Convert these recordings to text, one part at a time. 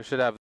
We should have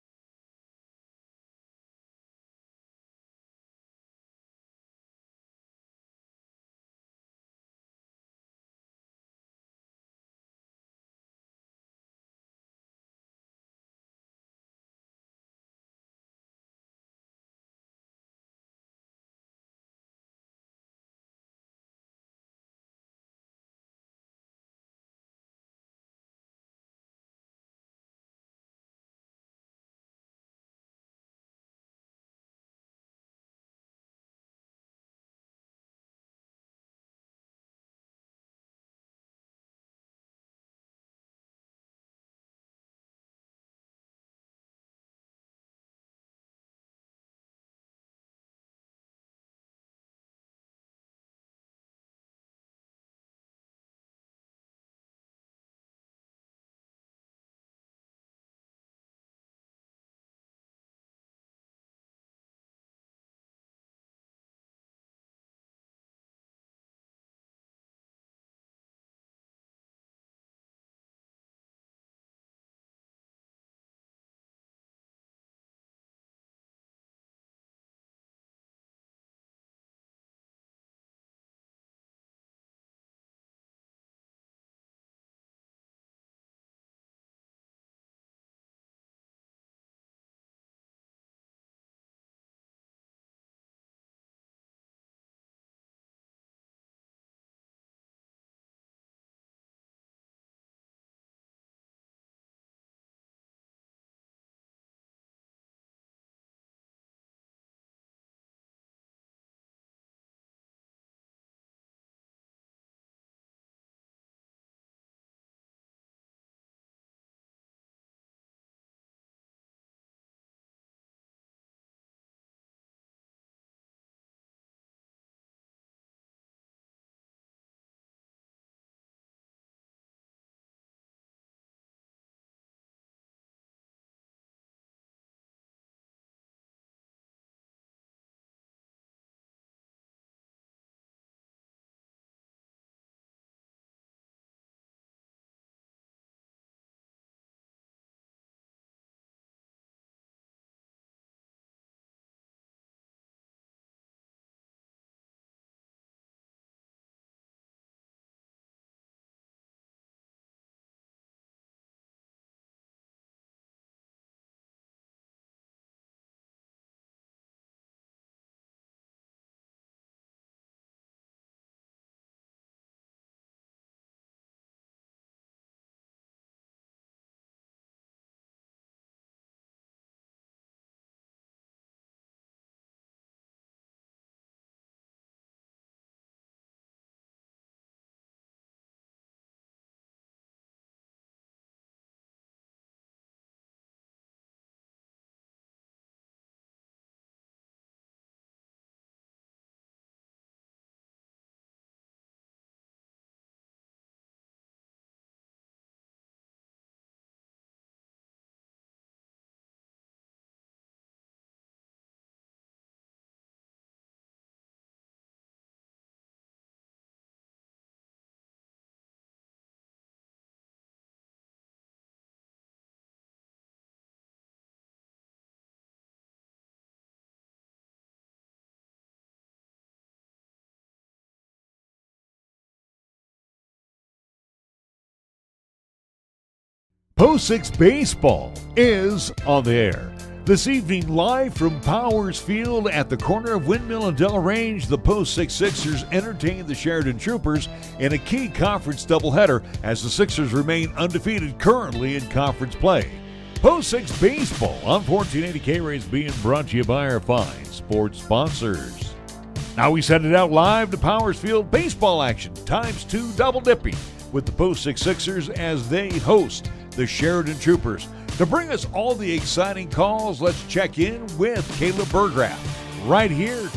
Post 6 Baseball is on the air. This evening, live from Powers Field at the corner of Windmill and Dell Range, the Post 6 Sixers entertain the Sheridan Troopers in a key conference doubleheader as the Sixers remain undefeated currently in conference play. Post 6 Baseball on 1480 K-Rays being brought to you by our fine sports sponsors. Now we send it out live to Powers Field baseball action ×2 double dipping with the Post 6 Sixers as they host the Sheridan Troopers. To bring us all the exciting calls, let's check in with Caleb Burgraff right here,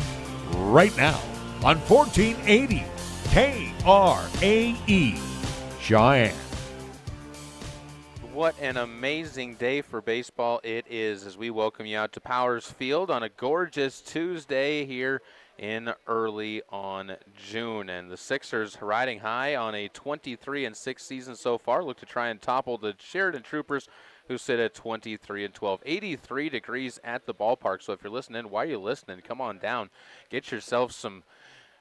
right now on 1480 KRAE Cheyenne. What an amazing day for baseball it is as we welcome you out to Powers Field on a gorgeous Tuesday here in early on June. And the Sixers riding high on a 23-6 season so far, look to try and topple the Sheridan Troopers, who sit at 23-12. 83 degrees at the ballpark. So if you're listening, why are you listening? Come on down. Get yourself some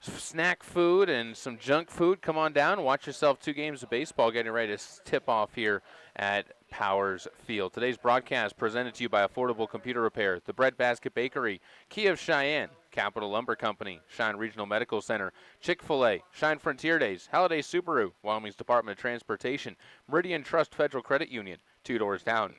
snack food and some junk food. Come on down. Watch yourself 2 games of baseball getting ready to tip off here at Powers Field. Today's broadcast presented to you by Affordable Computer Repair, the Breadbasket Bakery, Key of Cheyenne, Capital Lumber Company, Shine Regional Medical Center, Chick-fil-A, Shine Frontier Days, Holiday Subaru, Wyoming's Department of Transportation, Meridian Trust Federal Credit Union, 2 doors down,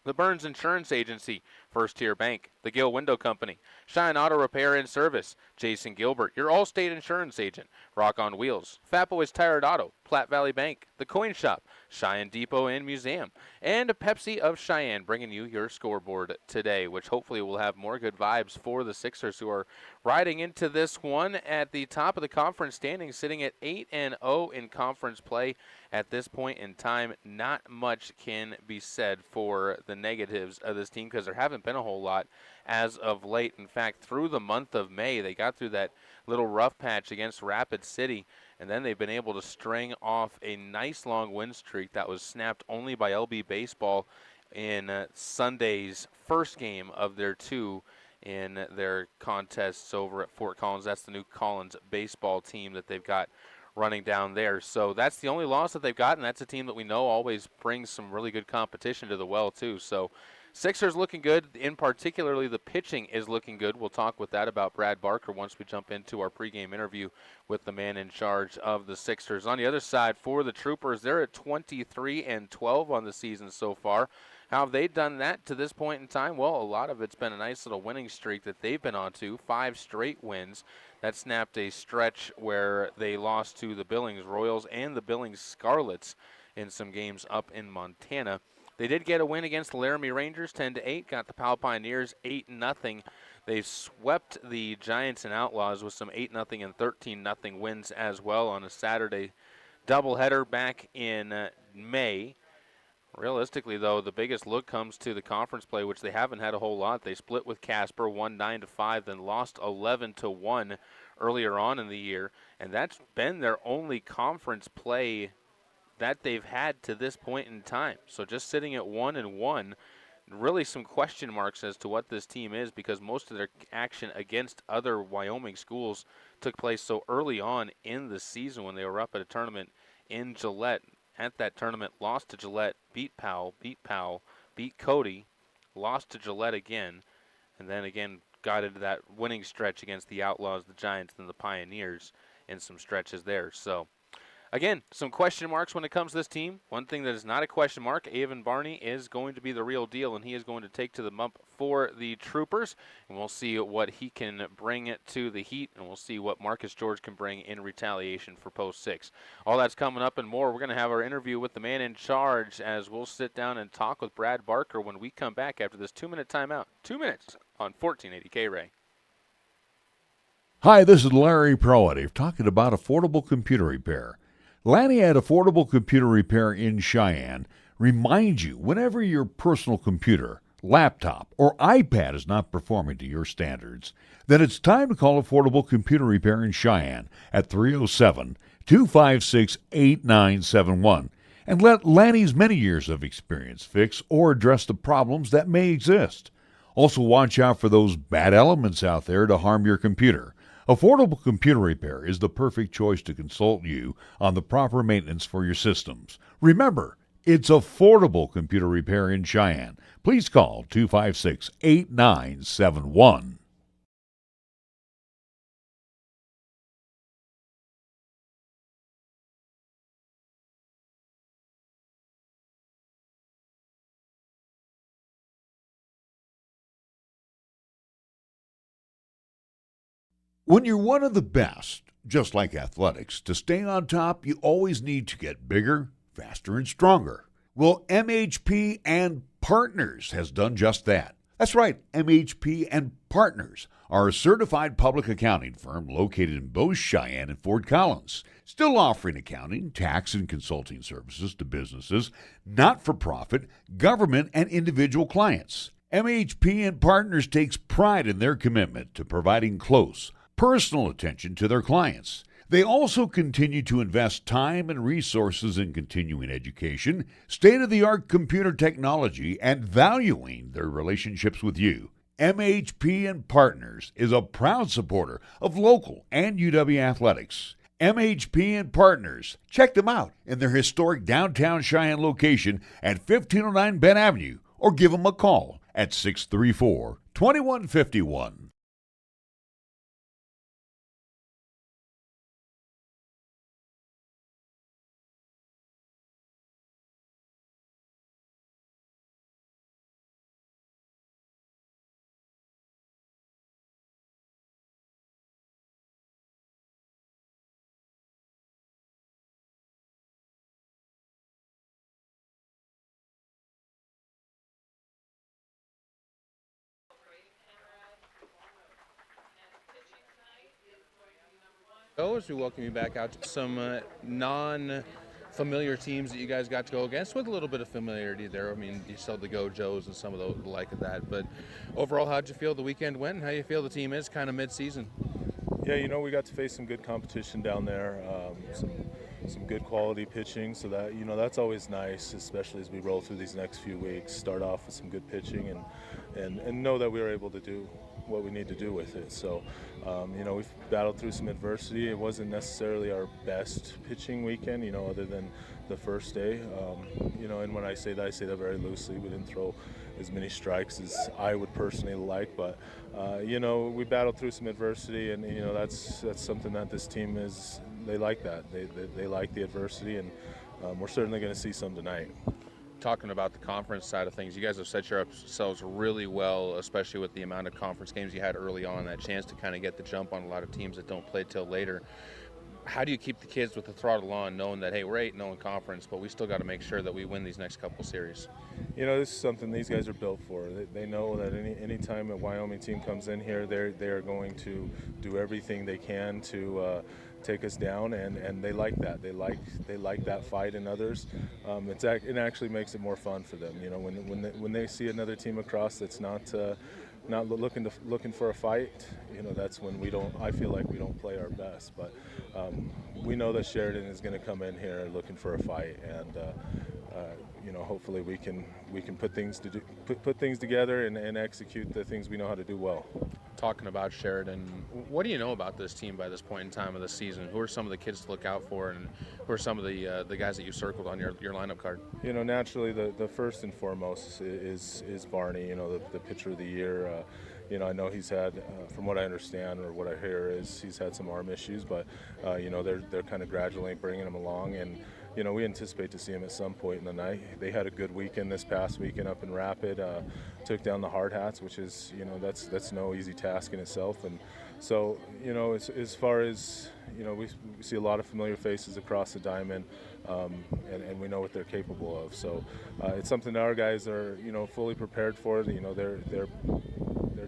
the Burns Insurance Agency, First Tier Bank, the Gill Window Company, Shine Auto Repair and Service, Jason Gilbert, your Allstate Insurance Agent, Rock on Wheels, Fat Boys Tire and Auto, Platte Valley Bank, the Coin Shop, Cheyenne Depot and Museum, and Pepsi of Cheyenne bringing you your scoreboard today, which hopefully will have more good vibes for the Sixers, who are riding into this one at the top of the conference standings, sitting at 8-0 in conference play. At this point in time, not much can be said for the negatives of this team because there haven't been a whole lot as of late. In fact, through the month of May, they got through that little rough patch against Rapid City, and then they've been able to string off a nice long win streak that was snapped only by LB Baseball in Sunday's first game of their 2 in their contests over at Fort Collins. That's the new Collins baseball team that they've got running down there. So that's the only loss that they've got, and that's a team that we know always brings some really good competition to the well too. So Sixers looking good, in particularly the pitching is looking good. We'll talk with that about Brad Barker once we jump into our pregame interview with the man in charge of the Sixers. On the other side, for the Troopers, they're at 23-12 on the season so far. How have they done that to this point in time? Well, a lot of it's been a nice little winning streak that they've been on to, 5 straight wins. That snapped a stretch where they lost to the Billings Royals and the Billings Scarlets in some games up in Montana. They did get a win against the Laramie Rangers, 10-8. Got the Powell Pioneers 8-0. They swept the Giants and Outlaws with some 8-0 and 13-0 wins as well on a Saturday doubleheader back in May. Realistically, though, the biggest look comes to the conference play, which they haven't had a whole lot. They split with Casper, won 9-5, then lost 11-1 earlier on in the year, and that's been their only conference play that they've had to this point in time. So just sitting at 1-1, really some question marks as to what this team is, because most of their action against other Wyoming schools took place so early on in the season when they were up at a tournament in Gillette. At that tournament, lost to Gillette, beat Powell, beat Cody, lost to Gillette again, and then again got into that winning stretch against the Outlaws, the Giants, and the Pioneers in some stretches there. So, again, some question marks when it comes to this team. One thing that is not a question mark, Avon Barney is going to be the real deal, and he is going to take to the bump for the Troopers, and we'll see what he can bring to the Heat, and we'll see what Marcus George can bring in retaliation for Post 6. All that's coming up and more. We're going to have our interview with the man in charge as we'll sit down and talk with Brad Barker when we come back after this 2-minute timeout. 2 minutes on 1480 K-Ray. Hi, this is Larry Proative talking about affordable computer repair. Lanny at Affordable Computer Repair in Cheyenne reminds you whenever your personal computer, laptop, or iPad is not performing to your standards, then it's time to call Affordable Computer Repair in Cheyenne at 307-256-8971 and let Lanny's many years of experience fix or address the problems that may exist. Also, watch out for those bad elements out there to harm your computer. Affordable Computer Repair is the perfect choice to consult you on the proper maintenance for your systems. Remember, it's Affordable Computer Repair in Cheyenne. Please call 256-8971. When you're one of the best, just like athletics, to stay on top, you always need to get bigger, faster, and stronger. Well, MHP and Partners has done just that. That's right, MHP and Partners are a certified public accounting firm located in both Cheyenne and Fort Collins, still offering accounting, tax, and consulting services to businesses, not-for-profit, government, and individual clients. MHP and Partners takes pride in their commitment to providing close, personal attention to their clients. They also continue to invest time and resources in continuing education, state of the art computer technology, and valuing their relationships with you. MHP and Partners is a proud supporter of local and UW athletics. MHP and Partners. Check them out in their historic downtown Cheyenne location at 1509 Bend Avenue or give them a call at 634-2151. As we welcome you back out to some non-familiar teams that you guys got to go against with a little bit of familiarity there. I mean, you saw the Go-Joes and some of the like of that. But overall, how'd you feel the weekend went and how you feel the team is kind of mid-season? Yeah, we got to face some good competition down there, some good quality pitching, so that, that's always nice, especially as we roll through these next few weeks. Start off with some good pitching and know that we were able to do what we need to do with it. So, we've battled through some adversity. It wasn't necessarily our best pitching weekend, other than the first day. And when I say that very loosely. We didn't throw as many strikes as I would personally like, but we battled through some adversity, and that's something that this team is. They like that. They like the adversity, and we're certainly going to see some tonight. Talking about the conference side of things, you guys have set yourselves really well, especially with the amount of conference games you had early on, that chance to kind of get the jump on a lot of teams that don't play till later. How do you keep the kids with the throttle on, knowing that, hey, we're 8-0 in conference, but we still got to make sure that we win these next couple series? This is something these guys are built for. They know that any time a Wyoming team comes in here, they are going to do everything they can to take us down, and they like that. They like that fight in others. It actually makes it more fun for them. When they see another team across that's not looking for a fight, that's when I feel like we don't play our best. But we know that Sheridan is going to come in here looking for a fight, and hopefully we can put things together and execute the things we know how to do well. Talking about Sheridan, what do you know about this team by this point in time of the season? Who are some of the kids to look out for, and who are some of the guys that you circled on your lineup card? Naturally, the first and foremost is Barney. The pitcher of the year. I know he's had, from what I understand or what I hear, is he's had some arm issues, but they're kind of gradually bringing him along, and we anticipate to see him at some point in the night. They had a good weekend this past weekend up in Rapid, took down the Hard Hats, which is that's no easy task in itself. And so as far as we see a lot of familiar faces across the diamond, and we know what they're capable of. So it's something that our guys are fully prepared for. They're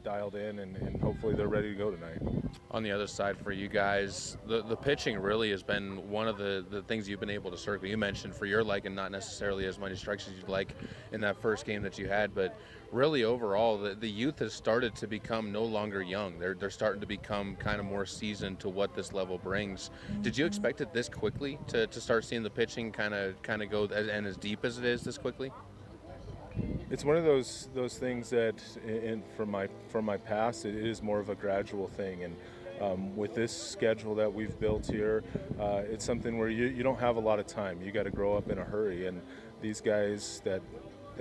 dialed in, and hopefully they're ready to go tonight. On the other side for you guys, the pitching really has been one of the things you've been able to circle. You mentioned for your liking not necessarily as many strikes as you'd like in that first game that you had, but really overall the youth has started to become no longer young. They're starting to become kind of more seasoned to what this level brings. Did you expect it this quickly to start seeing the pitching kind of go and as deep as it is this quickly? It's one of those things that, from my past, it is more of a gradual thing, and with this schedule that we've built here, it's something where you don't have a lot of time. You got to grow up in a hurry, and these guys that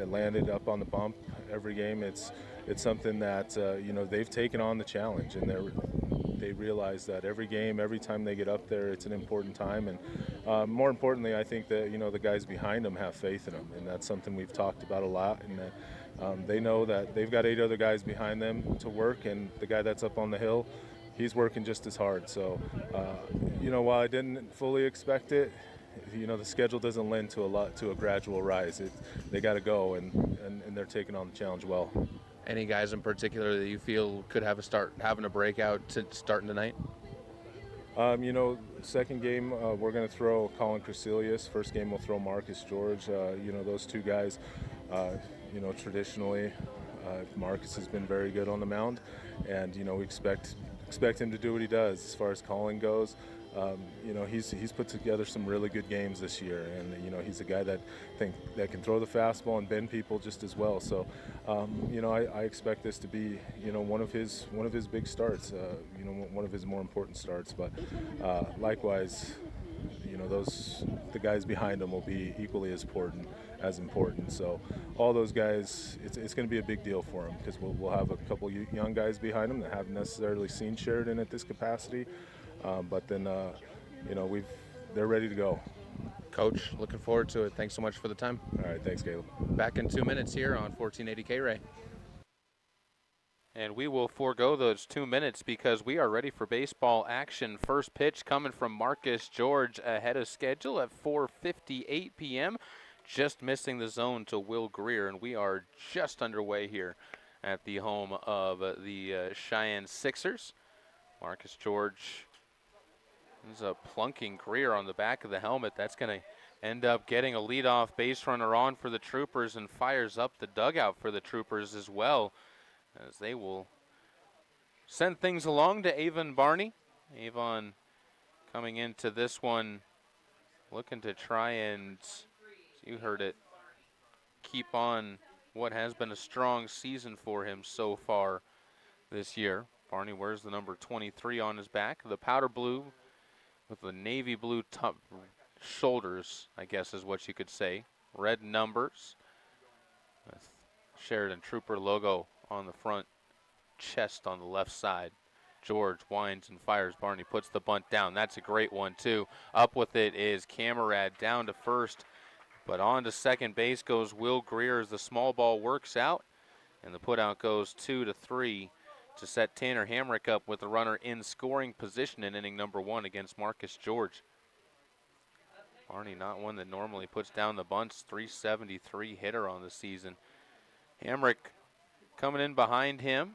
landed up on the bump every game, it's something that they've taken on the challenge, and they realize that every game, every time they get up there, it's an important time. And more importantly, I think that the guys behind them have faith in them, and that's something we've talked about a lot. And that they know that they've got 8 other guys behind them to work, and the guy that's up on the hill, he's working just as hard. So while I didn't fully expect it, the schedule doesn't lend to a gradual rise. They got to go, and they're taking on the challenge well. Any guys in particular that you feel could having a breakout starting tonight? Second game we're going to throw Colin Crecilius. First game we'll throw Marcus George. Those two guys. Traditionally, Marcus has been very good on the mound, and we expect him to do what he does. As far as Colin goes, He's put together some really good games this year, and he's a guy that can throw the fastball and bend people just as well. So, I expect this to be one of his big starts, one of his more important starts. But likewise, the guys behind him will be equally as important. So all those guys, it's going to be a big deal for him, because we'll have a couple young guys behind him that haven't necessarily seen Sheridan at this capacity, but then they're ready to go. Coach, looking forward to it. Thanks so much for the time. All right, thanks, Caleb. Back in 2 minutes here on 1480 K-Ray. And we will forego those 2 minutes because we are ready for baseball action. First pitch coming from Marcus George ahead of schedule at 4:58 p.m. Just missing the zone to Will Greer, and we are just underway here at the home of the Cheyenne Sixers. Marcus George is plunking Greer on the back of the helmet. That's going to end up getting a leadoff base runner on for the Troopers, and fires up the dugout for the Troopers as well, as they will send things along to Avon Barney. Avon coming into this one looking to try and, you heard it, keep on what has been a strong season for him so far this year. Barney wears the number 23 on his back, the powder blue with the navy blue top shoulders, I guess is what you could say. Red numbers with Sheridan Trooper logo on the front chest on the left side. George winds and fires. Barney puts the bunt down. That's a great one too. Up with it is Camarad, down to first, but on to second base goes Will Greer as the small ball works out, and the put out goes 2-3 to set Tanner Hamrick up with the runner in scoring position in inning number 1 against Marcus George. Barney, not one that normally puts down the bunts, 373 hitter on the season. Hamrick coming in behind him,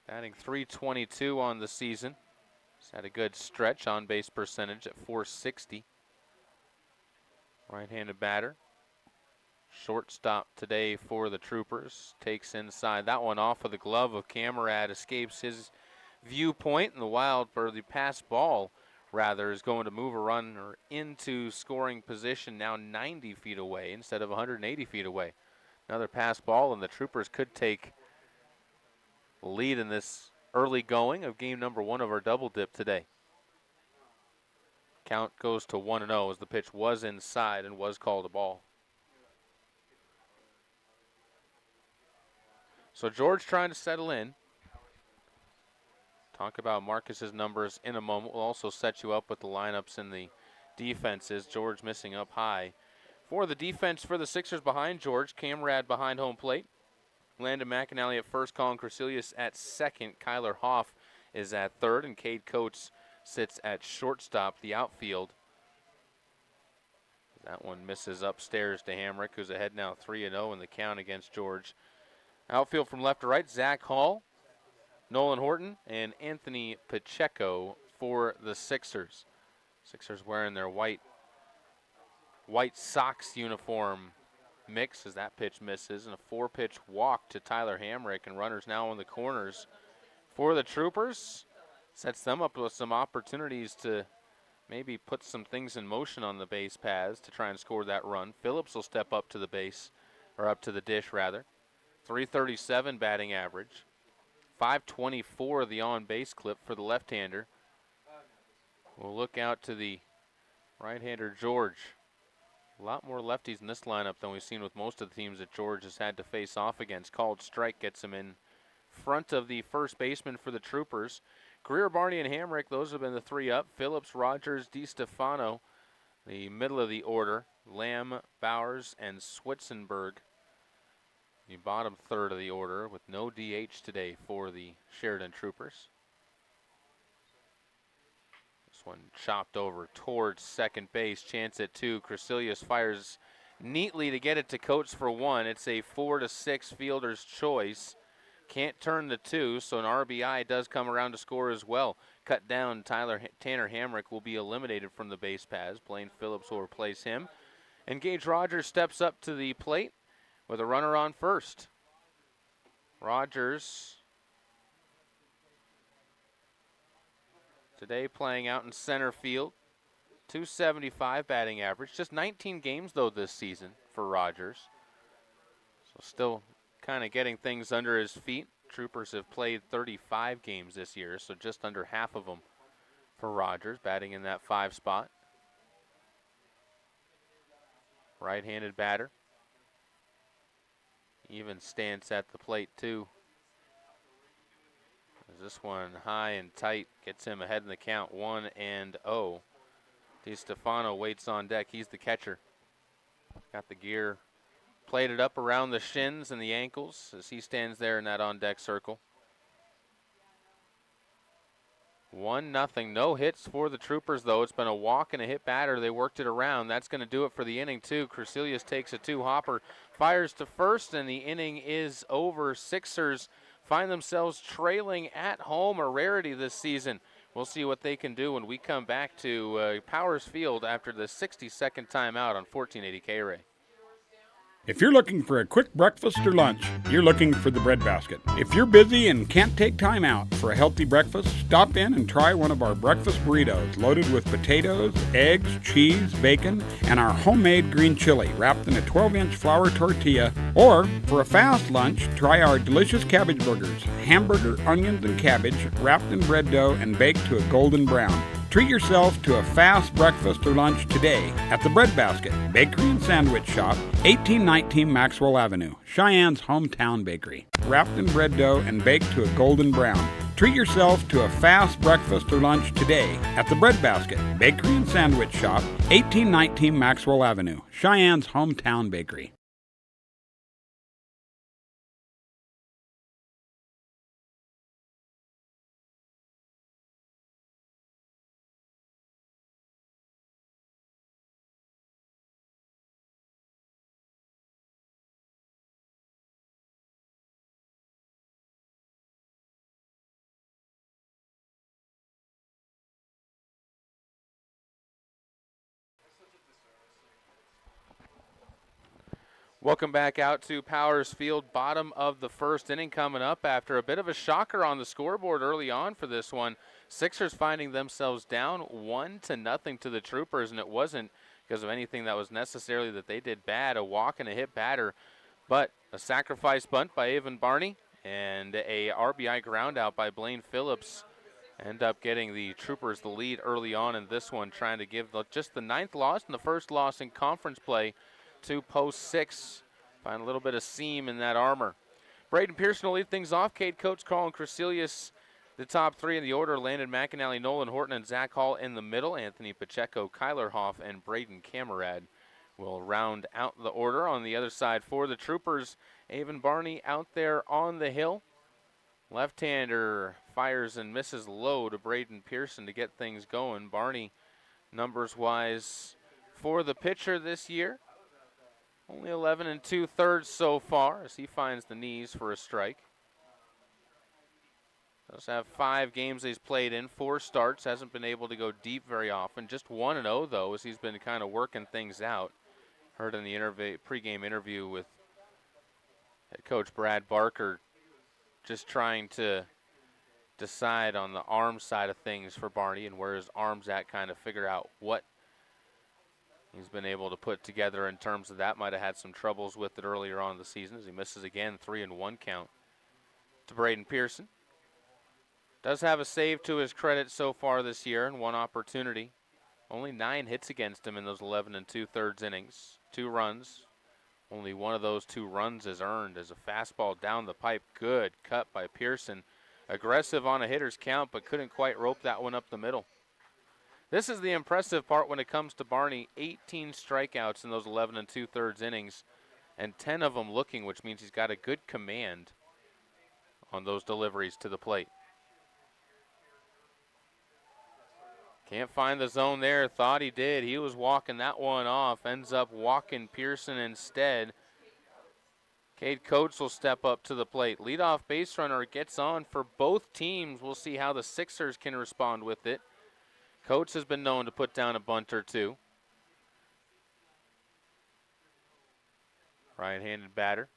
batting .322 on the season. He's had a good stretch, on base percentage at .460. Right-handed batter. Shortstop today for the Troopers. Takes inside. That one off of the glove of Camarad, escapes his viewpoint, and the pass ball rather is going to move a runner into scoring position, now 90 feet away instead of 180 feet away. Another pass ball, and the Troopers could take lead in this early going of game number 1 of our double dip today. Count goes to 1-0 as the pitch was inside and was called a ball. So George trying to settle in. Talk about Marcus's numbers in a moment. We'll also set you up with the lineups and the defenses. George missing up high. For the defense for the Sixers behind George, Camarad behind home plate. Landon McAnally at first, Colin Crecilius at second. Kyler Hoff is at third, and Cade Coates sits at shortstop, the outfield. That one misses upstairs to Hamrick, who's ahead now 3-0 in the count against George. Outfield from left to right, Zach Hall, Nolan Horton, and Anthony Pacheco for the Sixers. Sixers wearing their white Sox uniform mix as that pitch misses, and a 4-pitch walk to Tyler Hamrick, and runners now in the corners for the Troopers. Sets them up with some opportunities to maybe put some things in motion on the base paths to try and score that run. Phillips will step up to the base, or up to the dish rather. 337 batting average. 524 the on-base clip for the left-hander. We'll look out to the right-hander George. A lot more lefties in this lineup than we've seen with most of the teams that George has had to face off against. Called strike gets him in front of the first baseman for the Troopers. Greer, Barney, and Hamrick, those have been the three up. Phillips, Rogers, DiStefano, the middle of the order. Lamb, Bowers, and Switzenberg, the bottom third of the order, with no DH today for the Sheridan Troopers. This one chopped over towards second base. Chance at 2. Crecilius fires neatly to get it to Coates for 1. It's a 4-6 fielder's choice. Can't turn the 2, so an RBI does come around to score as well. Cut down, Tanner Hamrick will be eliminated from the base paths. Blaine Phillips will replace him. And Gage Rogers steps up to the plate with a runner on first. Rogers Today playing out in center field. 275 batting average. Just 19 games, though, this season for Rogers. So still kind of getting things under his feet. Troopers have played 35 games this year, so just under half of them for Rogers, batting in that 5 spot. Right-handed batter. Even stance at the plate, too. This one high and tight gets him ahead in the count, 1-0. DiStefano waits on deck. He's the catcher. Got the gear plated up around the shins and the ankles as he stands there in that on-deck circle. 1-0. No hits for the Troopers, though. It's been a walk and a hit batter. They worked it around. That's going to do it for the inning, too. Crecelius takes a 2-hopper, fires to first, and the inning is over. Sixers find themselves trailing at home, a rarity this season. We'll see what they can do when we come back to Powers Field after the 60-second timeout on 1480 K-Ray. If you're looking for a quick breakfast or lunch, you're looking for the Bread Basket. If you're busy and can't take time out for a healthy breakfast, stop in and try one of our breakfast burritos loaded with potatoes, eggs, cheese, bacon, and our homemade green chili wrapped in a 12-inch flour tortilla. Or, for a fast lunch, try our delicious cabbage burgers, hamburger, onions, and cabbage wrapped in bread dough and baked to a golden brown. Treat yourself to a fast breakfast or lunch today at the Bread Basket Bakery and Sandwich Shop, 1819 Maxwell Avenue, Cheyenne's hometown bakery. Wrapped in bread dough and baked to a golden brown. Treat yourself to a fast breakfast or lunch today at the Bread Basket Bakery and Sandwich Shop, 1819 Maxwell Avenue, Cheyenne's hometown bakery. Welcome back out to Powers Field. Bottom of the first inning coming up after a bit of a shocker on the scoreboard early on for this one. Sixers finding themselves down 1-0 to the Troopers, and it wasn't because of anything that was necessarily that they did bad, a walk and a hit batter, but a sacrifice bunt by Avon Barney and a RBI ground out by Blaine Phillips end up getting the Troopers the lead early on in this one, trying to give just the 9th loss and the first loss in conference play to post 6. Find a little bit of seam in that armor. Braden Pearson will lead things off. Cade Coates, Carl, and Crecelius, the top 3 in the order. Landon McAnally, Nolan Horton, and Zach Hall in the middle. Anthony Pacheco, Kyler Hoff, and Braden Camerad will round out the order. On the other side for the Troopers, Avon Barney out there on the hill. Left-hander fires and misses low to Braden Pearson to get things going. Barney, numbers-wise, for the pitcher this year, only 11 2/3 so far as he finds the knees for a strike. Does have 5 games he's played in, 4 starts, hasn't been able to go deep very often. Just 1-0 though, as he's been kind of working things out. Heard in the pregame interview with head coach Brad Barker, just trying to decide on the arm side of things for Barney and where his arm's at, kind of figure out what he's been able to put together in terms of that. Might have had some troubles with it earlier on in the season as he misses again. 3-1 count to Braden Pearson. Does have a save to his credit so far this year and 1 opportunity. Only 9 hits against him in those 11 2/3 innings. 2 runs. Only one of those 2 runs is earned as a fastball down the pipe. Good cut by Pearson. Aggressive on a hitter's count, but couldn't quite rope that one up the middle. This is the impressive part when it comes to Barney. 18 strikeouts in those 11 2/3 innings, and 10 of them looking, which means he's got a good command on those deliveries to the plate. Can't find the zone there. Thought he did. He was walking that one off. Ends up walking Pearson instead. Cade Coates will step up to the plate. Leadoff base runner gets on for both teams. We'll see how the Sixers can respond with it. Coates has been known to put down a bunt or 2. Right-handed batter.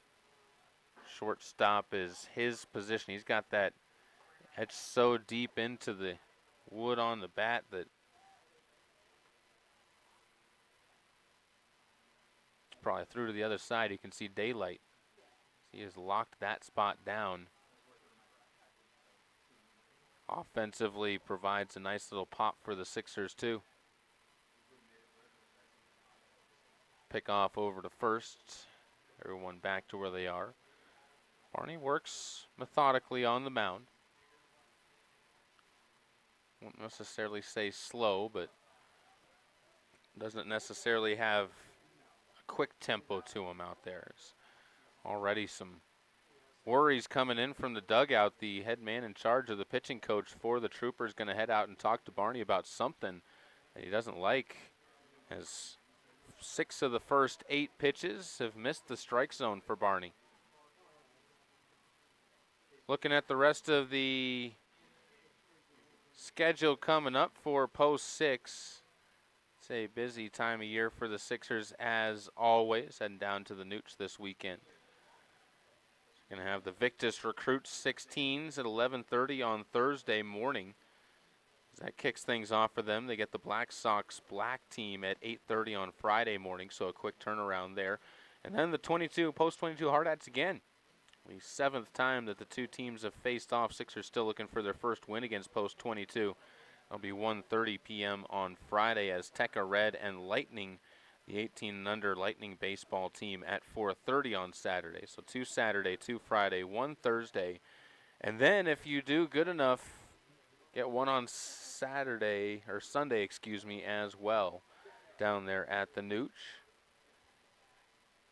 Shortstop is his position. He's got that edge so deep into the wood on the bat that probably through to the other side. You can see daylight. He has locked that spot down. Offensively provides a nice little pop for the Sixers too. Pick off over to first. Everyone back to where they are. Barney works methodically on the mound. Won't necessarily say slow, but doesn't necessarily have a quick tempo to him out there. There's already some worries coming in from the dugout. The head man in charge of the pitching coach for the Troopers going to head out and talk to Barney about something that he doesn't like, as 6 of the first 8 pitches have missed the strike zone for Barney. Looking at the rest of the schedule coming up for post 6. It's a busy time of year for the Sixers as always, heading down to the Nooch this weekend. Going to have the Victus Recruits 16s at 11:30 on Thursday morning. That kicks things off for them. They get the Black Sox black team at 8:30 on Friday morning, so a quick turnaround there. And then the post 22 Hard Hats again. The 7th time that the two teams have faced off. Sixers still looking for their first win against post 22. It'll be 1:30 p.m. on Friday as Tecca Red and Lightning, the 18 and under Lightning baseball team, at 4:30 on Saturday. So 2 Saturday, 2 Friday, 1 Thursday. And then if you do good enough, get one on Sunday, as well, down there at the Nooch.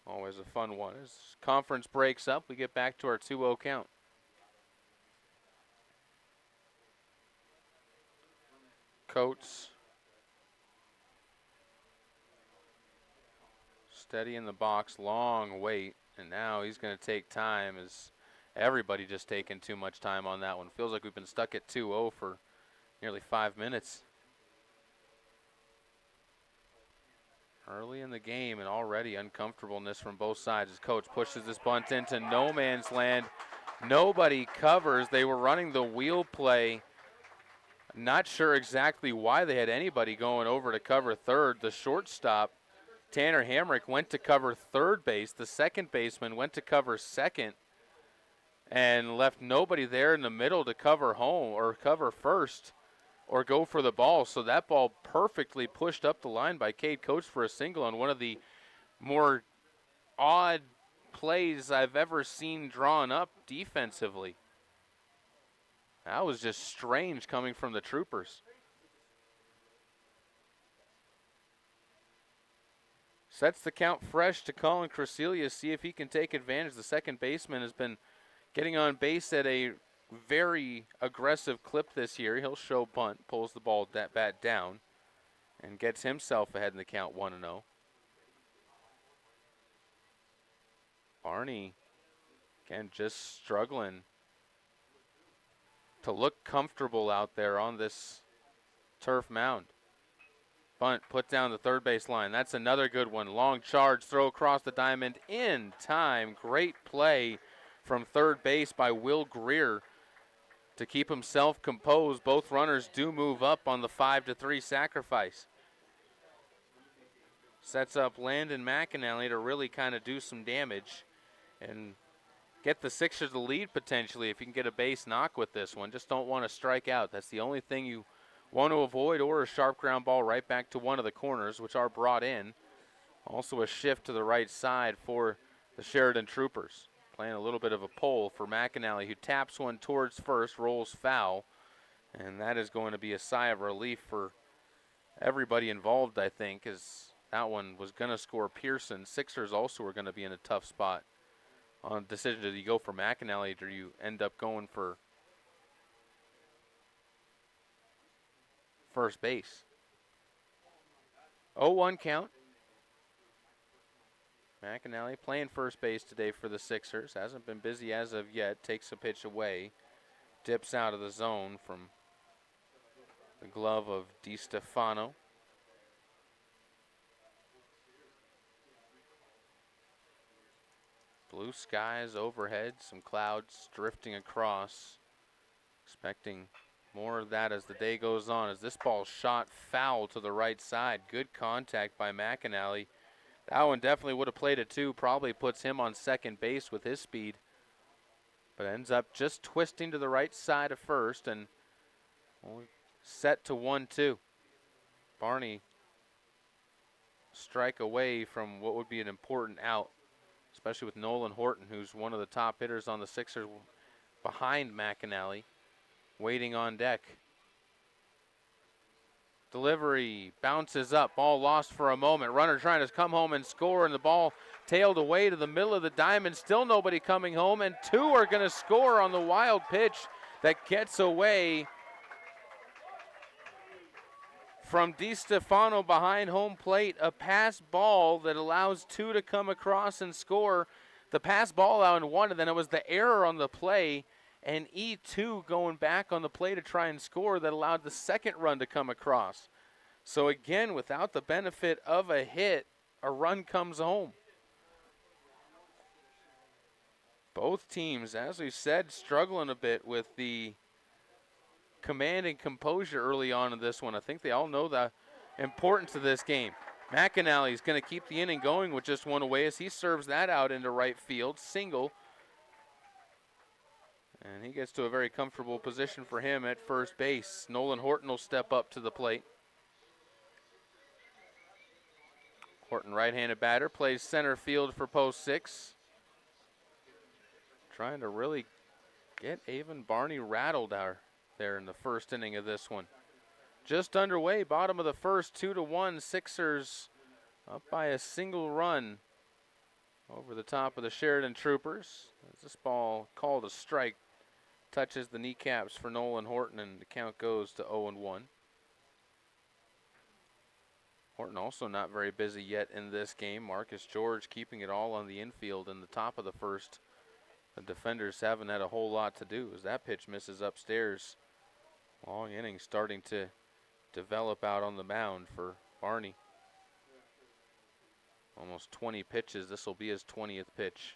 Always a fun one. As conference breaks up, we get back to our 2-0 count. Coates steady in the box, long wait, and now he's going to take time, as everybody just taking too much time on that one. Feels like we've been stuck at 2-0 for nearly 5 minutes. Early in the game, and already uncomfortableness from both sides as Coach pushes this bunt into no man's land. Nobody covers. They were running the wheel play. Not sure exactly why they had anybody going over to cover third. The shortstop, Tanner Hamrick, went to cover third base. The second baseman went to cover second and left nobody there in the middle to cover home or cover first or go for the ball. So that ball perfectly pushed up the line by Cade Coates for a single on one of the more odd plays I've ever seen drawn up defensively. That was just strange coming from the Troopers. Sets the count fresh to Colin Cresselia, see if he can take advantage. The second baseman has been getting on base at a very aggressive clip this year. He'll show bunt, pulls the ball bat down, and gets himself ahead in the count 1-0. Barney, again, just struggling to look comfortable out there on this turf mound. Bunt put down the third base line. That's another good one. Long charge, throw across the diamond in time. Great play from third base by Will Greer to keep himself composed. Both runners do move up on the 5-3 sacrifice. Sets up Landon McAnally to really kind of do some damage and get the Sixers the lead potentially if you can get a base knock with this one. Just don't want to strike out. That's the only thing you want to avoid, or a sharp ground ball right back to one of the corners, which are brought in. Also a shift to the right side for the Sheridan Troopers. Playing a little bit of a pull for McAnally, who taps one towards first, rolls foul. And that is going to be a sigh of relief for everybody involved, I think, as that one was going to score Pearson. Sixers also are going to be in a tough spot on decision. Do you go for McAnally, or do you end up going for first base? 0-1 count. McAnally playing first base today for the Sixers. Hasn't been busy as of yet. Takes a pitch away. Dips out of the zone from the glove of DiStefano. Blue skies overhead. Some clouds drifting across. Expecting More of that as the day goes on, as this ball shot foul to the right side. Good contact by McAnally. That one definitely would have played it too. Probably puts him on second base with his speed. But ends up just twisting to the right side of first and set to 1-2. Barney strike away from what would be an important out, especially with Nolan Horton, who's one of the top hitters on the Sixers behind McAnally, waiting on deck. Delivery bounces up, ball lost for a moment. Runner trying to come home and score, and the ball tailed away to the middle of the diamond. Still nobody coming home, and two are going to score on the wild pitch that gets away from DiStefano behind home plate. A pass ball that allows two to come across and score. The pass ball out in one, and then it was the error on the play, and E2 going back on the play to try and score that allowed the second run to come across. So again, without the benefit of a hit, a run comes home. Both teams, as we said, struggling a bit with the command and composure early on in this one. I think they all know the importance of this game. McAnally is going to keep the inning going with just one away as he serves that out into right field. Single. And he gets to a very comfortable position for him at first base. Nolan Horton will step up to the plate. Horton, right-handed batter, plays center field for post 6. Trying to really get Avon Barney rattled out there in the first inning of this one. Just underway, bottom of the first, 2-1. Sixers up by a single run over the top of the Sheridan Troopers. As this ball called a strike touches the kneecaps for Nolan Horton, and the count goes to 0-1. Horton also not very busy yet in this game. Marcus George keeping it all on the infield in the top of the first. The defenders haven't had a whole lot to do as that pitch misses upstairs. Long inning starting to develop out on the mound for Barney. Almost 20 pitches. This will be his 20th pitch.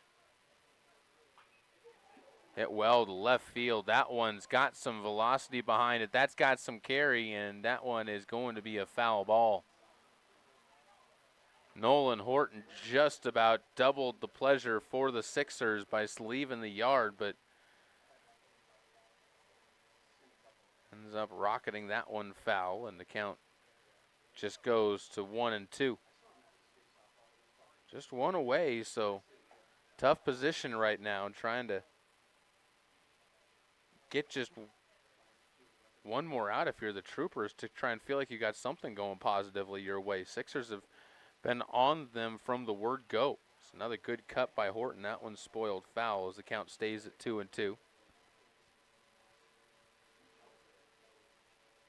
Hit well to left field. That one's got some velocity behind it. That's got some carry, and that one is going to be a foul ball. Nolan Horton just about doubled the pleasure for the Sixers by leaving the yard, but ends up rocketing that one foul, and the count just goes to 1-2. Just one away, so tough position right now, trying to get just one more out if you're the Troopers to try and feel like you got something going positively your way. Sixers have been on them from the word go. It's another good cut by Horton. That one's spoiled foul as the count stays at 2-2.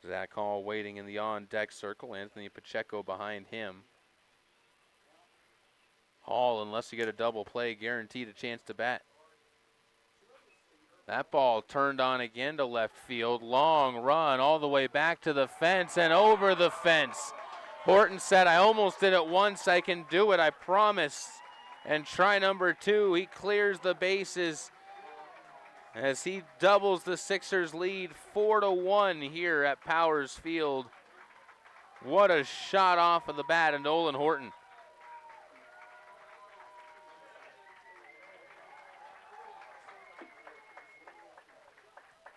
Zach Hall waiting in the on-deck circle. Anthony Pacheco behind him. Hall, unless you get a double play, guaranteed a chance to bat. That ball turned on again to left field. Long run all the way back to the fence and over the fence. Horton said, I almost did it once. I can do it, I promise. And try number 2. He clears the bases as he doubles the Sixers lead 4-1 here at Powers Field. What a shot off of the bat of Nolan Horton.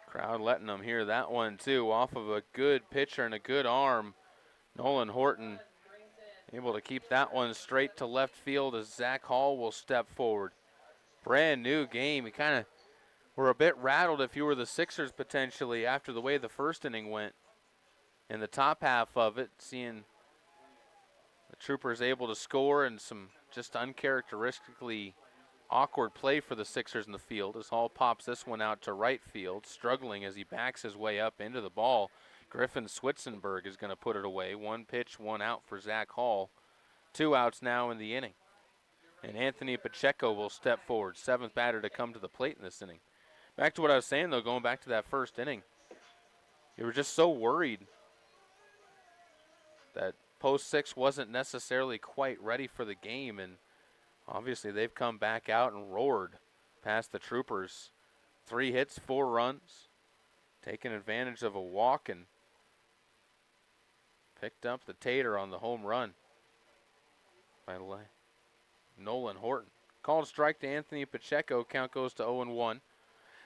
Crowd letting them hear that one too, off of a good pitcher and a good arm. Nolan Horton able to keep that one straight to left field as Zach Hall will step forward. Brand new game. You kind of were a bit rattled if you were the Sixers potentially after the way the first inning went. In the top half of it, seeing the Troopers able to score and some just uncharacteristically awkward play for the Sixers in the field as Hall pops this one out to right field, struggling as he backs his way up into the ball. Griffin Switzenberg is going to put it away. One pitch, one out for Zach Hall. 2 outs now in the inning. And Anthony Pacheco will step forward, 7th batter to come to the plate in this inning. Back to what I was saying, though, going back to that first inning, you were just so worried that post 6 wasn't necessarily quite ready for the game, and obviously they've come back out and roared past the Troopers. 3 hits, 4 runs. taking advantage of a walk and picked up the tater on the home run by Nolan Horton. Called strike to Anthony Pacheco. Count goes to 0-1.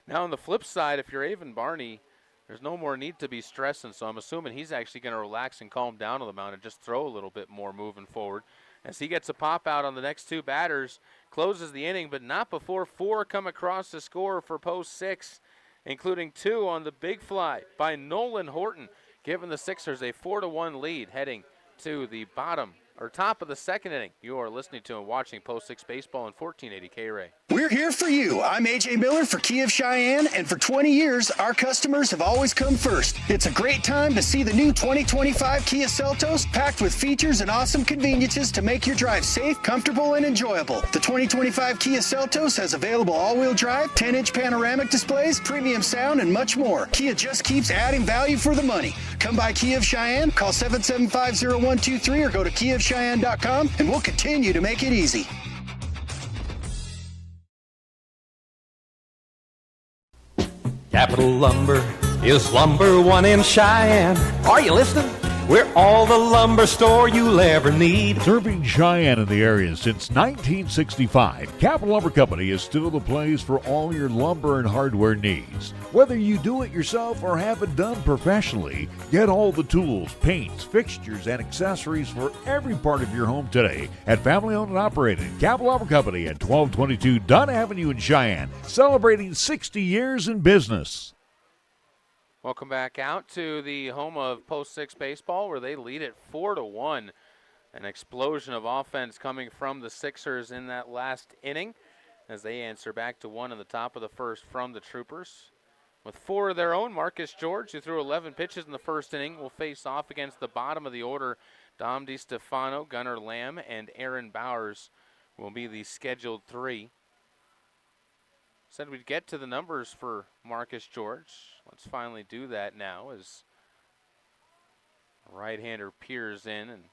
Now on the flip side, if you're Avon Barney, there's no more need to be stressing, so I'm assuming he's actually going to relax and calm down on the mound and just throw a little bit more moving forward. As he gets a pop out on the next two batters, closes the inning, but not before four come across the score for post six, including two on the big fly by Nolan Horton, giving the Sixers a 4-1 lead heading to the top of the second inning. You are listening to and watching Post 6 Baseball on 1480 K-Ray. We're here for you. I'm AJ Miller for Kia of Cheyenne, and for 20 years, our customers have always come first. It's a great time to see the new 2025 Kia Seltos, packed with features and awesome conveniences to make your drive safe, comfortable, and enjoyable. The 2025 Kia Seltos has available all-wheel drive, 10-inch panoramic displays, premium sound, and much more. Kia just keeps adding value for the money. Come by Kia of Cheyenne, call 775-0123 or go to KiaofCheyenne.com, and we'll continue to make it easy. Capital Lumber is lumber one in Cheyenne. Are you listening? We're all the lumber store you'll ever need. Serving Cheyenne in the area since 1965, Capital Lumber Company is still the place for all your lumber and hardware needs. Whether you do it yourself or have it done professionally, get all the tools, paints, fixtures, and accessories for every part of your home today at family-owned and operated Capital Lumber Company at 1222 Dunn Avenue in Cheyenne, celebrating 60 years in business. Welcome back out to the home of Post 6 Baseball, where they lead it 4-1. An explosion of offense coming from the Sixers in that last inning as they answer back to one in the top of the first from the Troopers. With four of their own, Marcus George, who threw 11 pitches in the first inning, will face off against the bottom of the order. Dom DiStefano, Gunnar Lamb, and Aaron Bowers will be the scheduled three. Said we'd get to the numbers for Marcus George. Let's finally do that now as right-hander peers in and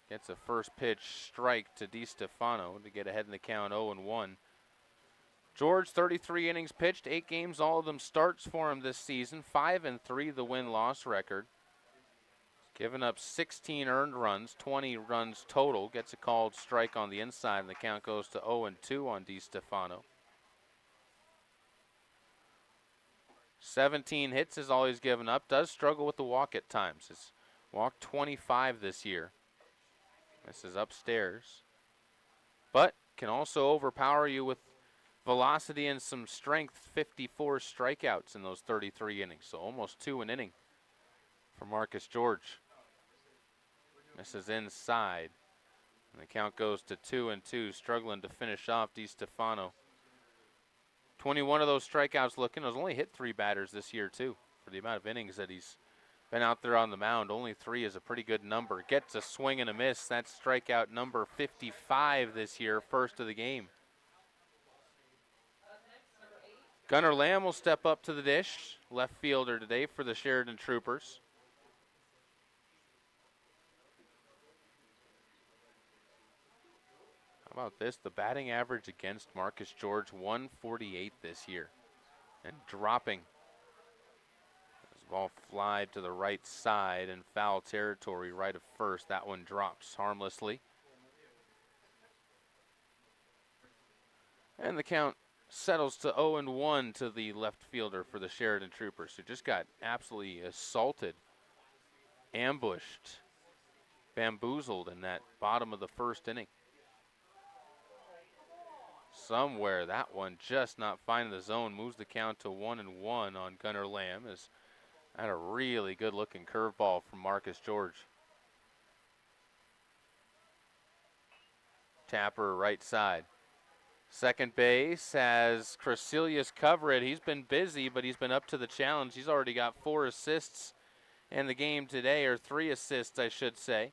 gets a first pitch strike to DiStefano to get ahead in the count 0-1. George, 33 innings pitched, 8 games, all of them starts for him this season. 5-3 the win-loss record. Given up 16 earned runs, 20 runs total. Gets a called strike on the inside, and the count goes to 0-2 on DiStefano. 17 hits is all he's given up. Does struggle with the walk at times. He's walked 25 this year. This is upstairs. But can also overpower you with velocity and some strength. 54 strikeouts in those 33 innings, so almost 2 an inning for Marcus George. Misses inside, and the count goes to 2-2, struggling to finish off DiStefano. 21 of those strikeouts looking. Has only hit 3 batters this year, too, for the amount of innings that he's been out there on the mound. Only 3 is a pretty good number. Gets a swing and a miss. That's strikeout number 55 this year, first of the game. Gunnar Lamb will step up to the dish, left fielder today for the Sheridan Troopers. How about this? The batting average against Marcus George, 148 this year. And dropping. As the ball flied to the right side in foul territory, right of first. That one drops harmlessly. And the count settles to 0-1 to the left fielder for the Sheridan Troopers, who just got absolutely assaulted, ambushed, bamboozled in that bottom of the first inning. Somewhere that one just not finding the zone, moves the count to 1-1 on Gunnar Lamb. Has had a really good looking curveball from Marcus George. Tapper right side. Second base has Crasilius cover it. He's been busy, but he's been up to the challenge. He's already got 4 assists in the game today, or 3 assists, I should say.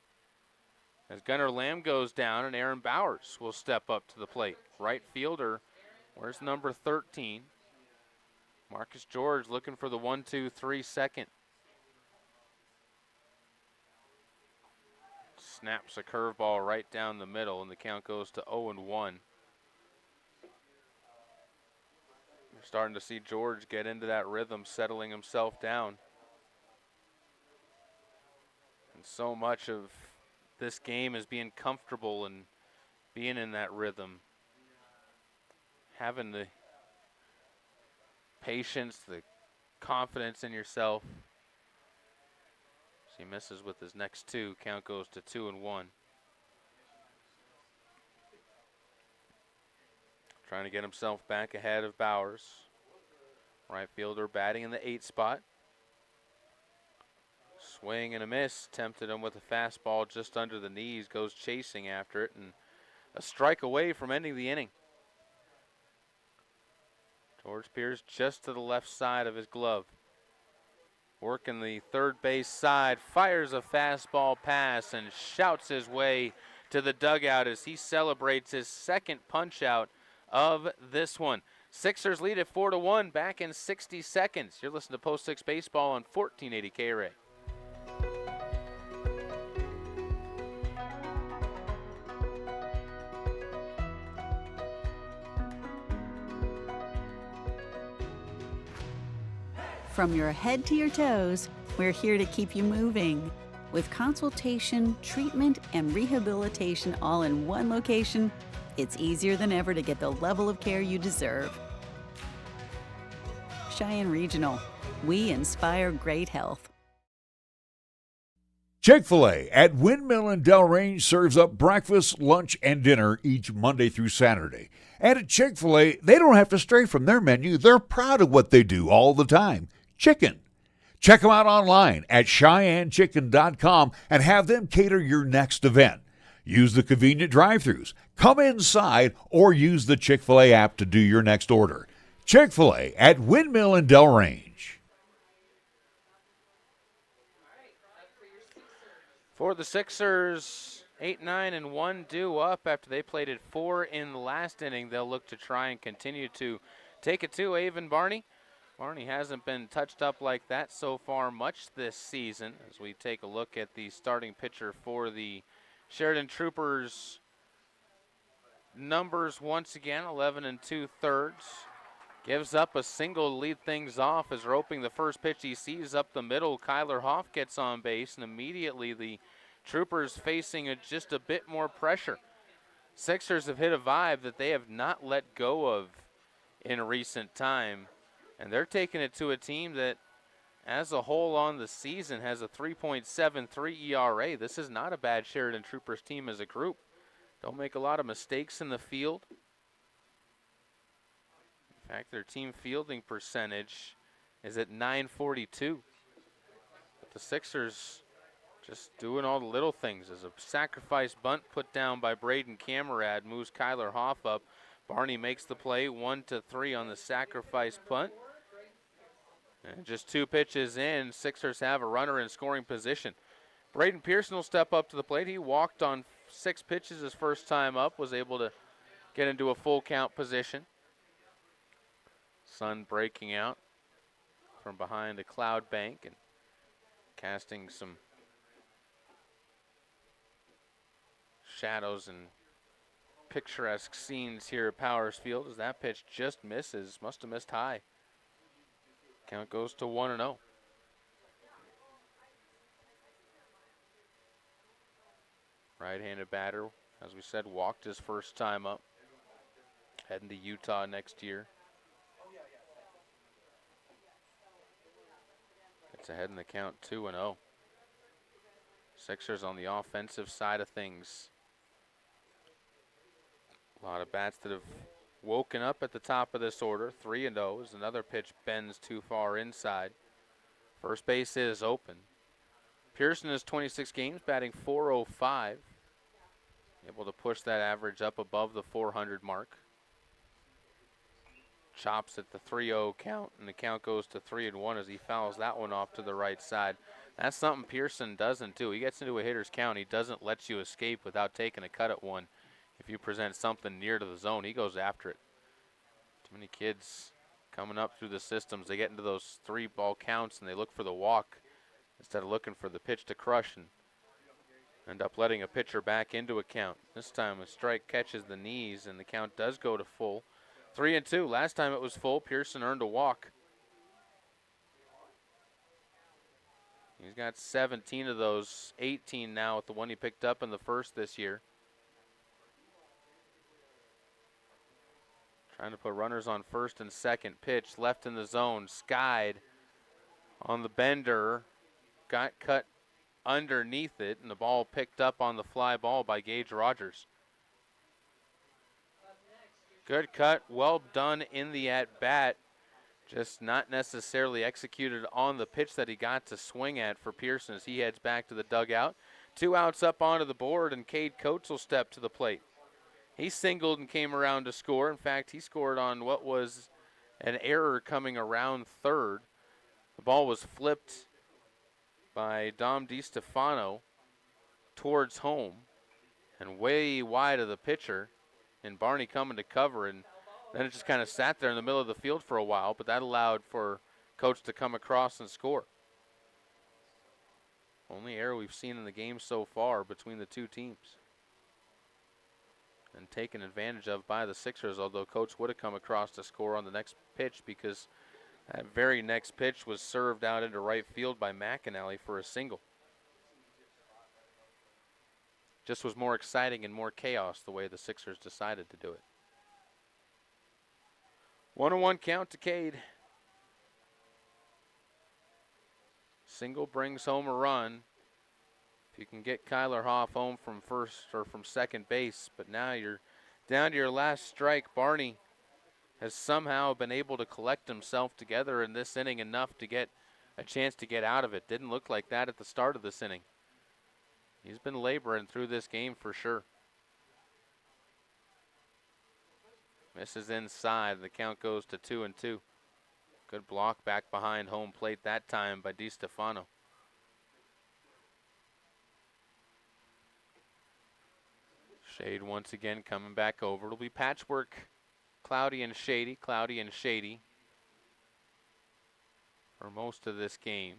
As Gunnar Lamb goes down, and Aaron Bowers will step up to the plate. Right fielder, where's number 13? Marcus George looking for the 1-2-3 second. Snaps a curveball right down the middle, and the count goes to 0-1. You're starting to see George get into that rhythm, settling himself down. And so much of this game is being comfortable and being in that rhythm. Having the patience, the confidence in yourself. So he misses with his next two. Count goes to 2-1. Trying to get himself back ahead of Bowers. Right fielder batting in the 8 spot. Swing and a miss. Tempted him with a fastball just under the knees. Goes chasing after it, and a strike away from ending the inning. George Pierce just to the left side of his glove. Working the third base side, fires a fastball pass and shouts his way to the dugout as he celebrates his second punch out of this one. Sixers lead at 4-1 back in 60 seconds. You're listening to Post 6 Baseball on 1480 KRA. From your head to your toes, we're here to keep you moving. With consultation, treatment, and rehabilitation all in one location, it's easier than ever to get the level of care you deserve. Cheyenne Regional. We inspire great health. Chick-fil-A at Windmill and Delrange serves up breakfast, lunch, and dinner each Monday through Saturday. And at Chick-fil-A, they don't have to stray from their menu. They're proud of what they do all the time. Chicken. Check them out online at CheyenneChicken.com and have them cater your next event. Use the convenient drive-thrus. Come inside or use the Chick-fil-A app to do your next order. Chick-fil-A at Windmill and Delrange. For the Sixers, 8-9-1 due up after they played at 4 in the last inning. They'll look to try and continue to take it to Avon Barney. Barney hasn't been touched up like that so far much this season. As we take a look at the starting pitcher for the Sheridan Troopers, numbers once again, 11 2/3. Gives up a single to lead things off as roping the first pitch he sees up the middle. Kyler Hoff gets on base, and immediately the Troopers facing just a bit more pressure. Sixers have hit a vibe that they have not let go of in recent time, and they're taking it to a team that as a whole on the season has a 3.73 ERA. This is not a bad Sheridan Troopers team as a group. Don't make a lot of mistakes in the field. In fact, their team fielding percentage is at .942. But the Sixers just doing all the little things. As a sacrifice bunt put down by Braden Camerad moves Kyler Hoff up. Barney makes the play, 1-3 on the sacrifice punt. And just 2 pitches in, Sixers have a runner in scoring position. Braden Pearson will step up to the plate. He walked on 6 pitches his first time up, was able to get into a full count position. Sun breaking out from behind a cloud bank and casting some shadows and picturesque scenes here at Powers Field as that pitch just misses. Must have missed high. Count goes to 1-0. Right-handed batter, as we said, walked his first time up. Heading to Utah next year. It's ahead in the count, 2-0. Sixers on the offensive side of things. A lot of bats that have woken up at the top of this order. 3-0 as another pitch bends too far inside. First base is open. Pearson has 26 games, batting .405. Able to push that average up above the 400 mark. Chops at the 3-0 count, and the count goes to 3-1 as he fouls that one off to the right side. That's something Pearson doesn't do. He gets into a hitter's count. He doesn't let you escape without taking a cut at one. If you present something near to the zone, he goes after it. Too many kids coming up through the systems. They get into those 3-ball counts, and they look for the walk instead of looking for the pitch to crush and end up letting a pitcher back into a count. This time a strike catches the knees, and the count does go to full. 3-2. Last time it was full, Pearson earned a walk. He's got 17 of those, 18 now with the one he picked up in the first this year. Trying to put runners on first and second. Pitch left in the zone, skied on the bender, got cut underneath it, and the ball picked up on the fly ball by Gage Rogers. Good cut, well done in the at-bat. Just not necessarily executed on the pitch that he got to swing at for Pearson as he heads back to the dugout. 2 outs up onto the board, and Cade Coates will step to the plate. He singled and came around to score. In fact, he scored on what was an error coming around third. The ball was flipped by Dom DiStefano towards home and way wide of the pitcher, and Barney coming to cover, and then it just kind of sat there in the middle of the field for a while, but that allowed for Coach to come across and score. Only error we've seen in the game so far between the two teams. And taken advantage of by the Sixers, although Coach would have come across to score on the next pitch because that very next pitch was served out into right field by McAnally for a single. Just was more exciting and more chaos the way the Sixers decided to do it. 1-1 count to Cade. Single brings home a run. If you can get Kyler Hoff home from first or from second base, but now you're down to your last strike. Barney has somehow been able to collect himself together in this inning enough to get a chance to get out of it. Didn't look like that at the start of this inning. He's been laboring through this game for sure. Misses inside. The count goes to 2-2. Good block back behind home plate that time by DiStefano. Shade once again coming back over. It'll be patchwork, cloudy and shady for most of this game.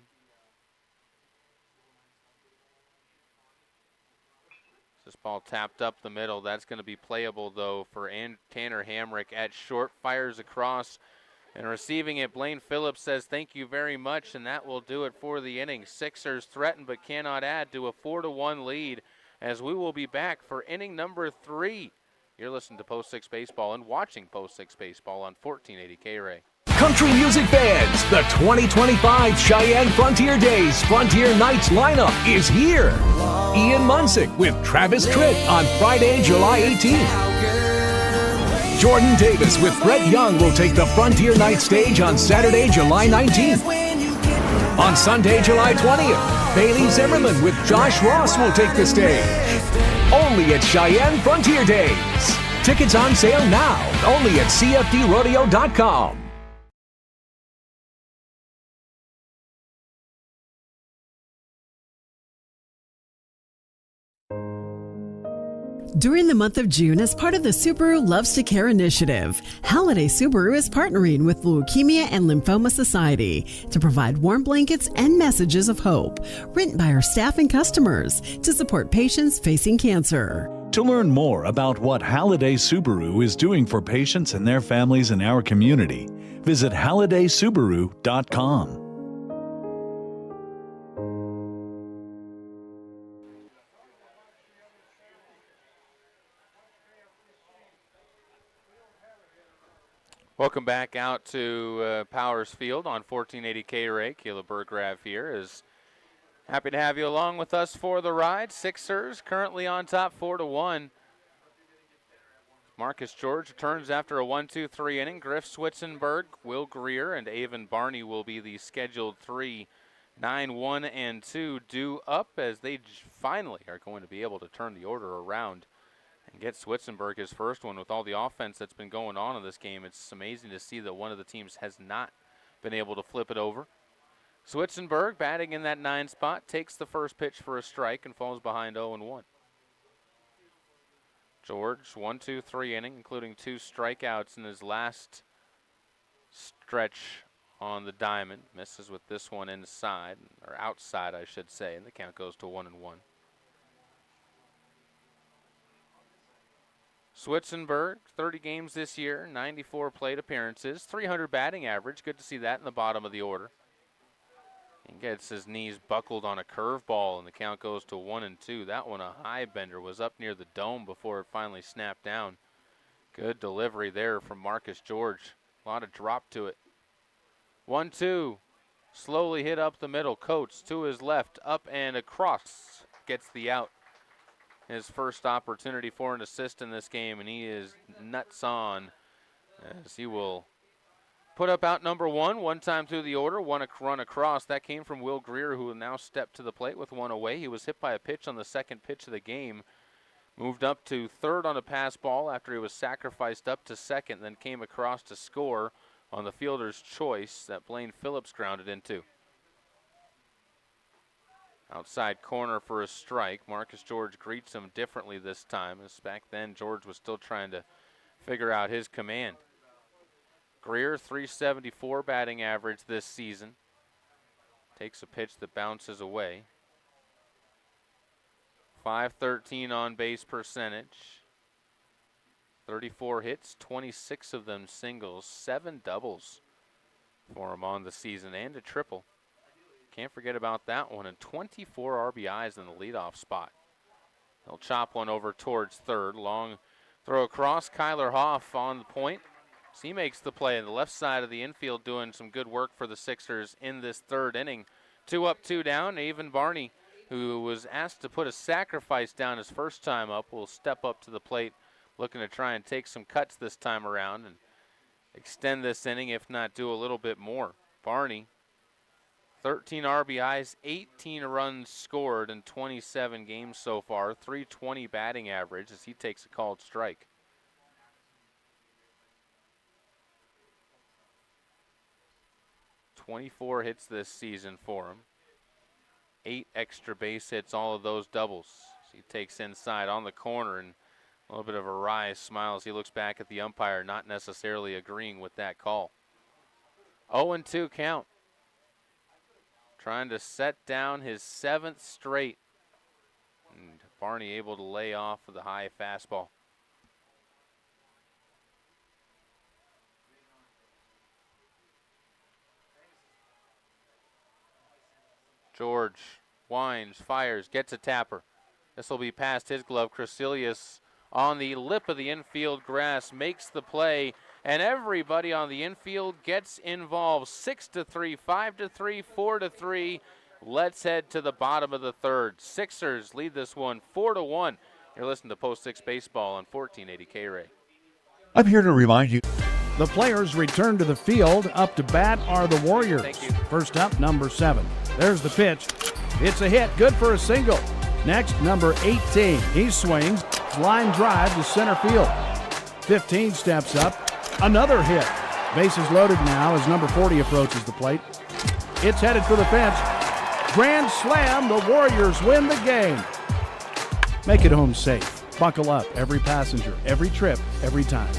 This ball tapped up the middle. That's going to be playable, though, for Tanner Hamrick at short. Fires across, and receiving it, Blaine Phillips says thank you very much, and that will do it for the inning. Sixers threaten but cannot add to a 4-1 lead as we will be back for inning number 3. You're listening to Post 6 Baseball and watching Post 6 Baseball on 1480 K-Ray. Country music fans, the 2025 Cheyenne Frontier Days Frontier Nights lineup is here. Ian Munsick with Travis Tritt on Friday, July 18th. Jordan Davis with Brett Young will take the Frontier Night stage on Saturday, July 19th. On Sunday, July 20th, Bailey Zimmerman with Josh Ross will take the stage. Only at Cheyenne Frontier Days. Tickets on sale now, only at CFDrodeo.com. During the month of June, as part of the Subaru Loves to Care initiative, Holiday Subaru is partnering with the Leukemia and Lymphoma Society to provide warm blankets and messages of hope, written by our staff and customers to support patients facing cancer. To learn more about what Holiday Subaru is doing for patients and their families in our community, visit HolidaySubaru.com. Welcome back out to Powers Field on 1480 K-Ray. Caleb Berggrav here is happy to have you along with us for the ride. Sixers currently on top 4-1. Marcus George returns after a 1-2-3 inning. Griff Switzenberg, Will Greer, and Avon Barney will be the scheduled 3, 9, 1, and 2 due up as they finally are going to be able to turn the order around and get Switzenberg his first one with all the offense that's been going on in this game. It's amazing to see that one of the teams has not been able to flip it over. Switzenberg batting in that 9 spot, takes the first pitch for a strike and falls behind 0-1. George, 1-2-3 inning, including 2 strikeouts in his last stretch on the diamond. Misses with this one inside, or outside I should say, and the count goes to 1-1. Switzenberg, 30 games this year, 94 plate appearances, 300 batting average. Good to see that in the bottom of the order. He gets his knees buckled on a curveball, and the count goes to 1-2. That one, a high bender, was up near the dome before it finally snapped down. Good delivery there from Marcus George. A lot of drop to it. 1-2. Slowly hit up the middle. Coates to his left, up and across. Gets the out. His first opportunity for an assist in this game, and he is nuts on as he will put up out number one time through the order, one run across. That came from Will Greer, who will now step to the plate with one away. He was hit by a pitch on the second pitch of the game. Moved up to third on a pass ball after he was sacrificed up to second, then came across to score on the fielder's choice that Blaine Phillips grounded into. Outside corner for a strike. Marcus George greets him differently this time, as back then George was still trying to figure out his command. Greer, 374 batting average this season. Takes a pitch that bounces away. 513 on base percentage. 34 hits, 26 of them singles, 7 doubles for him on the season, and a triple. Can't forget about that one, and 24 RBIs in the leadoff spot. He'll chop one over towards third. Long throw across. Kyler Hoff on the point. So he makes the play on the left side of the infield, doing some good work for the Sixers in this third inning. 2 up, 2 down. Avon Barney, who was asked to put a sacrifice down his first time up, will step up to the plate, looking to try and take some cuts this time around and extend this inning, if not do a little bit more. Barney, 13 RBIs, 18 runs scored in 27 games so far, 320 batting average as he takes a called strike. "24 hits this season for him. 8 extra base hits, all of those doubles. So he takes inside on the corner, and a little bit of a wry smile as he looks back at the umpire, not necessarily agreeing with that call. 0-2 count. Trying to set down his 7th straight. And Barney able to lay off with a high fastball. George winds, fires, gets a tapper. This will be past his glove. Crecilius on the lip of the infield grass makes the play, and everybody on the infield gets involved. 6-3, 5-3, 4-3. Let's head to the bottom of the third. Sixers lead this one 4-1. You're listening to Post 6 Baseball on 1480 K-Ray. I'm here to remind you. The players return to the field. Up to bat are the Warriors. Thank you. First up, number 7. There's the pitch. It's a hit, good for a single. Next, number 18. He swings, line drive to center field. 15 steps up, another hit. Bases loaded now as number 40 approaches the plate. It's headed for the fence. Grand slam, the Warriors win the game. Make it home safe. Buckle up, every passenger, every trip, every time.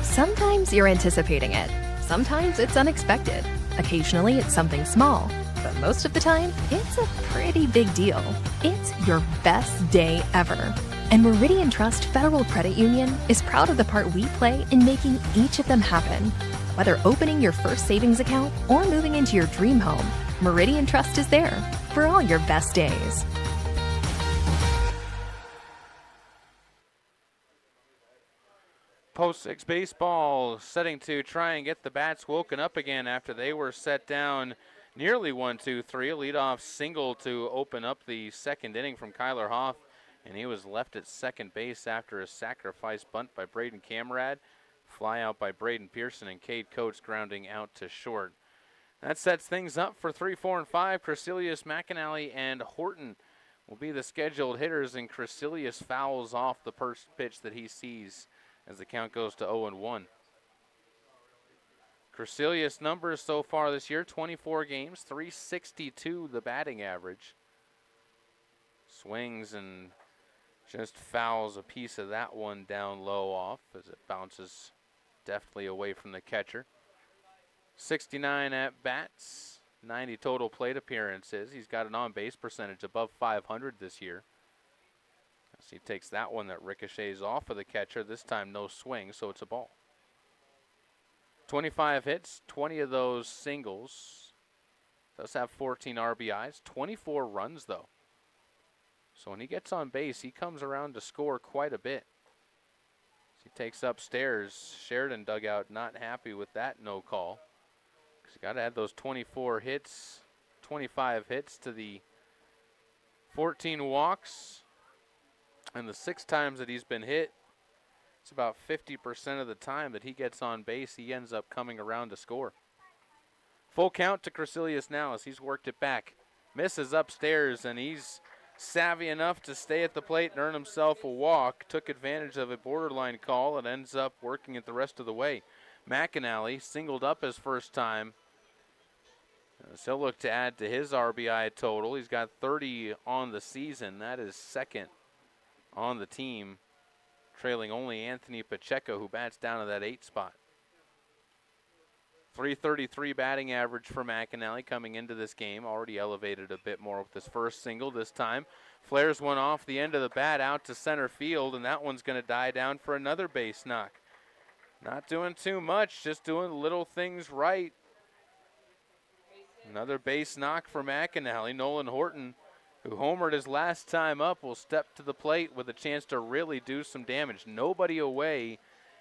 Sometimes you're anticipating it. Sometimes it's unexpected. Occasionally it's something small. But most of the time, it's a pretty big deal. It's your best day ever. And Meridian Trust Federal Credit Union is proud of the part we play in making each of them happen. Whether opening your first savings account or moving into your dream home, Meridian Trust is there for all your best days. Post 6 Baseball setting to try and get the bats woken up again after they were set down nearly 1-2-3. A leadoff single to open up the second inning from Kyler Hoff, and he was left at second base after a sacrifice bunt by Braden Camerad, fly out by Braden Pearson, and Cade Coates grounding out to short. That sets things up for 3, 4, and 5. Crecilius, McAnally, and Horton will be the scheduled hitters, and Crecilius fouls off the first pitch that he sees as the count goes to 0-1. Crecilius numbers so far this year, 24 games, 362 the batting average. Swings and just fouls a piece of that one down low off as it bounces deftly away from the catcher. 69 at-bats, 90 total plate appearances. He's got an on-base percentage above 500 this year. He takes that one that ricochets off of the catcher. This time no swing, so it's a ball. 25 hits, 20 of those singles. Does have 14 RBIs, 24 runs though. So when he gets on base, he comes around to score quite a bit. He takes upstairs. Sheridan dugout not happy with that no call. He's got to add those 24 hits, 25 hits to the 14 walks. And the 6 times that he's been hit, it's about 50% of the time that he gets on base, he ends up coming around to score. Full count to Crecilius now as he's worked it back. Misses upstairs, and he's savvy enough to stay at the plate and earn himself a walk. Took advantage of a borderline call and ends up working it the rest of the way. McAnally singled up his first time. So he'll look to add to his RBI total. He's got 30 on the season. That is second on the team, trailing only Anthony Pacheco, who bats down to that 8 spot. 333 batting average for McAnally coming into this game. Already elevated a bit more with his first single this time. Flares one off the end of the bat out to center field, and that one's going to die down for another base knock. Not doing too much, just doing little things right. Another base knock for McAnally. Nolan Horton, who homered his last time up, will step to the plate with a chance to really do some damage. Nobody away.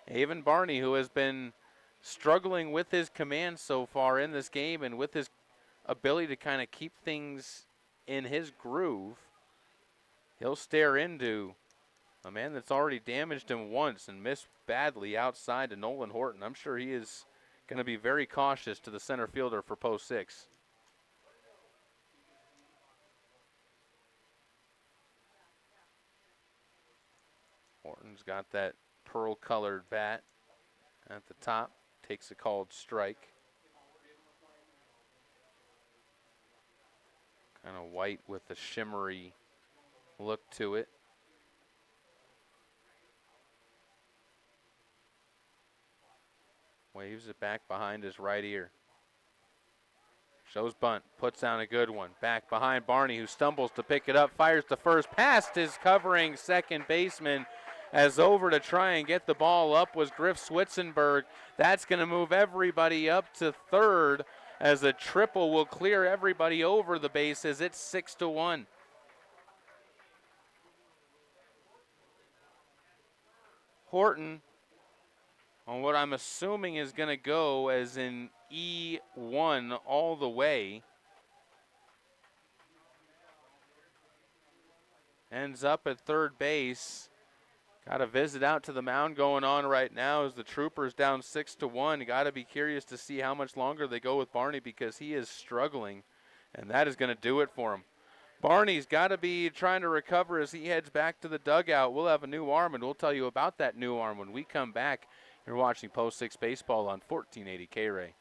Avon Barney, who has been struggling with his command so far in this game and with his ability to kind of keep things in his groove, he'll stare into a man that's already damaged him once and missed badly outside to Nolan Horton. I'm sure he is going to be very cautious to the center fielder for post 6. Horton's got that pearl-colored bat at the top. Takes a called strike. Kind of white with a shimmery look to it. Waves it back behind his right ear. Shows bunt, puts down a good one. Back behind Barney, who stumbles to pick it up, fires to first, past his covering second baseman. As over to try and get the ball up was Griff Switzenberg. That's going to move everybody up to third as a triple will clear everybody over the bases. It's 6-1. Horton, on what I'm assuming is going to go as in E1 all the way, ends up at third base. Got a visit out to the mound going on right now as the Troopers down 6-1. Got to be curious to see how much longer they go with Barney because he is struggling, and that is going to do it for him. Barney's got to be trying to recover as he heads back to the dugout. We'll have a new arm, and we'll tell you about that new arm when we come back. You're watching Post 6 Baseball on 1480 K-Ray.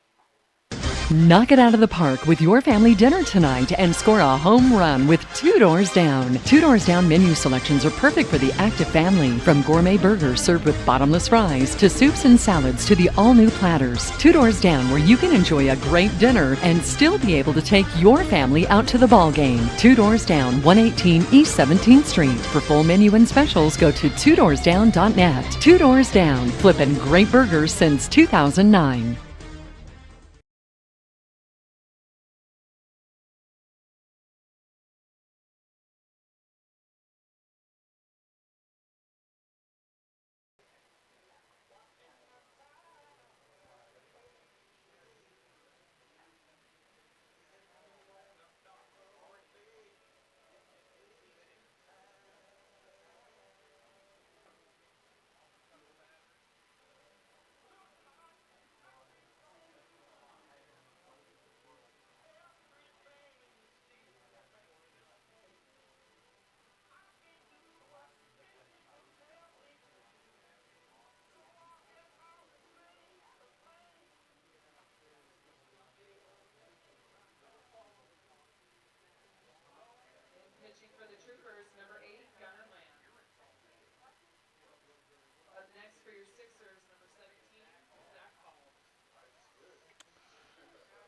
Knock it out of the park with your family dinner tonight and score a home run with Two Doors Down. Two Doors Down menu selections are perfect for the active family. From gourmet burgers served with bottomless fries to soups and salads to the all-new platters. Two Doors Down, where you can enjoy a great dinner and still be able to take your family out to the ball game. Two Doors Down, 118 East 17th Street. For full menu and specials, go to twodoorsdown.net. Two Doors Down, flipping great burgers since 2009.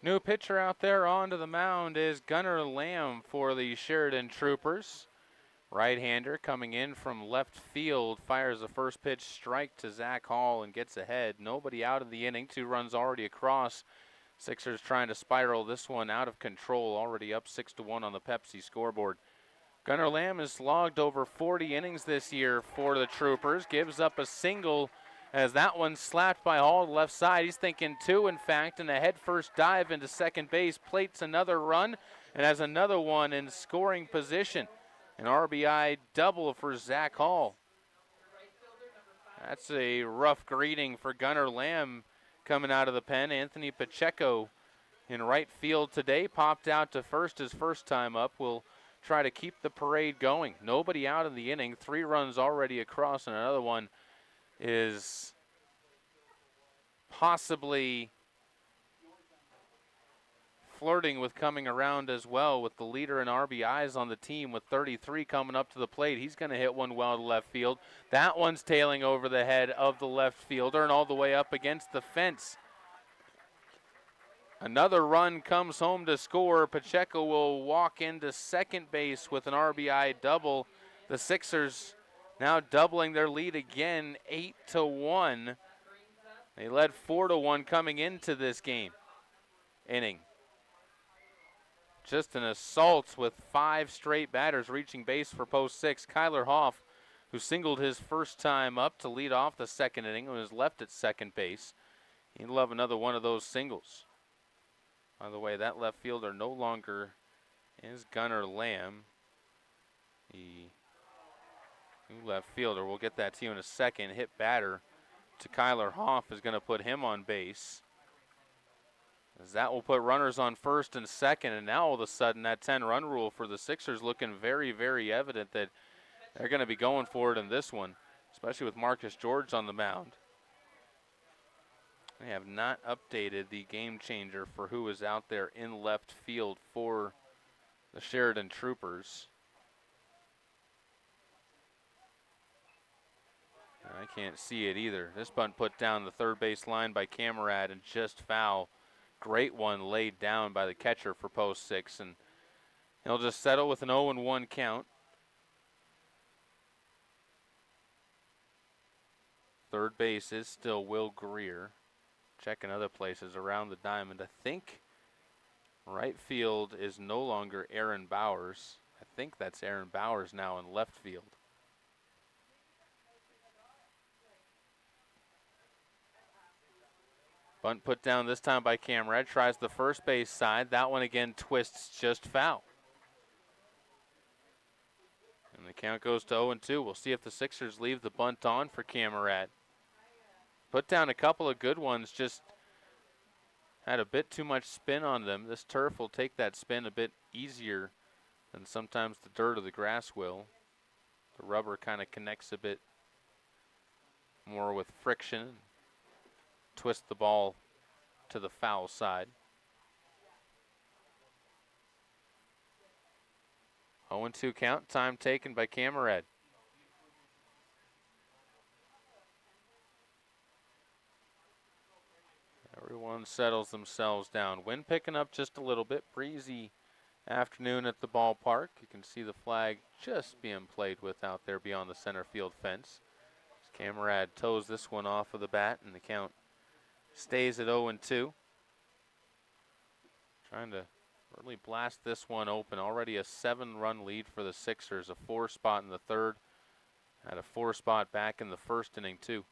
New pitcher out there onto the mound is Gunnar Lamb for the Sheridan Troopers. Right-hander coming in from left field, fires the first pitch strike to Zach Hall and gets ahead. Nobody out of the inning, 2 runs already across. Sixers trying to spiral this one out of control, already up 6-1 on the Pepsi scoreboard. Gunnar Lamb has logged over 40 innings this year for the Troopers, gives up a single as that one slapped by Hall to left side. He's thinking 2, in fact, and a head-first dive into second base, plates another run, and has another one in scoring position. An RBI double for Zach Hall. That's a rough greeting for Gunnar Lamb coming out of the pen. Anthony Pacheco in right field today, popped out to first his first time up. Will try to keep the parade going. Nobody out in the inning, 3 runs already across, and another one is possibly flirting with coming around as well, with the leader in RBIs on the team with 33 coming up to the plate. He's going to hit one well to left field. That one's tailing over the head of the left fielder and all the way up against the fence. Another run comes home to score. Pacheco will walk into second base with an RBI double. The Sixers now doubling their lead again, 8-1. They led 4-1 coming into this inning. Just an assault with 5 straight batters reaching base for post 6. Kyler Hoff, who singled his first time up to lead off the second inning, was left at second base. He'd love another one of those singles. By the way, that left fielder no longer is Gunnar Lamb. The new left fielder, we'll get that to you in a second, hit batter to Kyler Hoff is going to put him on base. As that will put runners on first and second, and now all of a sudden that 10-run rule for the Sixers looking very, very evident that they're going to be going for it in this one, especially with Marcus George on the mound. They have not updated the game changer for who is out there in left field for the Sheridan Troopers. I can't see it either. This bunt put down the third base line by Camerad and just foul. Great one laid down by the catcher for post 6, and he'll just settle with an 0-1 count. Third base is still Will Greer. Checking other places around the diamond. I think right field is no longer Aaron Bowers. I think that's Aaron Bowers now in left field. Bunt put down this time by Camerad. Tries the first base side. That one again twists just foul. And the count goes to 0-2. We'll see if the Sixers leave the bunt on for Camerad. Put down a couple of good ones, just had a bit too much spin on them. This turf will take that spin a bit easier than sometimes the dirt or the grass will. The rubber kind of connects a bit more with friction. Twist the ball to the foul side. 0-2 count, time taken by Camerad. Everyone settles themselves down. Wind picking up just a little bit. Breezy afternoon at the ballpark. You can see the flag just being played with out there beyond the center field fence. Camerad toes this one off of the bat, and the count stays at 0-2. Trying to really blast this one open. Already a 7-run lead for the Sixers. A 4 spot in the third. Had a 4 spot back in the first inning too.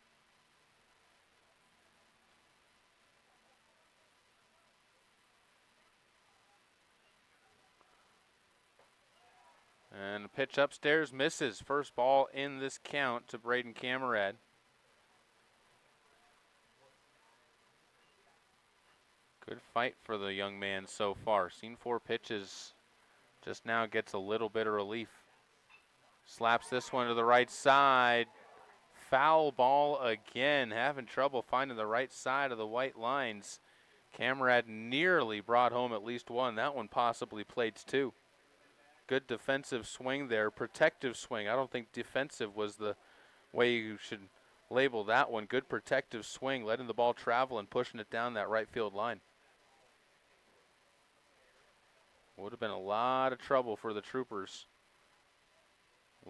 And a pitch upstairs misses. First ball in this count to Braden Camerad. Good fight for the young man so far. Seen 4 pitches. Just now gets a little bit of relief. Slaps this one to the right side. Foul ball again. Having trouble finding the right side of the white lines. Camerad nearly brought home at least one. That one possibly plates 2. Good defensive swing there. Protective swing. I don't think defensive was the way you should label that one. Good protective swing, letting the ball travel and pushing it down that right field line. Would have been a lot of trouble for the Troopers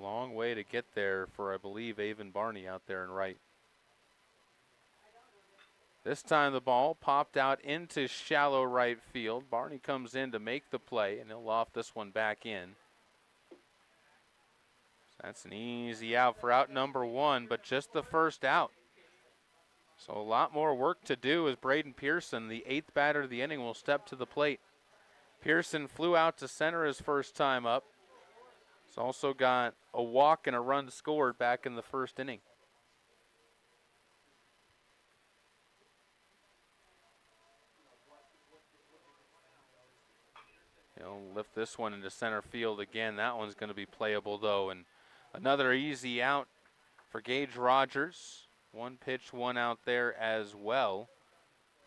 Long way to get there for, I believe, Avon Barney out there in right. This time the ball popped out into shallow right field. Barney comes in to make the play, and he'll loft this one back in. That's an easy out for out number 1, but just the first out. So a lot more work to do as Braden Pearson, the 8th batter of the inning, will step to the plate. Pearson flew out to center his first time up. He's also got a walk and a run scored back in the first inning. He'll lift this one into center field again. That one's going to be playable, though. And another easy out for Gage Rogers. 1 pitch, 1 out there as well.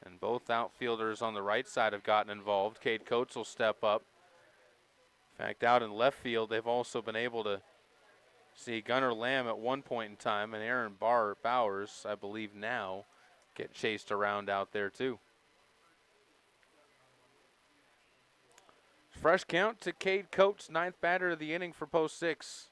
And both outfielders on the right side have gotten involved. Cade Coates will step up. In fact, out in left field, they've also been able to see Gunnar Lamb at one point in time and Aaron Bowers, I believe now, get chased around out there too. Fresh count to Cade Coates, 9th batter of the inning for post 6.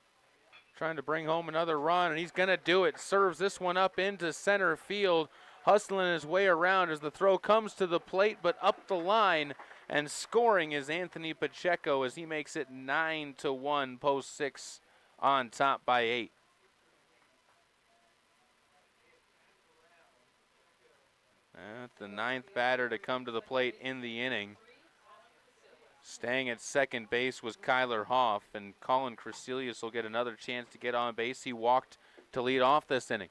Trying to bring home another run, and he's going to do it. Serves this one up into center field, hustling his way around as the throw comes to the plate, but up the line, and scoring is Anthony Pacheco as he makes it 9-1, post 6 on top by 8. The 9th batter to come to the plate in the inning. Staying at second base was Kyler Hoff, and Colin Crecelius will get another chance to get on base. He walked to lead off this inning.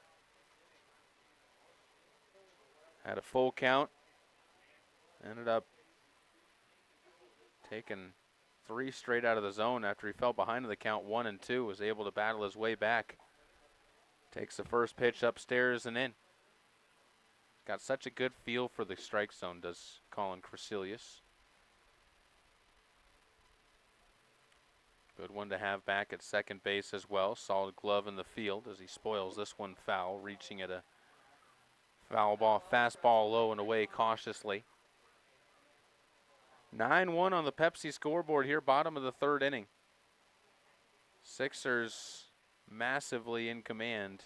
Had a full count. Ended up taking 3 straight out of the zone after he fell behind in the count 1 and 2. Was able to battle his way back. Takes the first pitch upstairs and in. Got such a good feel for the strike zone, does Colin Crecelius. Good one to have back at second base as well. Solid glove in the field as he spoils this one foul, reaching at a foul ball, fastball low and away cautiously. 9-1 on the Pepsi scoreboard here, bottom of the 3rd inning. Sixers massively in command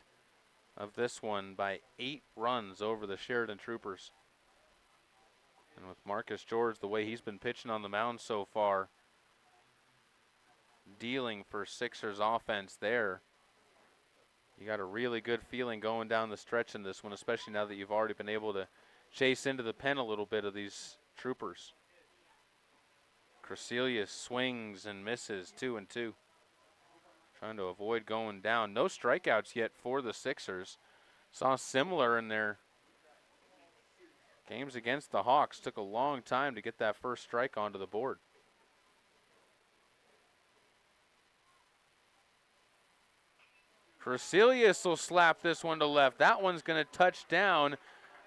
of this one by 8 runs over the Sheridan Troopers. And with Marcus George, the way he's been pitching on the mound so far, dealing for Sixers offense there, you got a really good feeling going down the stretch in this one, especially now that you've already been able to chase into the pen a little bit of these Troopers. Crecelius swings and misses, 2-2. Trying to avoid going down. No strikeouts yet for the Sixers. Saw similar in their games against the Hawks. Took a long time to get that first strike onto the board. Crecelius will slap this one to left. That one's going to touch down.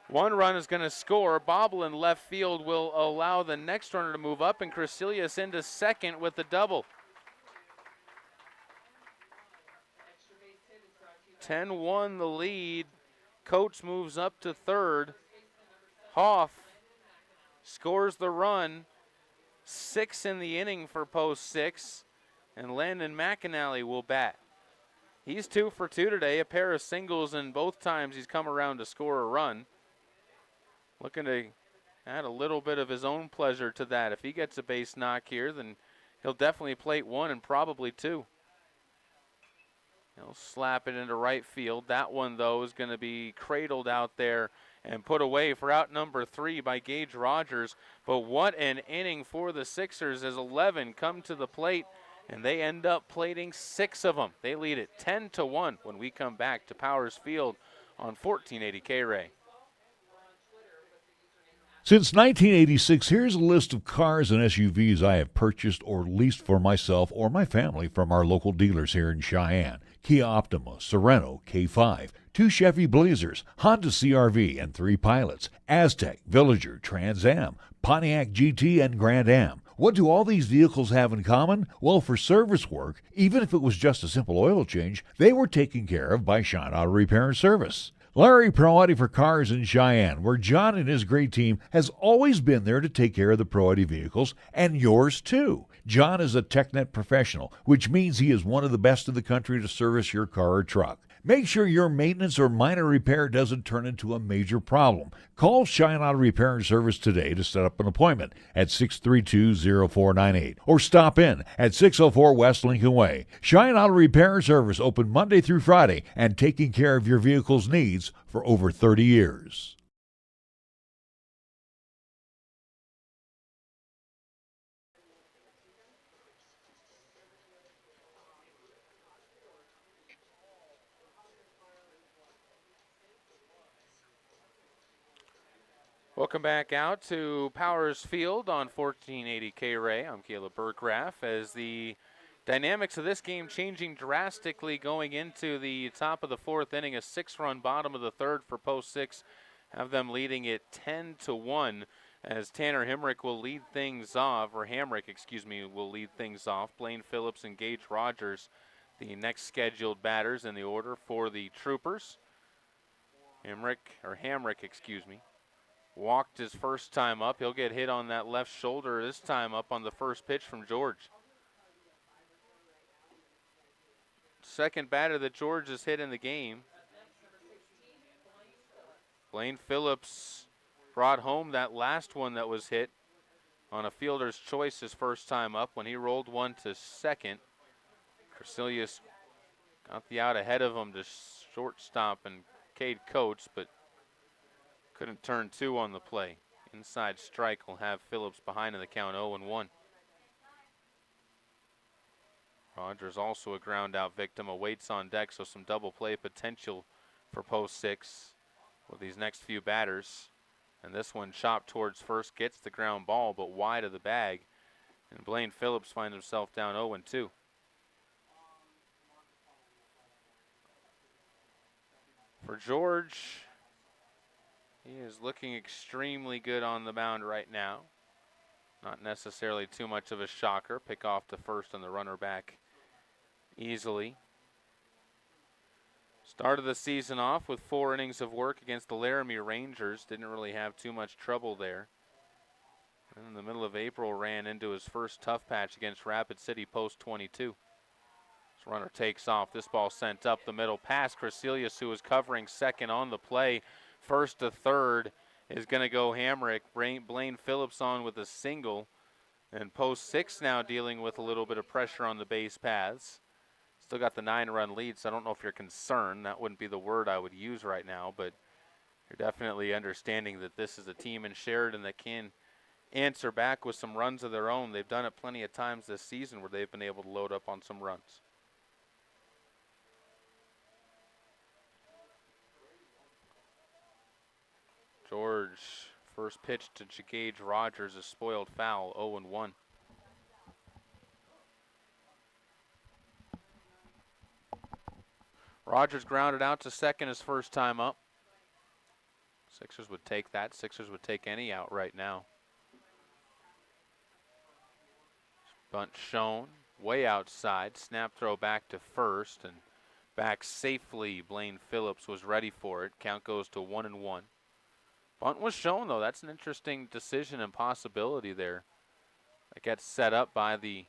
1 run is going to score. Bobble in left field will allow the next runner to move up, and Crecelius into second with the double. 10-1 the lead. Coates moves up to 3rd. Hoff scores the run. 6 in the inning for post 6, and Landon McAnally will bat. He's 2 for 2 today, a pair of singles, and both times he's come around to score a run. Looking to add a little bit of his own pleasure to that. If he gets a base knock here, then he'll definitely plate 1 and probably 2. He'll slap it into right field. That one, though, is going to be cradled out there and put away for out number 3 by Gage Rogers. But what an inning for the Sixers as 11 come to the plate, and they end up plating 6 of them. They lead it 10-1 when we come back to Powers Field on 1480 K-Ray. Since 1986, here's a list of cars and SUVs I have purchased or leased for myself or my family from our local dealers here in Cheyenne. Kia Optima, Sorento, K5, 2 Chevy Blazers, Honda CR-V and 3 Pilots, Aztec, Villager, Trans Am, Pontiac GT, and Grand Am. What do all these vehicles have in common? Well, for service work, even if it was just a simple oil change, they were taken care of by Shine Auto Repair and Service. Larry Pro Audi for Cars in Cheyenne, where John and his great team has always been there to take care of the Pro Audi vehicles, and yours too. John is a TechNet professional, which means he is one of the best in the country to service your car or truck. Make sure your maintenance or minor repair doesn't turn into a major problem. Call Shine Auto Repair and Service today to set up an appointment at 632-0498 or stop in at 604 West Lincoln Way. Shine Auto Repair and Service open Monday through Friday and taking care of your vehicle's needs for over 30 years. Welcome back out to Powers Field on 1480 K-Ray. I'm Caleb Burkraff. As the dynamics of this game changing drastically going into the top of the fourth inning, a 6-run bottom of the third for Post 6, have them leading it 10-1 as Tanner Hamrick will lead things off. Blaine Phillips and Gage Rogers, the next scheduled batters in the order for the Troopers. Hamrick, walked his first time up. He'll get hit on that left shoulder this time up on the first pitch from George. Second batter that George has hit in the game. Blaine Phillips brought home that last one that was hit on a fielder's choice his first time up when he rolled one to second. Crecilius got the out ahead of him to shortstop and Cade Coates, but couldn't turn two on the play. Inside strike will have Phillips behind in the count 0-1. Rogers also a ground out victim, awaits on deck, so some double play potential for Post 6 with these next few batters. And this one chopped towards first, gets the ground ball, but wide of the bag. And Blaine Phillips finds himself down 0-2. For George, he is looking extremely good on the mound right now. Not necessarily too much of a shocker. Pick off to first and the runner back easily. Started the season off with 4 innings of work against the Laramie Rangers. Didn't really have too much trouble there. And in the middle of April ran into his first tough patch against Rapid City Post 22. This runner takes off. This ball sent up the middle past Crecilius, who was covering second on the play. First to third is going to go Hamrick. Blaine Phillips on with a single. And Post 6 now dealing with a little bit of pressure on the base paths. Still got the 9-run lead, so I don't know if you're concerned. That wouldn't be the word I would use right now, but you're definitely understanding that this is a team in Sheridan that can answer back with some runs of their own. They've done it plenty of times this season where they've been able to load up on some runs. George, first pitch to Gage Rogers, a spoiled foul, 0-1. Rogers grounded out to second his first time up. Sixers would take that. Sixers would take any out right now. Bunt shown, way outside. Snap throw back to first and back safely. Blaine Phillips was ready for it. Count goes to 1-1. Bunt was shown, though. That's an interesting decision and possibility there. That gets set up by the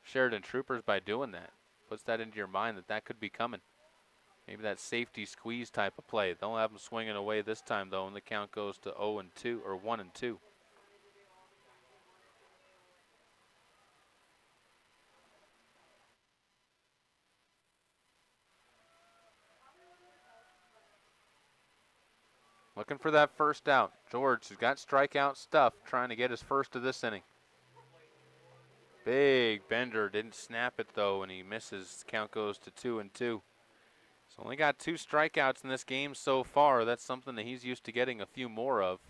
Sheridan Troopers by doing that. Puts that into your mind that that could be coming. Maybe that safety squeeze type of play. They'll have him swinging away this time, though, and the count goes to 0-2 or 1-2. Looking for that first out. George has got strikeout stuff, trying to get his first of this inning. Big bender, didn't snap it though, and he misses. Count goes to 2-2. He's only got 2 strikeouts in this game so far. That's something that he's used to getting a few more of.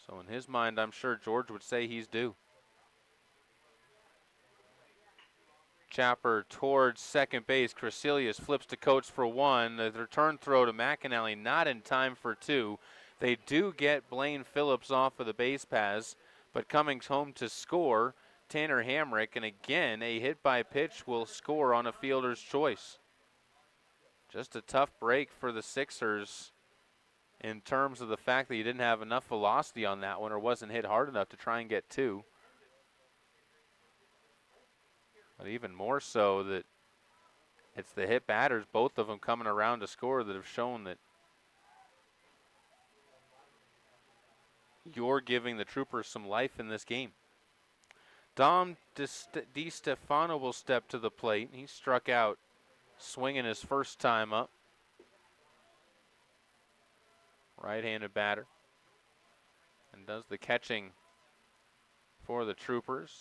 So in his mind, I'm sure George would say he's due. Chopper towards second base. Crecilius flips to Coates for 1. The return throw to McAnally not in time for 2. They do get Blaine Phillips off of the base paths, but coming home to score, Tanner Hamrick, and again, a hit by pitch will score on a fielder's choice. Just a tough break for the Sixers in terms of the fact that you didn't have enough velocity on that one or wasn't hit hard enough to try and get two. But even more so that it's the hit batters, both of them coming around to score, that have shown that you're giving the Troopers some life in this game. Dom DiStefano will step to the plate. He struck out swinging his first time up. Right-handed batter. And does the catching for the Troopers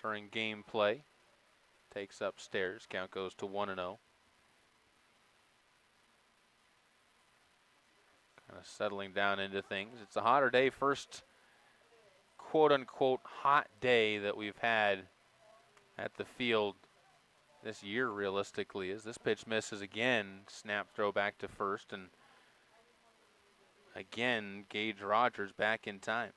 during game play. Takes upstairs. Count goes to 1-0. Kind of settling down into things. It's a hotter day. First quote-unquote hot day that we've had at the field this year, realistically, as this pitch misses again. Snap throw back to first, and again, Gage Rogers back in time.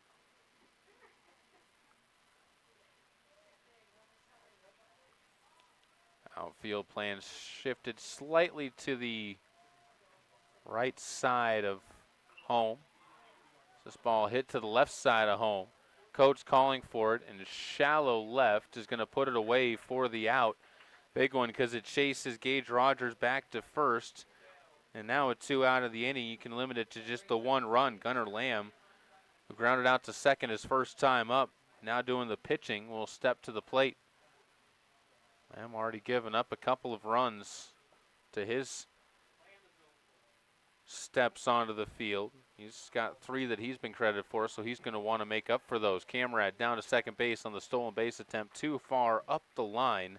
Outfield plans shifted slightly to the right side of home. This ball hit to the left side of home. Coach calling for it, and shallow left is going to put it away for the out. Big one because it chases Gage Rogers back to first. And now with 2 out of the inning, you can limit it to just the 1 run. Gunnar Lamb, who grounded out to second his first time up, now doing the pitching, will step to the plate. Lamb already given up a couple of runs to his steps onto the field. He's got 3 that he's been credited for, so he's going to want to make up for those. Camrad down to second base on the stolen base attempt, too far up the line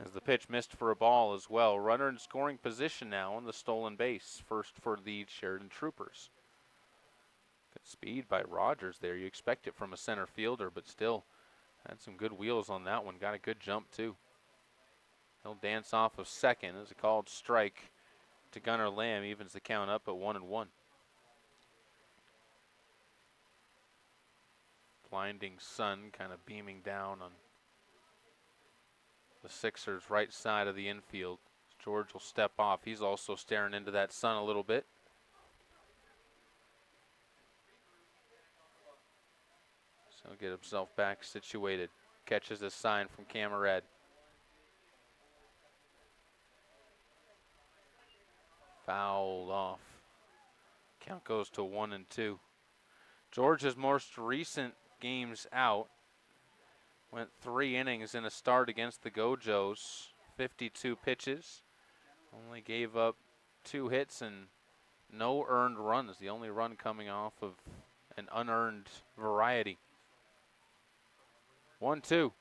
as the pitch missed for a ball as well. Runner in scoring position now on the stolen base, first for the Sheridan Troopers. Good speed by Rogers there. You expect it from a center fielder, but still had some good wheels on that one. Got a good jump, too. He'll dance off of second as a called strike to Gunnar Lamb, evens the count up at 1-1. Blinding sun kind of beaming down on the Sixers' right side of the infield. George will step off. He's also staring into that sun a little bit. So he'll get himself back situated. Catches a sign from Camarad. Fouled off. Count goes to 1-2. George's most recent games out went 3 innings in a start against the Gojos. 52 pitches. Only gave up 2 hits and no earned runs. The only run coming off of an unearned variety. 1-2.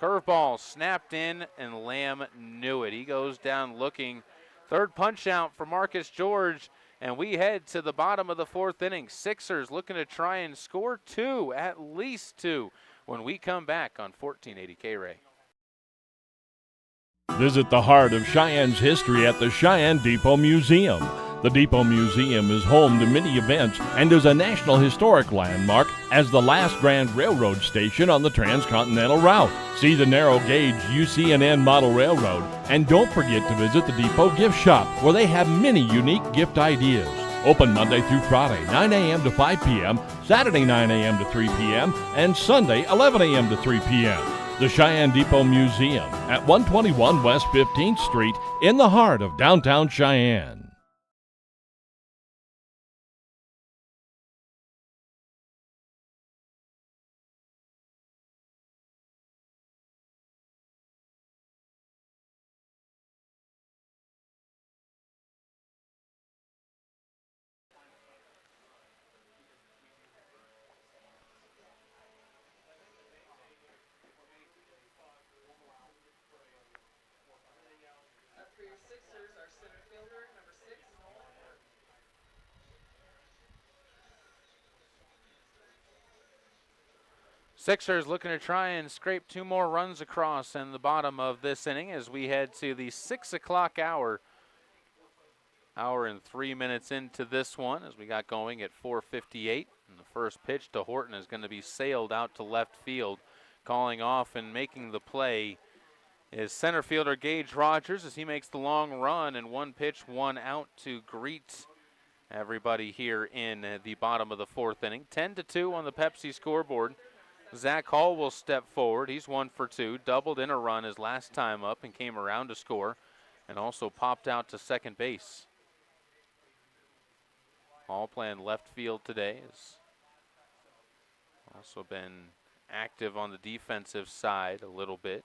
Curveball snapped in, and Lamb knew it. He goes down looking. Third punch out for Marcus George, and we head to the bottom of the 4th inning. Sixers looking to try and score 2, at least 2, when we come back on 1480 K-Ray. Visit the heart of Cheyenne's history at the Cheyenne Depot Museum. The Depot Museum is home to many events and is a National Historic Landmark as the last Grand Railroad station on the Transcontinental Route. See the narrow gauge UC&N model railroad, and don't forget to visit the Depot Gift Shop, where they have many unique gift ideas. Open Monday through Friday, 9 a.m. to 5 p.m., Saturday 9 a.m. to 3 p.m., and Sunday 11 a.m. to 3 p.m. The Cheyenne Depot Museum at 121 West 15th Street in the heart of downtown Cheyenne. Sixers looking to try and scrape 2 more runs across in the bottom of this inning as we head to the 6 o'clock hour. Hour and 3 minutes into this one as we got going at 4:58. And the first pitch to Horton is going to be sailed out to left field. Calling off and making the play is center fielder Gage Rogers as he makes the long run, and 1 pitch, 1 out to greet Everybody here in the bottom of the fourth inning. 10-2 on the Pepsi scoreboard. Zach Hall will step forward. He's 1 for 2. Doubled in a run his last time up and came around to score, and also popped out to second base. Hall playing left field today. Has also been active on the defensive side a little bit.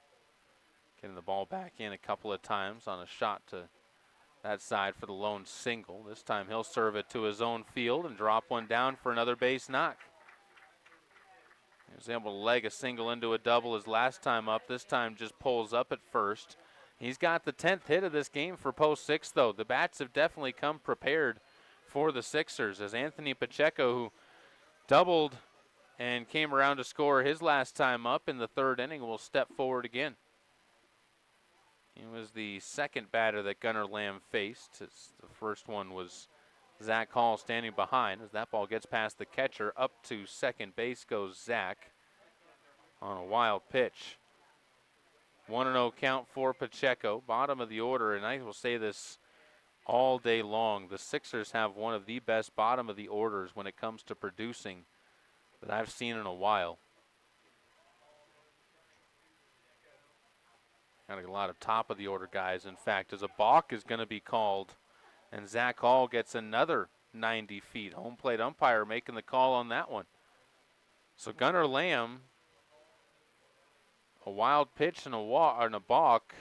Getting the ball back in a couple of times on a shot to that side for the lone single. This time he'll serve it to his own field and drop one down for another base knock. He was able to leg a single into a double his last time up. This time just pulls up at first. He's got the 10th hit of this game for Post 6, though. The bats have definitely come prepared for the Sixers, as Anthony Pacheco, who doubled and came around to score his last time up in the third inning, will step forward again. He was the second batter that Gunnar Lamb faced. The first one was Zach Hall standing behind. As that ball gets past the catcher, up to second base goes Zach on a wild pitch. 1-0 count for Pacheco, bottom of the order, and I will say this all day long. The Sixers have one of the best bottom of the orders when it comes to producing that I've seen in a while. Got a lot of top of the order guys. In fact, as a balk is going to be called, and Zach Hall gets another 90 feet. Home plate umpire making the call on that one. So Gunnar Lamb, a wild pitch and a balk,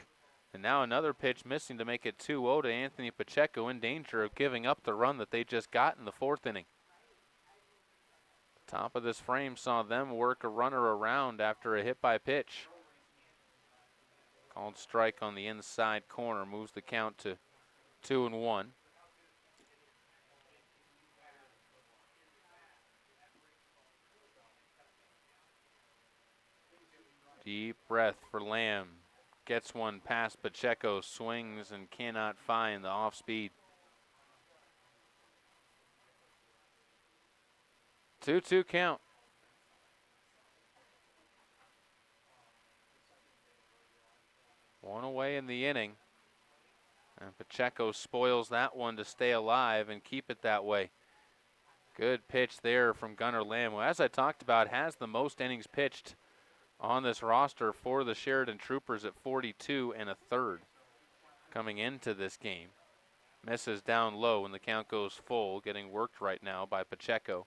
and now another pitch missing to make it 2-0 to Anthony Pacheco, in danger of giving up the run that they just got in the fourth inning. Top of this frame saw them work a runner around after a hit by pitch. Called strike on the inside corner, moves the count to 2-1. Deep breath for Lamb. Gets one past Pacheco, swings and cannot find the off speed. 2-2 count. One away in the inning. And Pacheco spoils that one to stay alive and keep it that way. Good pitch there from Gunnar Lamb, who, as I talked about, has the most innings pitched on this roster for the Sheridan Troopers at 42 1/3 coming into this game. Misses down low when the count goes full, getting worked right now by Pacheco.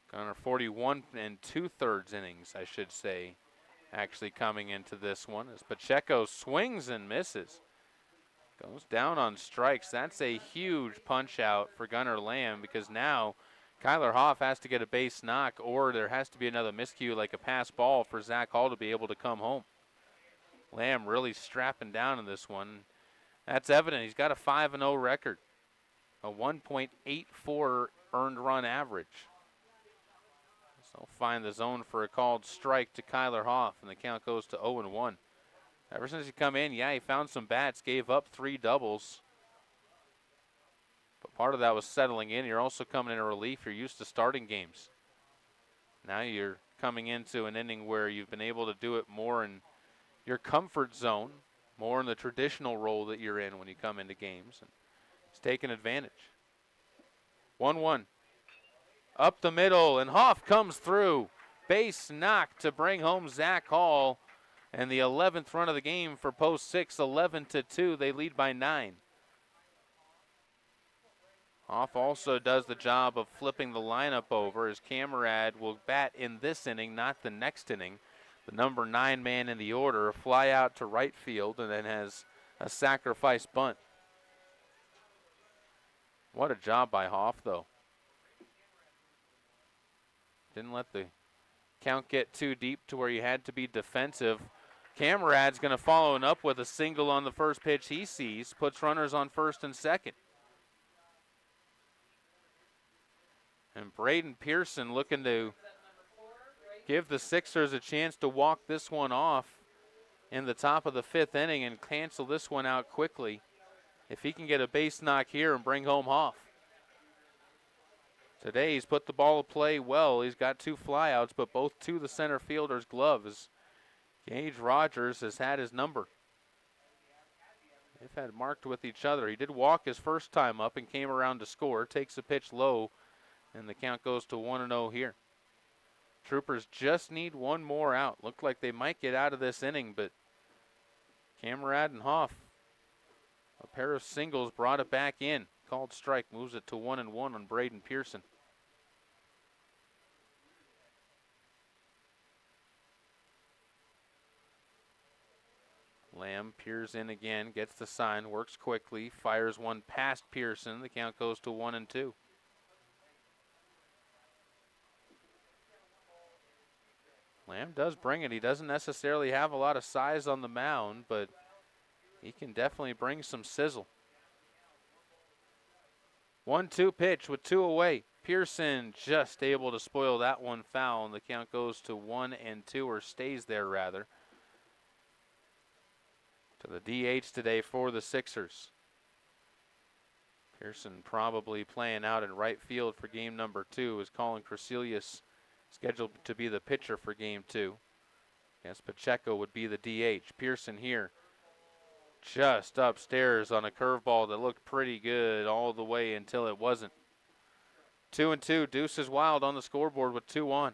Gunnar 41 2/3 innings, I should say, actually coming into this one, as Pacheco swings and misses. Goes down on strikes. That's a huge punch out for Gunnar Lamb, because now Kyler Hoff has to get a base knock, or there has to be another miscue like a pass ball for Zach Hall to be able to come home. Lamb really strapping down in this one. That's evident. He's got a 5-0 record, a 1.84 earned run average. So find the zone for a called strike to Kyler Hoff, and the count goes to 0-1. Ever since he come in, yeah, he found some bats, gave up 3 doubles. But part of that was settling in. You're also coming in a relief. You're used to starting games. Now you're coming into an inning where you've been able to do it more in your comfort zone, more in the traditional role that you're in when you come into games. And he's taking advantage. 1-1. Up the middle, and Hoff comes through. Base knock to bring home Zach Hall. And the 11th run of the game for Post 6, 11-2. They lead by 9. Hoff also does the job of flipping the lineup over, as Camerad will bat in this inning, not the next inning. The number 9 man in the order, a fly out to right field, and then has a sacrifice bunt. What a job by Hoff, though. Didn't let the count get too deep to where you had to be defensive. Camerad's going to follow it up with a single on the first pitch he sees, puts runners on first and second. And Braden Pearson looking to give the Sixers a chance to walk this one off in the top of the 5th inning and cancel this one out quickly if he can get a base knock here and bring home Hoff. Today he's put the ball to play well. He's got 2 flyouts, but both to the center fielder's glove, as Gage Rogers has had his number. They've had marked with each other. He did walk his first time up and came around to score. Takes a pitch low, and the count goes to 1-0 here. Troopers just need one more out. Looked like they might get out of this inning, but Camerad and Hoff, a pair of singles, brought it back in. Called strike, moves it to 1-1 on Braden Pearson. Lamb peers in again, gets the sign, works quickly, fires one past Pearson. The count goes to 1-2. Lamb does bring it. He doesn't necessarily have a lot of size on the mound, but he can definitely bring some sizzle. 1-2 pitch with 2 away. Pearson just able to spoil that one foul, and the count goes to 1-2, or stays there rather. To the DH today for the Sixers. Pearson probably playing out in right field for game number 2, as Colin Crecelius scheduled to be the pitcher for game 2. Yes, Pacheco would be the DH. Pearson here just upstairs on a curveball that looked pretty good all the way until it wasn't. 2-2, Deuce is Wild on the scoreboard with 2 on.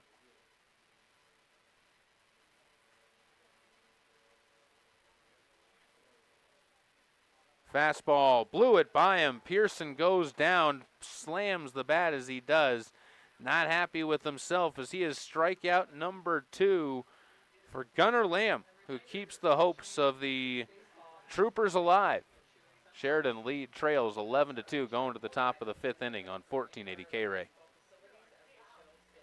Fastball, blew it by him. Pearson goes down, slams the bat as he does. Not happy with himself as he is strikeout number 2 for Gunnar Lamb, who keeps the hopes of the Troopers alive. Sheridan trails 11-2 going to the top of the 5th inning on 1480 K-Ray.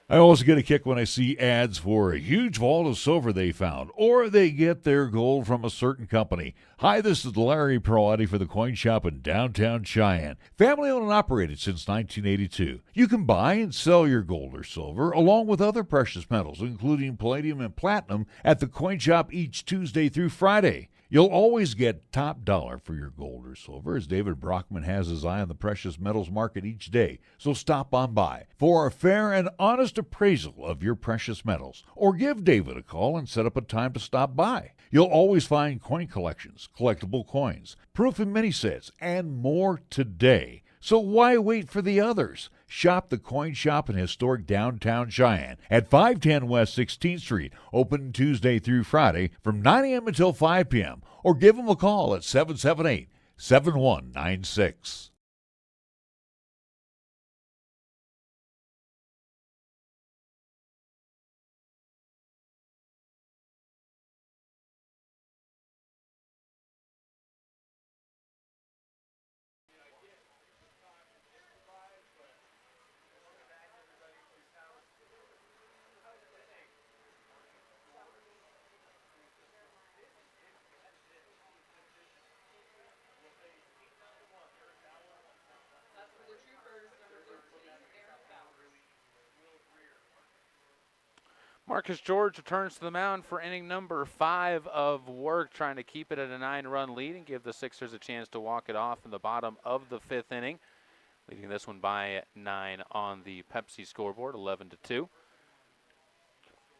I always get a kick when I see ads for a huge vault of silver they found, or they get their gold from a certain company. Hi, this is Larry Perotti for the Coin Shop in downtown Cheyenne. Family owned and operated since 1982. You can buy and sell your gold or silver, along with other precious metals, including palladium and platinum, at the Coin Shop each Tuesday through Friday. You'll always get top dollar for your gold or silver, as David Brockman has his eye on the precious metals market each day. So stop on by for a fair and honest appraisal of your precious metals, or give David a call and set up a time to stop by. You'll always find coin collections, collectible coins, proof and mini sets, and more today. So why wait for the others? Shop the Coin Shop in historic downtown Cheyenne at 510 West 16th Street, open Tuesday through Friday from 9 a.m. until 5 p.m. Or give them a call at 778-7196. Marcus George returns to the mound for inning number 5 of work, trying to keep it at a 9-run lead and give the Sixers a chance to walk it off in the bottom of the 5th inning, leading this one by 9 on the Pepsi scoreboard, 11-2.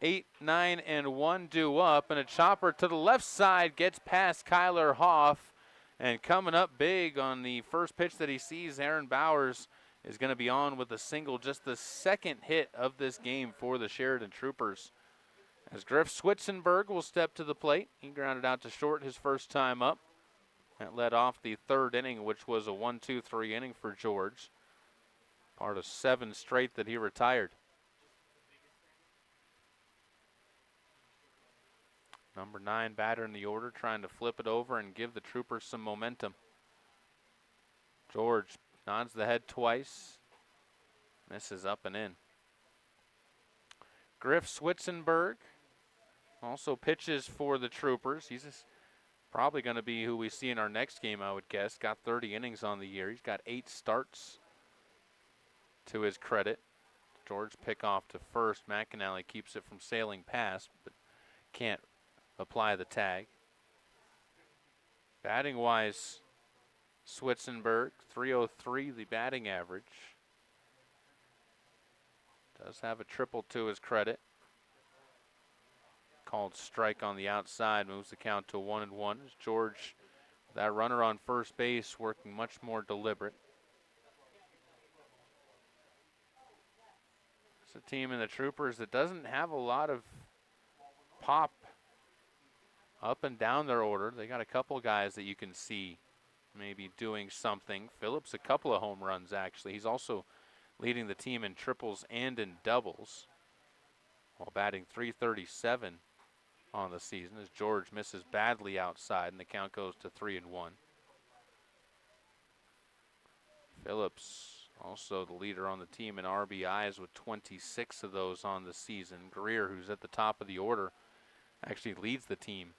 8, 9, and 1 due up, and a chopper to the left side gets past Kyler Hoff, and coming up big on the first pitch that he sees, Aaron Bowers is going to be on with a single, just the second hit of this game for the Sheridan Troopers. As Griff Switzenberg will step to the plate. He grounded out to short his first time up. That led off the 3rd inning, which was a 1-2-3 inning for George. Part of 7 straight that he retired. Number 9 batter in the order, trying to flip it over and give the Troopers some momentum. George nods the head twice. Misses up and in. Griff Switzenberg also pitches for the Troopers. He's probably going to be who we see in our next game, I would guess. Got 30 innings on the year. He's got 8 starts to his credit. George pick off to first. McAnally keeps it from sailing past, but can't apply the tag. Batting-wise, Switzenberg, 303 the batting average. Does have a triple to his credit. Called strike on the outside, moves the count to 1-1. George That runner on first base working much more deliberate. It's a team in the Troopers that doesn't have a lot of pop up and down their order. They got a couple guys that you can see maybe doing something. Phillips, a couple of home runs, actually. He's also leading the team in triples and in doubles, while batting .337 on the season as George misses badly outside and the count goes to 3-1. Phillips, also the leader on the team in RBIs with 26 of those on the season. Greer, who's at the top of the order, actually leads the team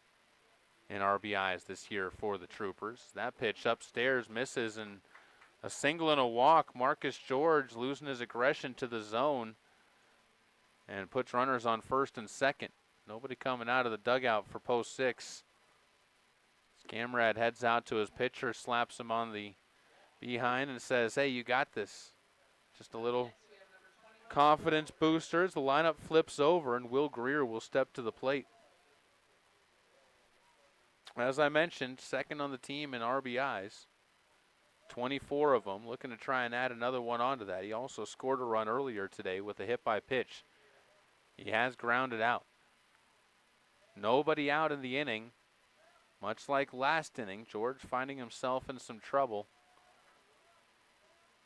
in RBIs this year for the Troopers. That pitch upstairs misses, and a single and a walk. Marcus George losing his aggression to the zone and puts runners on first and second. Nobody coming out of the dugout for post 6. Scamrad heads out to his pitcher, slaps him on the behind and says, hey, you got this. Just a little confidence booster as the lineup flips over and Will Greer will step to the plate. As I mentioned, second on the team in RBIs, 24 of them, looking to try and add another one onto that. He also scored a run earlier today with a hit by pitch. He has grounded out. Nobody out in the inning, much like last inning. George finding himself in some trouble.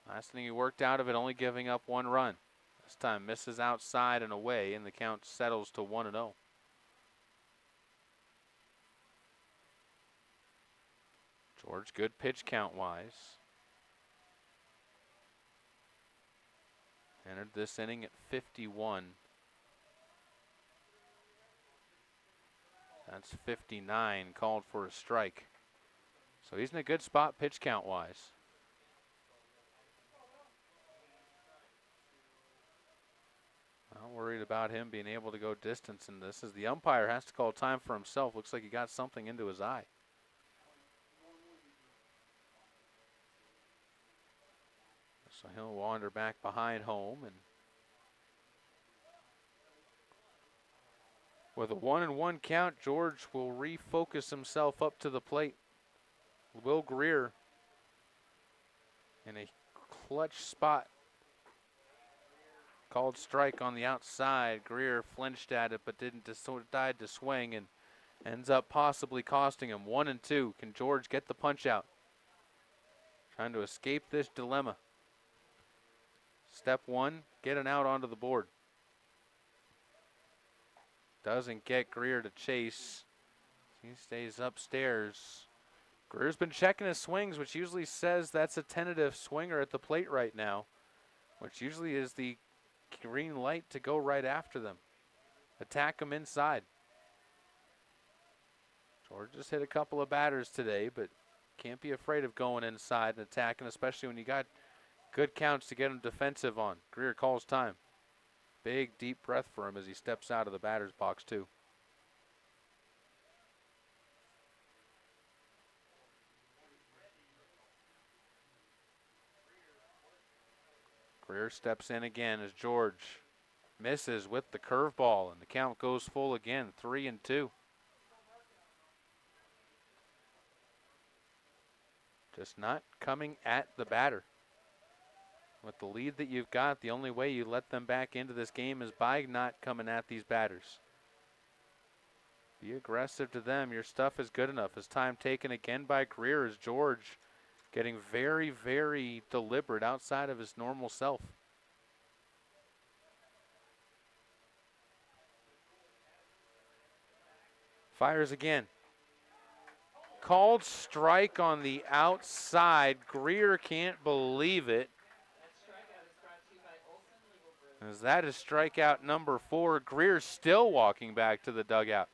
Last inning he worked out of it, only giving up one run. This time misses outside and away, and the count settles to 1-0. George, good pitch count-wise. Entered this inning at 51. That's 59, called for a strike. So he's in a good spot pitch count-wise. Not worried about him being able to go distance in this, as the umpire has to call time for himself. Looks like he got something into his eye. So he'll wander back behind home, and with a 1-1 count, George will refocus himself up to the plate. Will Greer in a clutch spot. Called strike on the outside. Greer flinched at it but didn't decide to swing and ends up possibly costing him. 1-2. Can George get the punch out? Trying to escape this dilemma. Step one, get an out onto the board. Doesn't get Greer to chase. He stays upstairs. Greer's been checking his swings, which usually says that's a tentative swinger at the plate right now, which usually is the green light to go right after them. Attack them inside. George just hit a couple of batters today, but can't be afraid of going inside and attacking, especially when you got good counts to get him defensive on. Greer calls time. Big, deep breath for him as he steps out of the batter's box, too. Greer steps in again as George misses with the curveball, and the count goes full again, 3-2. Just not coming at the batter. With the lead that you've got, the only way you let them back into this game is by not coming at these batters. Be aggressive to them. Your stuff is good enough. As time taken again by Greer as George getting very, very deliberate outside of his normal self. Fires again. Called strike on the outside. Greer can't believe it. As that is strikeout number 4. Greer still walking back to the dugout.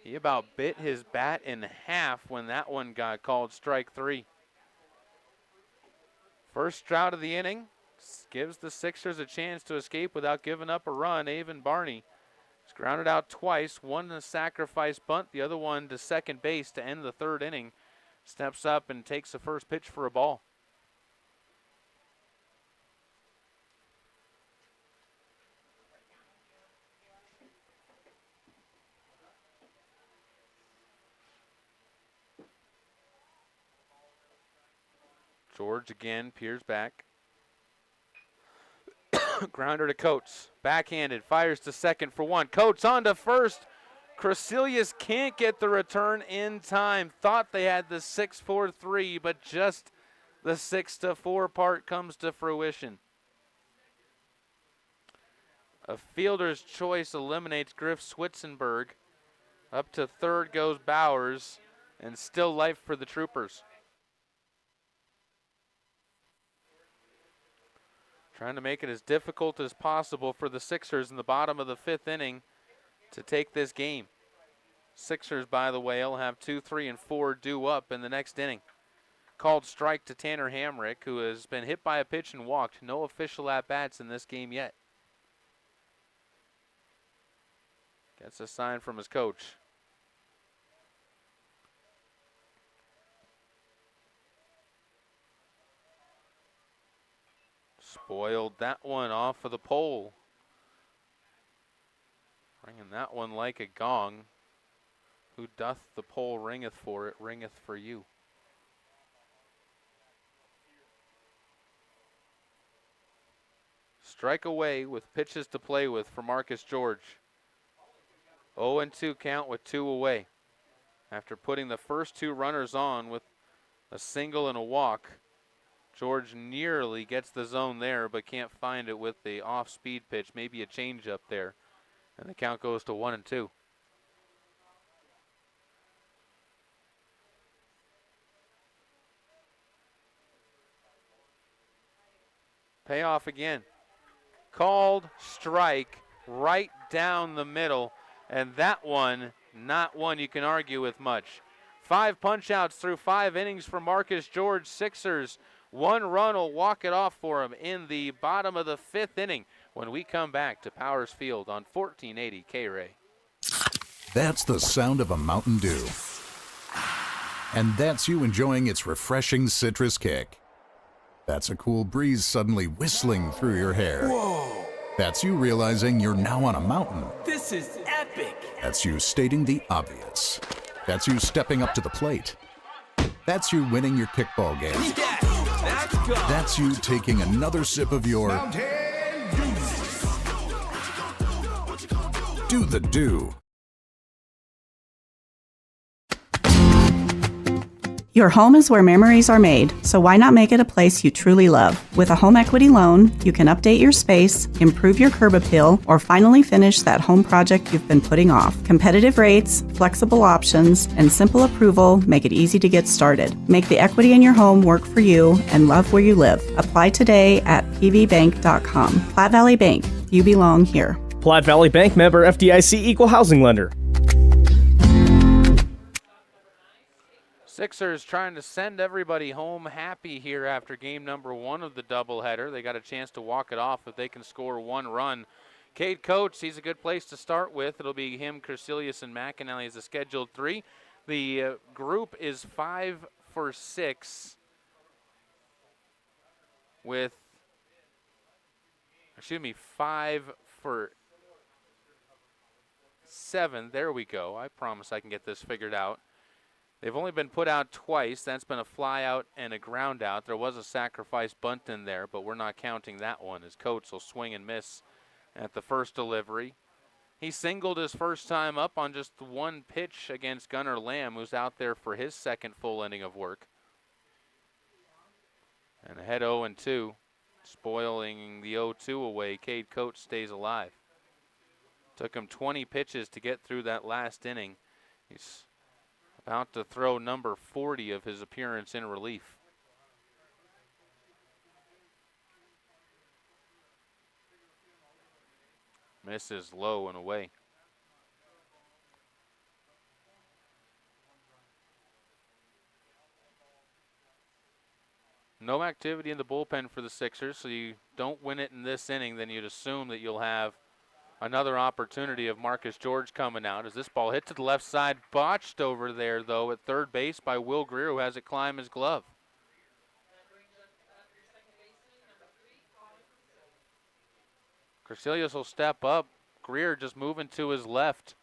He about bit his bat in half when that one got called strike 3. First out of the inning. Gives the Sixers a chance to escape without giving up a run. Avon Barney is grounded out twice. One a sacrifice bunt, the other one to second base to end the third inning. Steps up and takes the first pitch for a ball. George again, peers back. Grounder to Coates. Backhanded, fires to second for one. Coates on to first. Crasilius can't get the return in time. Thought they had the 6-4-3, but just the 6-4 part comes to fruition. A fielder's choice eliminates Griff Switzenberg. Up to third goes Bowers, and still life for the Troopers. Trying to make it as difficult as possible for the Sixers in the bottom of the 5th inning to take this game. Sixers, by the way, will have 2, 3, and 4 due up in the next inning. Called strike to Tanner Hamrick, who has been hit by a pitch and walked. No official at-bats in this game yet. Gets a sign from his coach. Spoiled that one off of the pole. Ringing that one like a gong. Who doth the pole ringeth for, it ringeth for you. Strike away with pitches to play with for Marcus George. 0-2 count with 2 away. After putting the first 2 runners on with a single and a walk, George nearly gets the zone there, but can't find it with the off-speed pitch, maybe a changeup there. And the count goes to 1-2. Payoff again. Called strike right down the middle, and that one, not one you can argue with much. 5 punch-outs through 5 innings for Marcus George. Sixers, 1 run will walk it off for him in the bottom of the 5th inning when we come back to Powers Field on 1480 K-Ray. That's the sound of a Mountain Dew. And that's you enjoying its refreshing citrus kick. That's a cool breeze suddenly whistling through your hair. Whoa! That's you realizing you're now on a mountain. This is epic! That's you stating the obvious. That's you stepping up to the plate. That's you winning your kickball game. Yes, let's go! That's you taking another sip of your Do the Do. Your home is where memories are made, so why not make it a place you truly love? With a home equity loan, you can update your space, improve your curb appeal, or finally finish that home project you've been putting off. Competitive rates, flexible options, and simple approval make it easy to get started. Make the equity in your home work for you and love where you live. Apply today at pvbank.com. Platte Valley Bank, you belong here. Platte Valley Bank, member FDIC, equal housing lender. Sixers trying to send everybody home happy here after game number 1 of the doubleheader. They got a chance to walk it off if they can score 1 run. Cade Coates, he's a good place to start with. It'll be him, Crasilius, and McAnally as a scheduled 3. The group is 5 for 6 with, 5 for 7. There we go. I promise I can get this figured out. They've only been put out twice. That's been a fly out and a ground out. There was a sacrifice bunt in there, but we're not counting that one as Coates will swing and miss at the first delivery. He singled his first time up on just 1 pitch against Gunnar Lamb, who's out there for his second full inning of work. And ahead 0-2, spoiling the 0-2 away. Cade Coates stays alive. Took him 20 pitches to get through that last inning. He's about to throw number 40 of his appearance in relief. Misses low and away. No activity in the bullpen for the Sixers, so you don't win it in this inning, then you'd assume that you'll have another opportunity of Marcus George coming out as this ball hit to the left side, botched over there, though, at third base by Will Greer, who has it climb his glove. Crasilius will step up. Greer just moving to his left.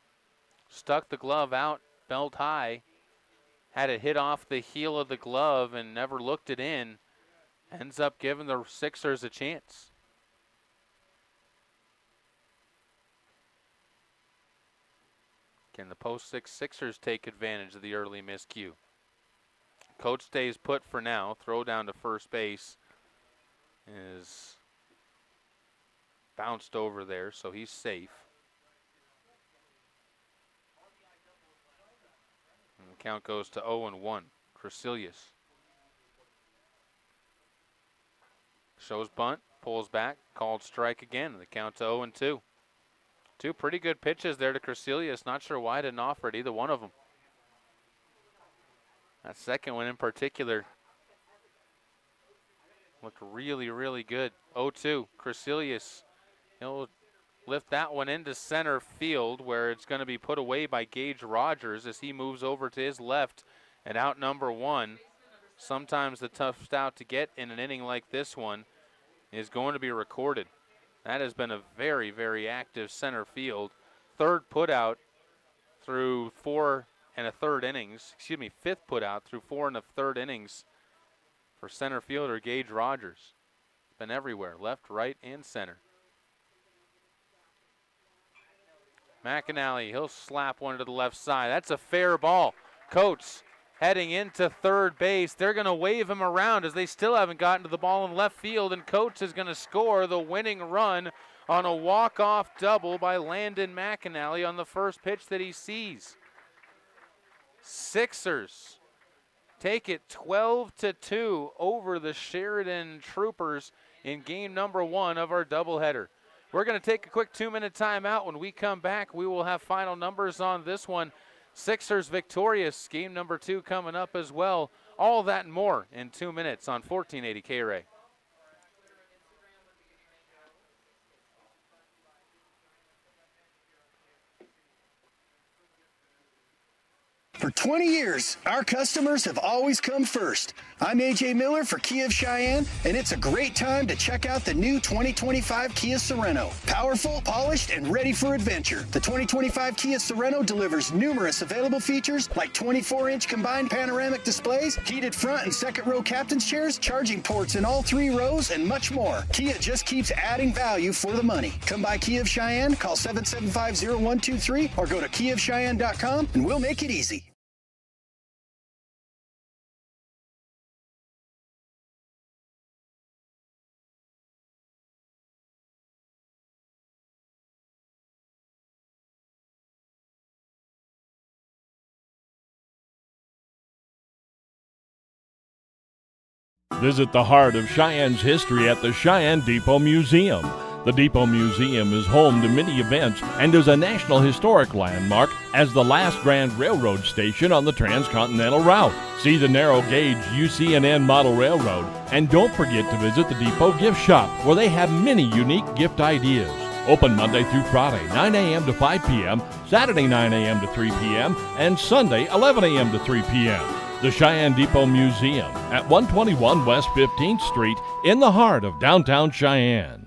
Stuck the glove out, belt high. Had it hit off the heel of the glove and never looked it in. ends up giving the Sixers a chance. Can the post six Sixers take advantage of the early miscue? Coach stays put for now. Throw down to first base is bounced over there, so he's safe. And the count goes to 0-1. Crecilius shows bunt, pulls back, called strike again. The count to 0-2. Two pretty good pitches there to Crecilius. Not sure why I didn't offer it, either one of them. That second one in particular looked really, really good. 0-2. Crecilius, he'll lift that one into center field where it's going to be put away by Gage Rogers as he moves over to his left at out number 1. Sometimes the tough out to get in an inning like this one is going to be recorded. That has been a very, very active center field. Third put out through 4 1/3 innings. Fifth put out through 4 1/3 innings for center fielder Gage Rogers. Been everywhere, left, right, and center. McAnally, he'll slap one to the left side. That's a fair ball. Coates heading into third base. They're going to wave him around as they still haven't gotten to the ball in left field, and Coates is going to score the winning run on a walk-off double by Landon McAnally on the first pitch that he sees. Sixers take it 12-2 over the Sheridan Troopers in game number 1 of our doubleheader. We're going to take a quick 2-minute timeout. When we come back, we will have final numbers on this one. Sixers victorious, game number 2 coming up as well. All that and more in 2 minutes on 1480 K-Ray. For 20 years, our customers have always come first. I'm AJ Miller for Kia of Cheyenne, and it's a great time to check out the new 2025 Kia Sorento. Powerful, polished, and ready for adventure. The 2025 Kia Sorento delivers numerous available features like 24-inch combined panoramic displays, heated front and second row captain's chairs, charging ports in all 3 rows, and much more. Kia just keeps adding value for the money. Come by Kia of Cheyenne, call 775-0123, or go to kiaofcheyenne.com, and we'll make it easy. Visit the heart of Cheyenne's history at the Cheyenne Depot Museum. The Depot Museum is home to many events and is a National Historic Landmark as the last Grand Railroad station on the Transcontinental Route. See the narrow gauge UCNN model railroad, and don't forget to visit the Depot Gift Shop where they have many unique gift ideas. Open Monday through Friday, 9 a.m. to 5 p.m., Saturday 9 a.m. to 3 p.m., and Sunday 11 a.m. to 3 p.m. The Cheyenne Depot Museum at 121 West 15th Street in the heart of downtown Cheyenne.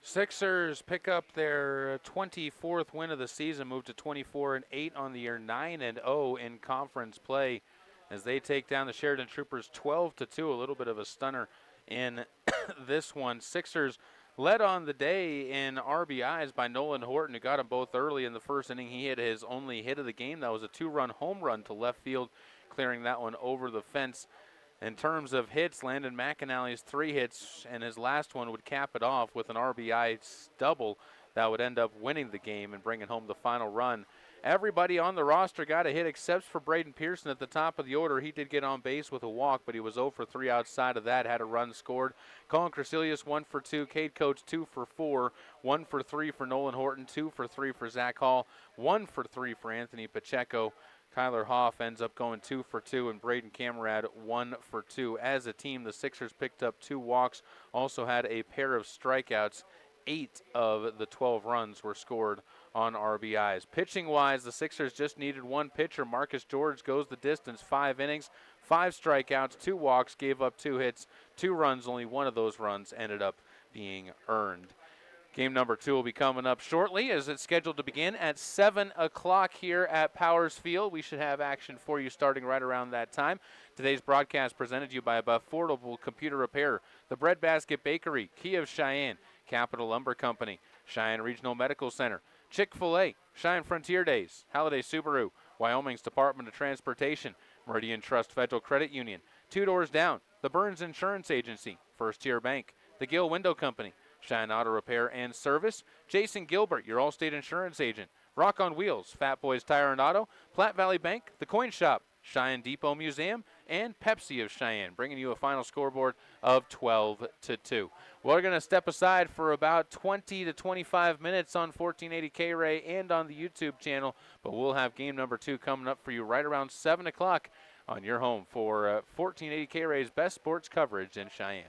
Sixers pick up their 24th win of the season, move to 24-8 on the year, 9-0 in conference play as they take down the Sheridan Troopers 12-2, a little bit of a stunner in this one. Sixers led on the day in RBIs by Nolan Horton, who got them both early in the first inning. He hit his only hit of the game. That was a 2-run home run to left field, clearing that one over the fence. In terms of hits, Landon McAnally's 3 hits, and his last one would cap it off with an RBI double that would end up winning the game and bringing home the final run. Everybody on the roster got a hit except for Braden Pearson at the top of the order. He did get on base with a walk, but he was 0 for 3 outside of that, had a run scored. Colin Crecilius 1 for 2, Cade Coates 2 for 4, 1 for 3 for Nolan Horton, 2 for 3 for Zach Hall, 1 for 3 for Anthony Pacheco. Kyler Hoff ends up going 2 for 2, and Braden Camerad 1 for 2. As a team, the Sixers picked up 2 walks, also had a pair of strikeouts. 8 of the 12 runs were scored on RBIs. Pitching-wise, the Sixers just needed one pitcher. Marcus George goes the distance, 5 innings, 5 strikeouts, 2 walks, gave up 2 hits, 2 runs. Only one of those runs ended up being earned. Game number 2 will be coming up shortly, as it's scheduled to begin at 7 o'clock here at Powers Field. We should have action for you starting right around that time. Today's broadcast presented to you by Affordable Computer Repair, the Breadbasket Bakery, Kia of Cheyenne, Capital Lumber Company, Cheyenne Regional Medical Center, Chick-fil-A, Cheyenne Frontier Days, Halliday Subaru, Wyoming's Department of Transportation, Meridian Trust Federal Credit Union, Two Doors Down, the Burns Insurance Agency, First Tier Bank, the Gill Window Company, Cheyenne Auto Repair and Service, Jason Gilbert, your Allstate Insurance Agent, Rock on Wheels, Fat Boys Tire and Auto, Platte Valley Bank, the Coin Shop, Cheyenne Depot Museum, and Pepsi of Cheyenne, bringing you a final scoreboard of 12-2. We're going to step aside for about 20 to 25 minutes on 1480 K-Ray and on the YouTube channel, but we'll have game number 2 coming up for you right around 7 o'clock on your home for 1480 K-Ray's best sports coverage in Cheyenne.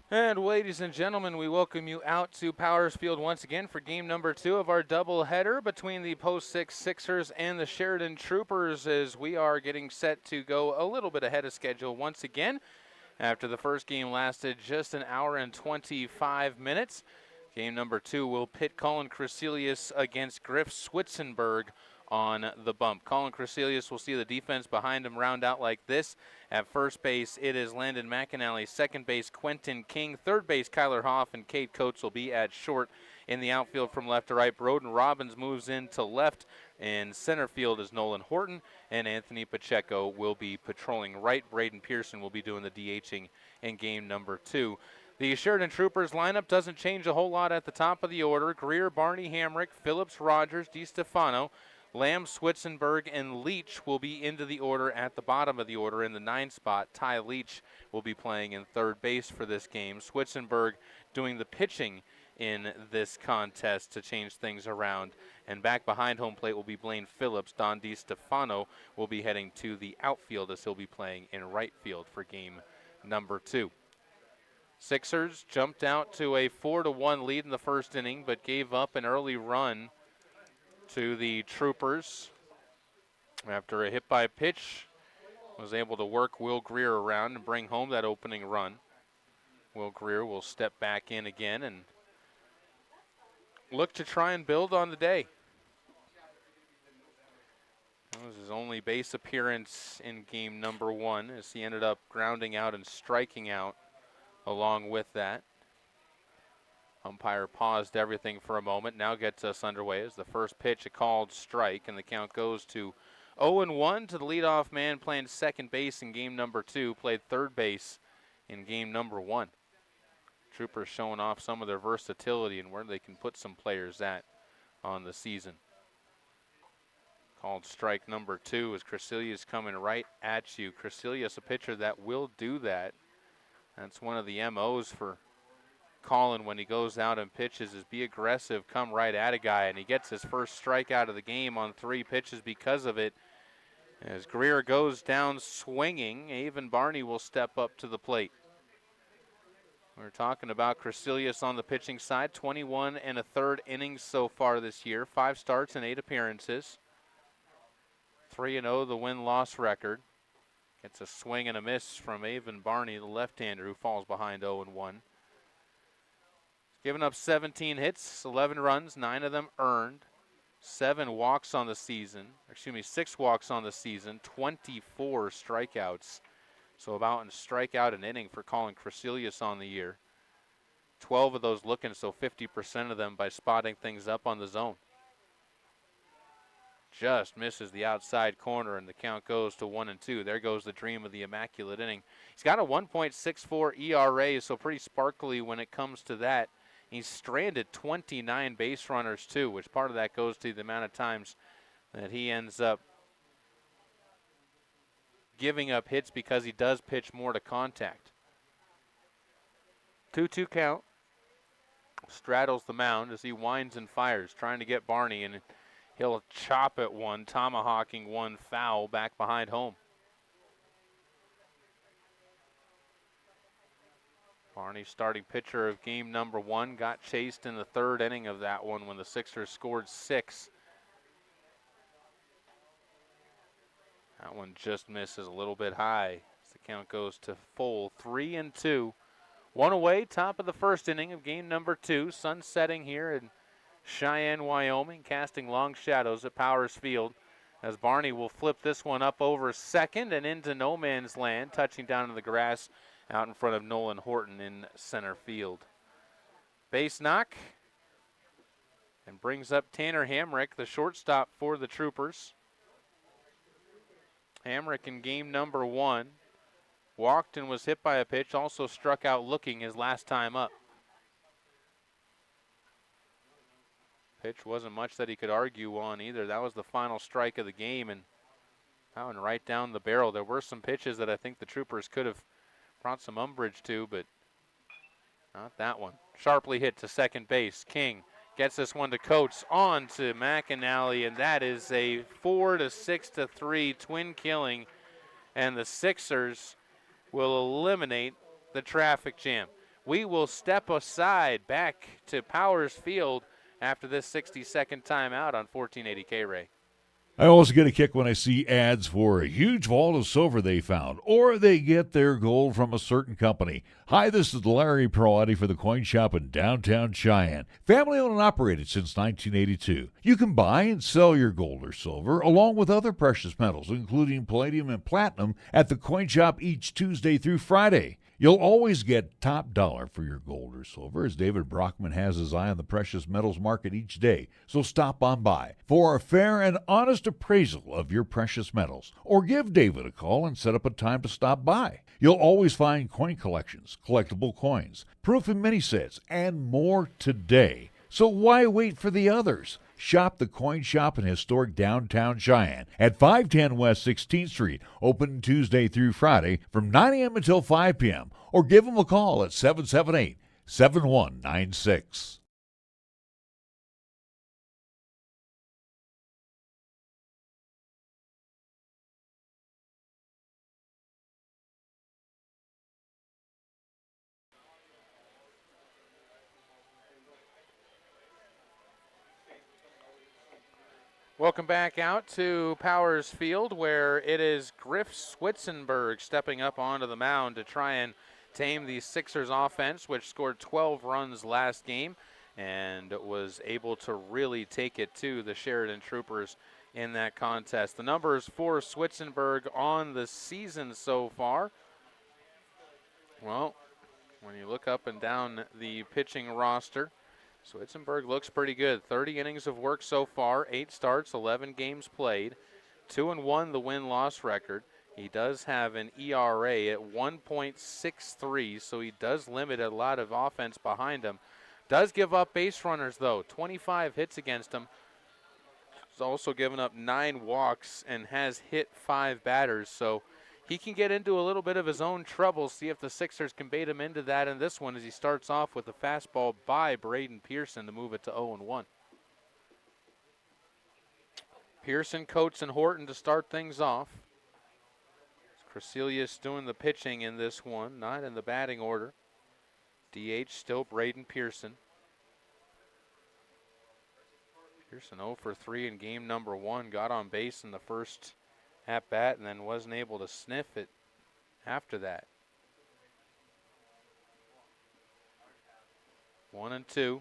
And ladies and gentlemen, we welcome you out to Powers Field once again for game number 2 of our doubleheader between the Post 6 Sixers and the Sheridan Troopers, as we are getting set to go a little bit ahead of schedule once again. After the first game lasted just an hour and 25 minutes, game number 2 will pit Colin Crecelius against Griff Switzenberg on the bump. Colin Crecelius will see the defense behind him round out like this. At first base, it is Landon McAnally. Second base, Quentin King. Third base, Kyler Hoff and Cade Coates will be at short. In the outfield from left to right, Broden Robbins moves in to left. In center field is Nolan Horton, and Anthony Pacheco will be patrolling right. Braden Pearson will be doing the DHing in game number 2. The Sheridan Troopers lineup doesn't change a whole lot at the top of the order. Greer, Barney, Hamrick, Phillips, Rogers, DiStefano, Lamb, Switzenberg, and Leach will be into the order at the bottom of the order. In the 9 spot, Ty Leach will be playing in third base for this game. Switzenberg doing the pitching in this contest to change things around. And back behind home plate will be Blaine Phillips. Don DiStefano will be heading to the outfield as he'll be playing in right field for game number 2. Sixers jumped out to a 4-1 lead in the first inning, but gave up an early run to the Troopers. After a hit by pitch, was able to work Will Greer around and bring home that opening run. Will Greer will step back in again and look to try and build on the day. That was his only base appearance in game number 1, as he ended up grounding out and striking out along with that. Umpire paused everything for a moment, now gets us underway as the first pitch a called strike, and the count goes to 0-1 to the leadoff man playing second base in game number 2, played third base in game number 1. Troopers showing off some of their versatility and where they can put some players at on the season. Called strike number 2 as Crecelius coming right at you. Crecelius, a pitcher that will do that. That's one of the MOs for Colin when he goes out and pitches, is be aggressive, come right at a guy, and he gets his first strikeout of the game on 3 pitches because of it. As Greer goes down swinging, Avon Barney will step up to the plate. We're talking about Crecelius on the pitching side, 21 1/3 innings so far this year, 5 starts and 8 appearances. 3-0 the win-loss record. Gets a swing and a miss from Avon Barney, the left-hander, who falls behind 0-1. Given up 17 hits, 11 runs, 9 of them earned. 6 walks on the season, 24 strikeouts. So about a strikeout an inning for Colin Crecelius on the year. 12 of those looking, so 50% of them by spotting things up on the zone. Just misses the outside corner, and the count goes to 1-2. There goes the dream of the immaculate inning. He's got a 1.64 ERA, so pretty sparkly when it comes to that. He's stranded 29 base runners too, which part of that goes to the amount of times that he ends up giving up hits because he does pitch more to contact. 2-2 count. Straddles the mound as he winds and fires, trying to get Barney, and he'll chop at one, tomahawking one foul back behind home. Barney, starting pitcher of game number 1, got chased in the 3rd inning of that one when the Sixers scored 6. That one just misses a little bit high as the count goes to full 3-2. 1 away, top of the 1st inning of game number 2. Sun setting here in Cheyenne, Wyoming, casting long shadows at Powers Field as Barney will flip this one up over second and into no man's land, touching down to the grass out in front of Nolan Horton in center field. Base knock, and brings up Tanner Hamrick, the shortstop for the Troopers. Hamrick in game number 1 walked and was hit by a pitch, also struck out looking his last time up. Pitch wasn't much that he could argue on either. That was the final strike of the game, and that one right down the barrel. There were some pitches that I think the Troopers could have brought some umbrage to, but not that one. Sharply hit to second base. King gets this one to Coates, on to McAnally, and that is a 4-6-3 twin killing, and the Sixers will eliminate the traffic jam. we will step aside back to Powers Field after this 60-second timeout on 1480 K-Ray. I always get a kick when I see ads for a huge vault of silver they found, or they get their gold from a certain company. Hi, this is Larry Perotti for the Coin Shop in downtown Cheyenne. Family owned and operated since 1982. You can buy and sell your gold or silver, along with other precious metals, including palladium and platinum, at the Coin Shop each Tuesday through Friday. You'll always get top dollar for your gold or silver, as David Brockman has his eye on the precious metals market each day. So stop on by for a fair and honest appraisal of your precious metals, or give David a call and set up a time to stop by. You'll always find coin collections, collectible coins, proof and mini sets, and more today. So why wait for the others? Shop the Coin Shop in historic downtown Cheyenne at 510 West 16th Street, open Tuesday through Friday from 9 a.m. until 5 p.m. Or give them a call at 778-7196. Welcome back out to Powers Field, where it is Griff Switzenberg stepping up onto the mound to try and tame the Sixers offense, which scored 12 runs last game and was able to really take it to the Sheridan Troopers in that contest. The numbers for Switzenberg on the season so far, well, when you look up and down the pitching roster, Switzenberg looks pretty good. 30 innings of work so far, 8 starts, 11 games played, 2-1 the win-loss record. He does have an ERA at 1.63, so he does limit a lot of offense behind him. Does give up base runners, though. 25 hits against him. He's also given up 9 walks and has hit 5 batters, so he can get into a little bit of his own trouble. See if the Sixers can bait him into that in this one, as he starts off with a fastball by Braden Pearson to move it to 0-1. Pearson, Coates, and Horton to start things off. Crecelius doing the pitching in this one, not in the batting order. DH still Braden Pearson. Pearson 0 for 3 in game number 1. Got on base in the first at bat and then wasn't able to sniff it after that. 1-2.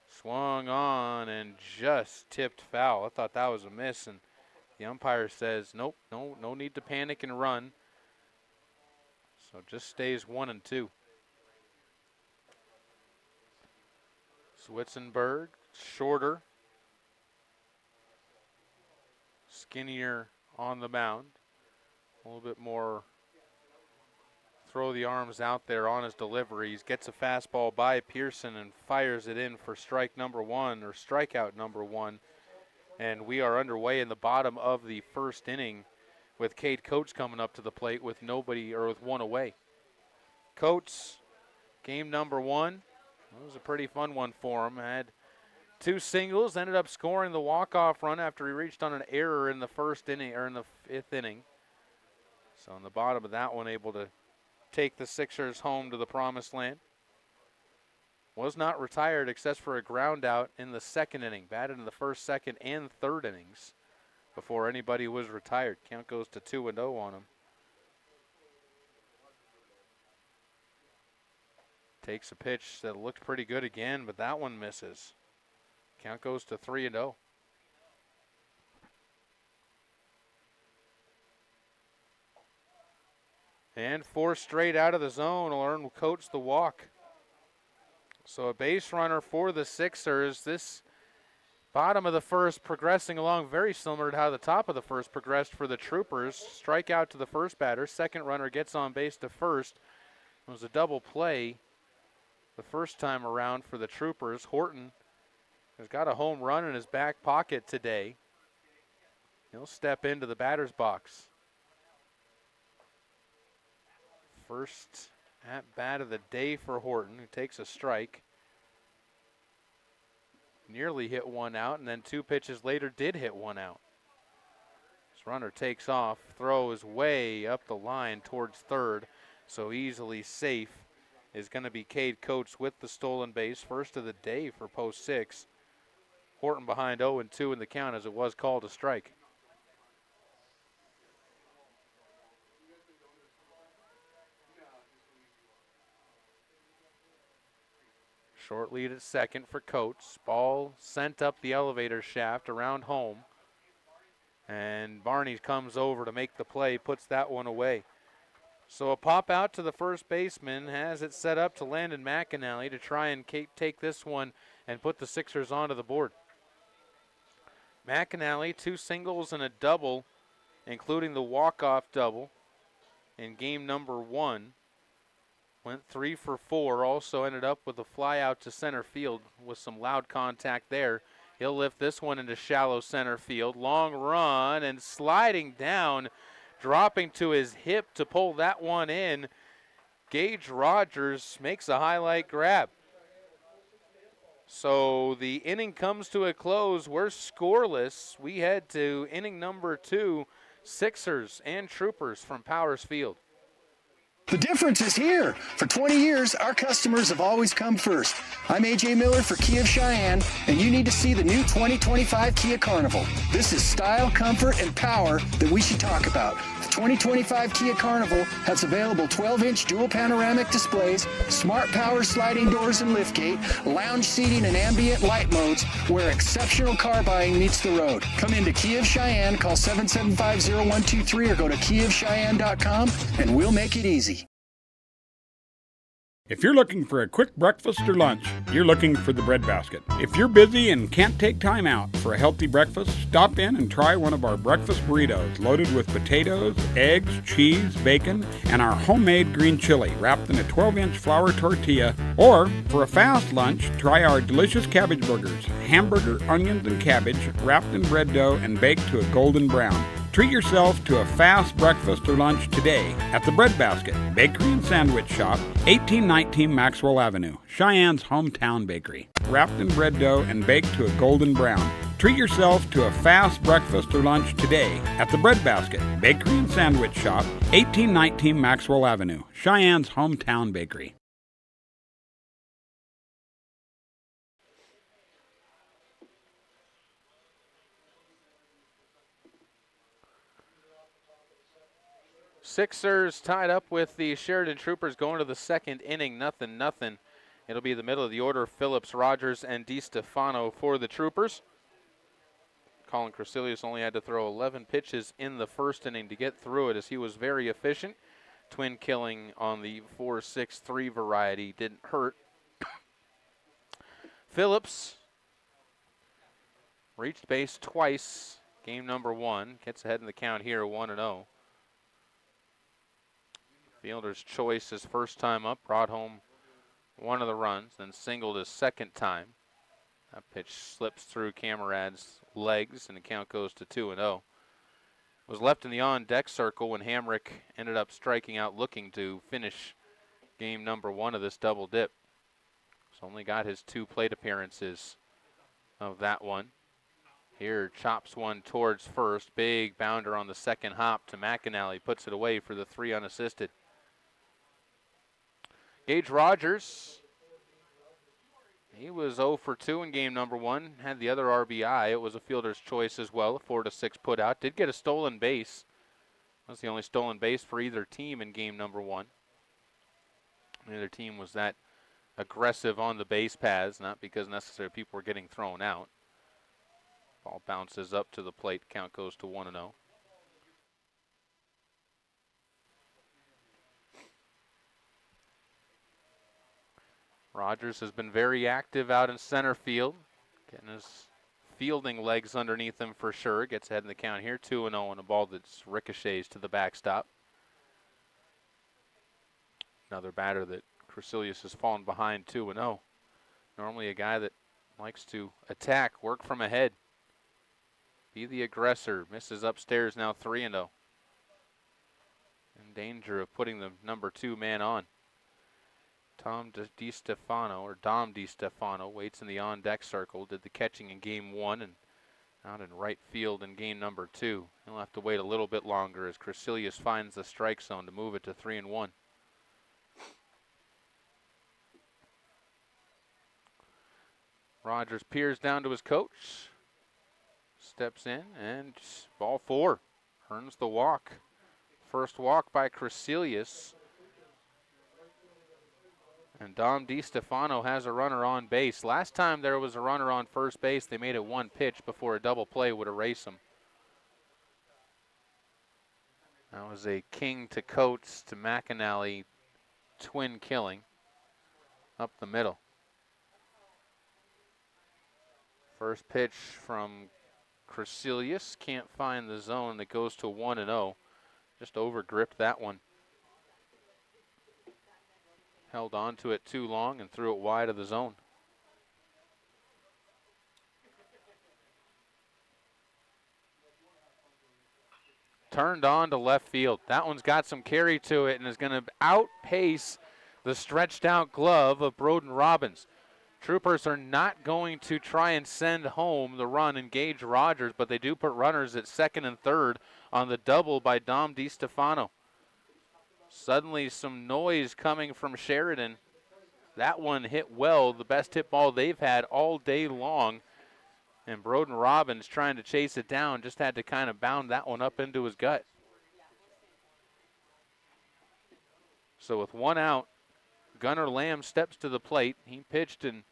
Swung on and just tipped foul. I thought that was a miss, and the umpire says, nope, no need to panic and run. So just stays 1-2. Switzenberg, shorter, skinnier on the mound. A little bit more throw the arms out there on his deliveries. Gets a fastball by Pearson and fires it in for strike number 1, or strikeout number 1. And we are underway in the bottom of the first inning with Cade Coates coming up to the plate with nobody, or with 1 away. Coates, game number 1. It was a pretty fun one for him. Had 2 singles, ended up scoring the walk-off run after he reached on an error in the first inning, or in the 5th inning. So in the bottom of that one, able to take the Sixers home to the promised land. Was not retired except for a ground out in the 2nd inning. Batted in the 1st, 2nd, and 3rd innings before anybody was retired. Count goes to 2-0 on him. Takes a pitch that looked pretty good again, but that one misses. Count goes to 3-0. And 4 straight out of the zone will earn Coates the walk. So a base runner for the Sixers. This bottom of the first progressing along very similar to how the top of the first progressed for the Troopers. Strike out to the first batter. Second runner gets on base to first. It was a double play the first time around for the Troopers. Horton has got a home run in his back pocket today. He'll step into the batter's box. First at bat of the day for Horton, who takes a strike. Nearly hit 1 out, and then 2 pitches later did hit 1 out. This runner takes off, throws way up the line towards third, so easily safe is going to be Cade Coates with the stolen base. First of the day for post 6. Horton behind 0-2 in the count as it was called a strike. Short lead at second for Coates. Ball sent up the elevator shaft around home. And Barney comes over to make the play, puts that one away. So a pop out to the first baseman has it set up to Landon McAnally to try and take this one and put the Sixers onto the board. McAnally, 2 singles and a double, including the walk-off double in game number 1. Went 3 for 4, also ended up with a fly out to center field with some loud contact there. He'll lift this one into shallow center field. Long run and sliding down, dropping to his hip to pull that one in. Gage Rogers makes a highlight grab. So the inning comes to a close. We're scoreless. We head to inning number 2, Sixers and Troopers from Powers Field. The difference is here. For 20 years, our customers have always come first. I'm AJ Miller for Kia of Cheyenne, and you need to see the new 2025 Kia Carnival. This is style, comfort, and power that we should talk about. The 2025 Kia Carnival has available 12-inch dual panoramic displays, smart power sliding doors and liftgate, lounge seating, and ambient light modes where exceptional car buying meets the road. Come into Kia of Cheyenne, call 775-0123 or go to kiaofcheyenne.com, and we'll make it easy. If you're looking for a quick breakfast or lunch, you're looking for the Bread Basket. If you're busy and can't take time out for a healthy breakfast, stop in and try one of our breakfast burritos loaded with potatoes, eggs, cheese, bacon, and our homemade green chili wrapped in a 12-inch flour tortilla. Or, for a fast lunch, try our delicious cabbage burgers, hamburger, onions, and cabbage wrapped in bread dough and baked to a golden brown. Treat yourself to a fast breakfast or lunch today at the Bread Basket Bakery and Sandwich Shop, 1819 Maxwell Avenue, Cheyenne's hometown bakery. Wrapped in bread dough and baked to a golden brown. Treat yourself to a fast breakfast or lunch today at the Bread Basket Bakery and Sandwich Shop, 1819 Maxwell Avenue, Cheyenne's hometown bakery. Sixers tied up with the Sheridan Troopers going to the second inning, 0-0. It'll be the middle of the order, Phillips, Rogers, and DiStefano for the Troopers. Colin Crecilius only had to throw 11 pitches in the first inning to get through it as he was very efficient. Twin killing on the 4-6-3 variety didn't hurt. Phillips reached base twice, game number 1. Gets ahead in the count here, 1-0. Fielder's choice his first time up, brought home one of the runs, then singled his second time. That pitch slips through Camerad's legs, and the count goes to 2-0. Was left in the on-deck circle when Hamrick ended up striking out looking to finish game number 1 of this double dip. He's only got his 2 plate appearances of that one. Here chops one towards first. Big bounder on the second hop to McAnally. Puts it away for the 3 unassisted. Gage Rogers, he was 0 for 2 in game number 1. Had the other RBI. It was a fielder's choice as well. A 4-6 put out. Did get a stolen base. That's the only stolen base for either team in game number 1. Neither team was that aggressive on the base paths, not because necessarily people were getting thrown out. Ball bounces up to the plate. Count goes to 1-0. Rogers has been very active out in center field, getting his fielding legs underneath him for sure. Gets ahead in the count here, 2-0 on a ball that ricochets to the backstop. Another batter that Crecilius has fallen behind, 2-0. Normally a guy that likes to attack, work from ahead, be the aggressor. Misses upstairs now, 3-0. In danger of putting the number 2 man on. Dom DiStefano waits in the on-deck circle. Did the catching in game 1 and out in right field in game number 2. He'll have to wait a little bit longer as Crecilius finds the strike zone to move it to 3-1. Rogers peers down to his coach. Steps in and ball 4. Earns the walk. First walk by Crecilius. And Dom DiStefano has a runner on base. Last time there was a runner on first base, they made it one pitch before a double play would erase him. That was a King to Coates to McAnally twin killing up the middle. First pitch from Crecilius, can't find the zone, that goes to 1-0. Just over-gripped that one. Held on to it too long and threw it wide of the zone. Turned on to left field. That one's got some carry to it and is going to outpace the stretched out glove of Broden Robbins. Troopers are not going to try and send home the run and Gage Rogers, but they do put runners at second and third on the double by Dom DiStefano. Suddenly some noise coming from Sheridan. That one hit well, the best hit ball they've had all day long. And Broden Robbins trying to chase it down, just had to kind of bound that one up into his gut. So with one out, Gunnar Lamb steps to the plate. He pitched and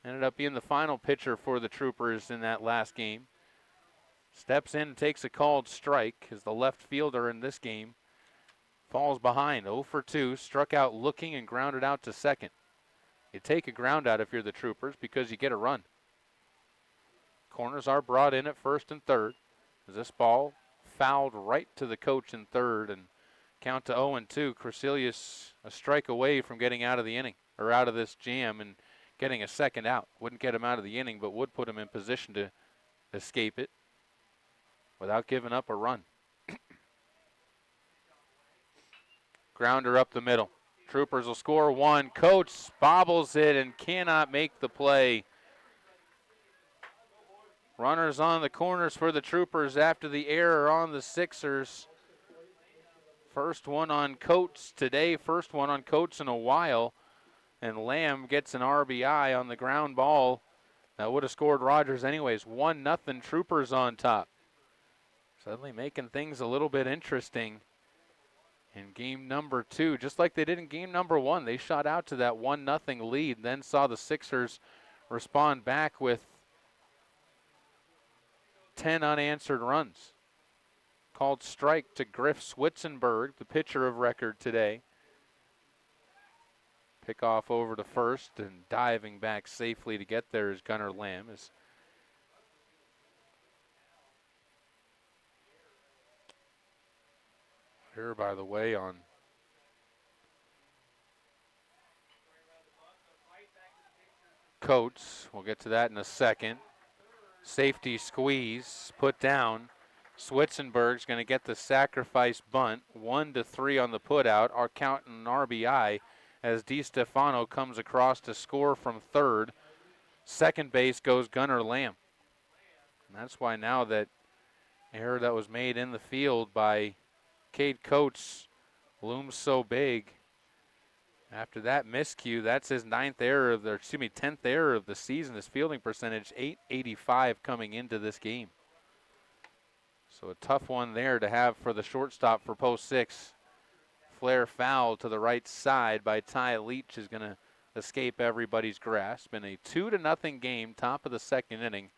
ended up being the final pitcher for the Troopers in that last game. Steps in and takes a called strike as the left fielder in this game falls behind. 0 for 2, struck out looking and grounded out to second. You take a ground out if you're the Troopers because you get a run. Corners are brought in at first and third. As this ball fouled right to the coach in third, and count to 0-2. Crecilius a strike away from getting out of the inning, or out of this jam and getting a second out. Wouldn't get him out of the inning, but would put him in position to escape it without giving up a run. Grounder up the middle. Troopers will score one. Coates bobbles it and cannot make the play. Runners on the corners for the Troopers after the error on the Sixers. First one on Coates today, first one on Coates in a while. And Lamb gets an RBI on the ground ball. That would have scored Rogers anyways. 1-0, Troopers on top. Suddenly making things a little bit interesting in game number 2. Just like they did in game number 1. They shot out to that 1-0 lead, then saw the Sixers respond back with 10 unanswered runs. Called strike to Griff Switzenberg, the pitcher of record today. Pick off over to first and diving back safely to get there is Gunnar Lamb. Here, by the way, on Coates. We'll get to that in a second. Safety squeeze, put down. Switzenberg's going to get the sacrifice bunt. 1-3 on the putout. Our count an RBI as DiStefano comes across to score from third. Second base goes Gunnar Lamb. And that's why now that error that was made in the field by Cade Coates looms so big. After that miscue, that's his 10th error of the season. His fielding percentage, .885 coming into this game. So a tough one there to have for the shortstop for post 6. Flare foul to the right side by Ty Leach is going to escape everybody's grasp. In a 2-0 game, top of the second inning.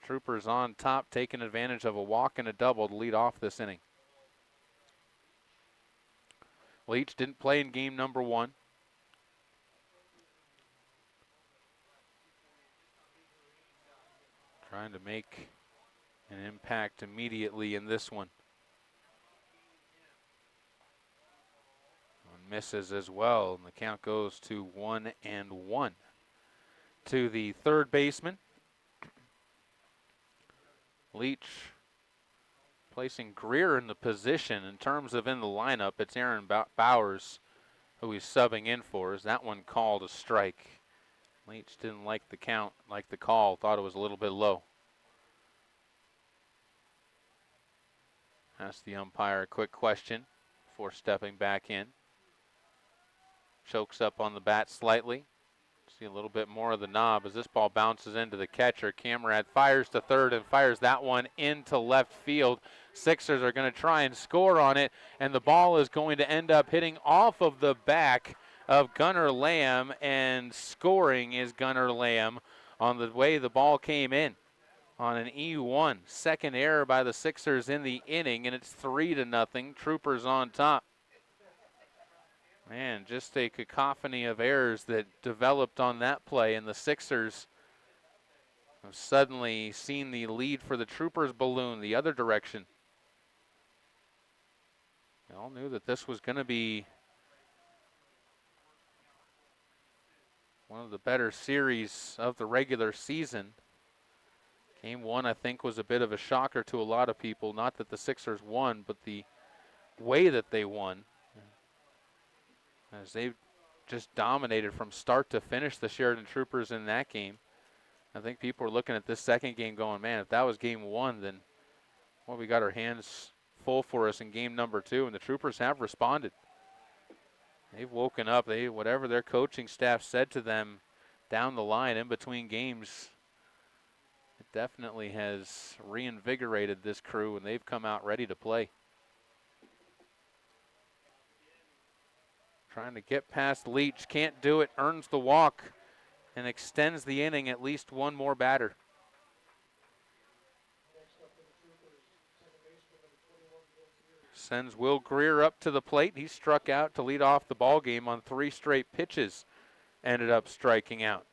Troopers on top, taking advantage of a walk and a double to lead off this inning. Leach didn't play in game number 1. Trying to make an impact immediately in this one. Misses as well, and the count goes to 1-1. To the third baseman. Leach placing Greer in the position. In terms of in the lineup, it's Aaron Bowers who he's subbing in for. Is that one called a strike? Leach didn't like the count, like the call, thought it was a little bit low. Asked the umpire a quick question before stepping back in. Chokes up on the bat slightly. See a little bit more of the knob as this ball bounces into the catcher. Camrad fires to third and fires that one into left field. Sixers are going to try and score on it, and the ball is going to end up hitting off of the back of Gunnar Lamb, and scoring is Gunnar Lamb on the way the ball came in on an E1. Second error by the Sixers in the inning, and it's 3-0. Troopers on top. Man, just a cacophony of errors that developed on that play, and the Sixers have suddenly seen the lead for the Troopers balloon the other direction. They all knew that this was going to be one of the better series of the regular season. Game one, I think, was a bit of a shocker to a lot of people. Not that the Sixers won, but the way that they won, as they just dominated from start to finish the Sheridan Troopers in that game. I think people are looking at this second game going, man, if that was game one, then, well, we got our hands full for us in game number two, and the Troopers have responded. They've woken up. Whatever their coaching staff said to them down the line in between games, it definitely has reinvigorated this crew, and they've come out ready to play. Trying to get past Leach, can't do it, earns the walk, and extends the inning at least one more batter. Sends Will Greer up to the plate. He struck out to lead off the ball game on 3 straight pitches. Ended up striking out.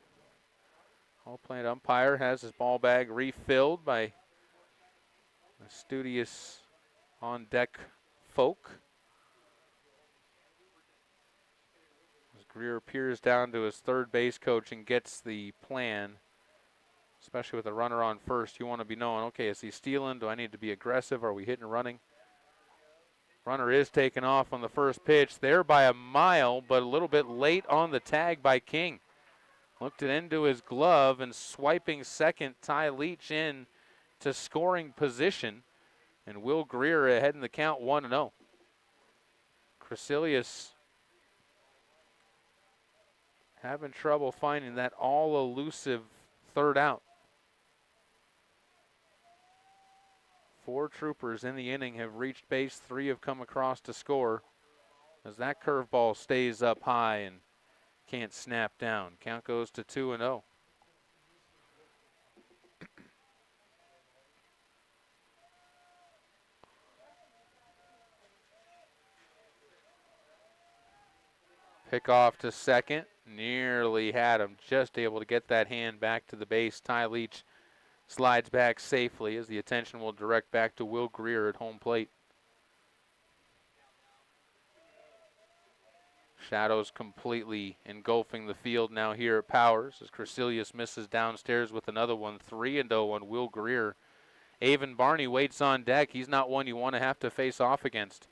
Hall plate umpire has his ball bag refilled by the studious on-deck folk. As Greer peers down to his third base coach and gets the plan, especially with a runner on first, you want to be knowing, okay, is he stealing? Do I need to be aggressive? Are we hitting and running? Runner is taken off on the first pitch, there by a mile, but a little bit late on the tag by King. Looked it into his glove, and swiping second, Ty Leach in to scoring position, and Will Greer ahead in the count 1-0. Crecilius having trouble finding that all-elusive third out. 4 Troopers in the inning have reached base. 3 have come across to score, as that curveball stays up high and can't snap down. Count goes to 2-0. Pick off to second. Nearly had him. Just able to get that hand back to the base. Ty Leach slides back safely as the attention will direct back to Will Greer at home plate. Shadows completely engulfing the field now here at Powers as Crecilius misses downstairs with another one. 3-0 on Will Greer. Avon Barney waits on deck. He's not one you want to have to face off against.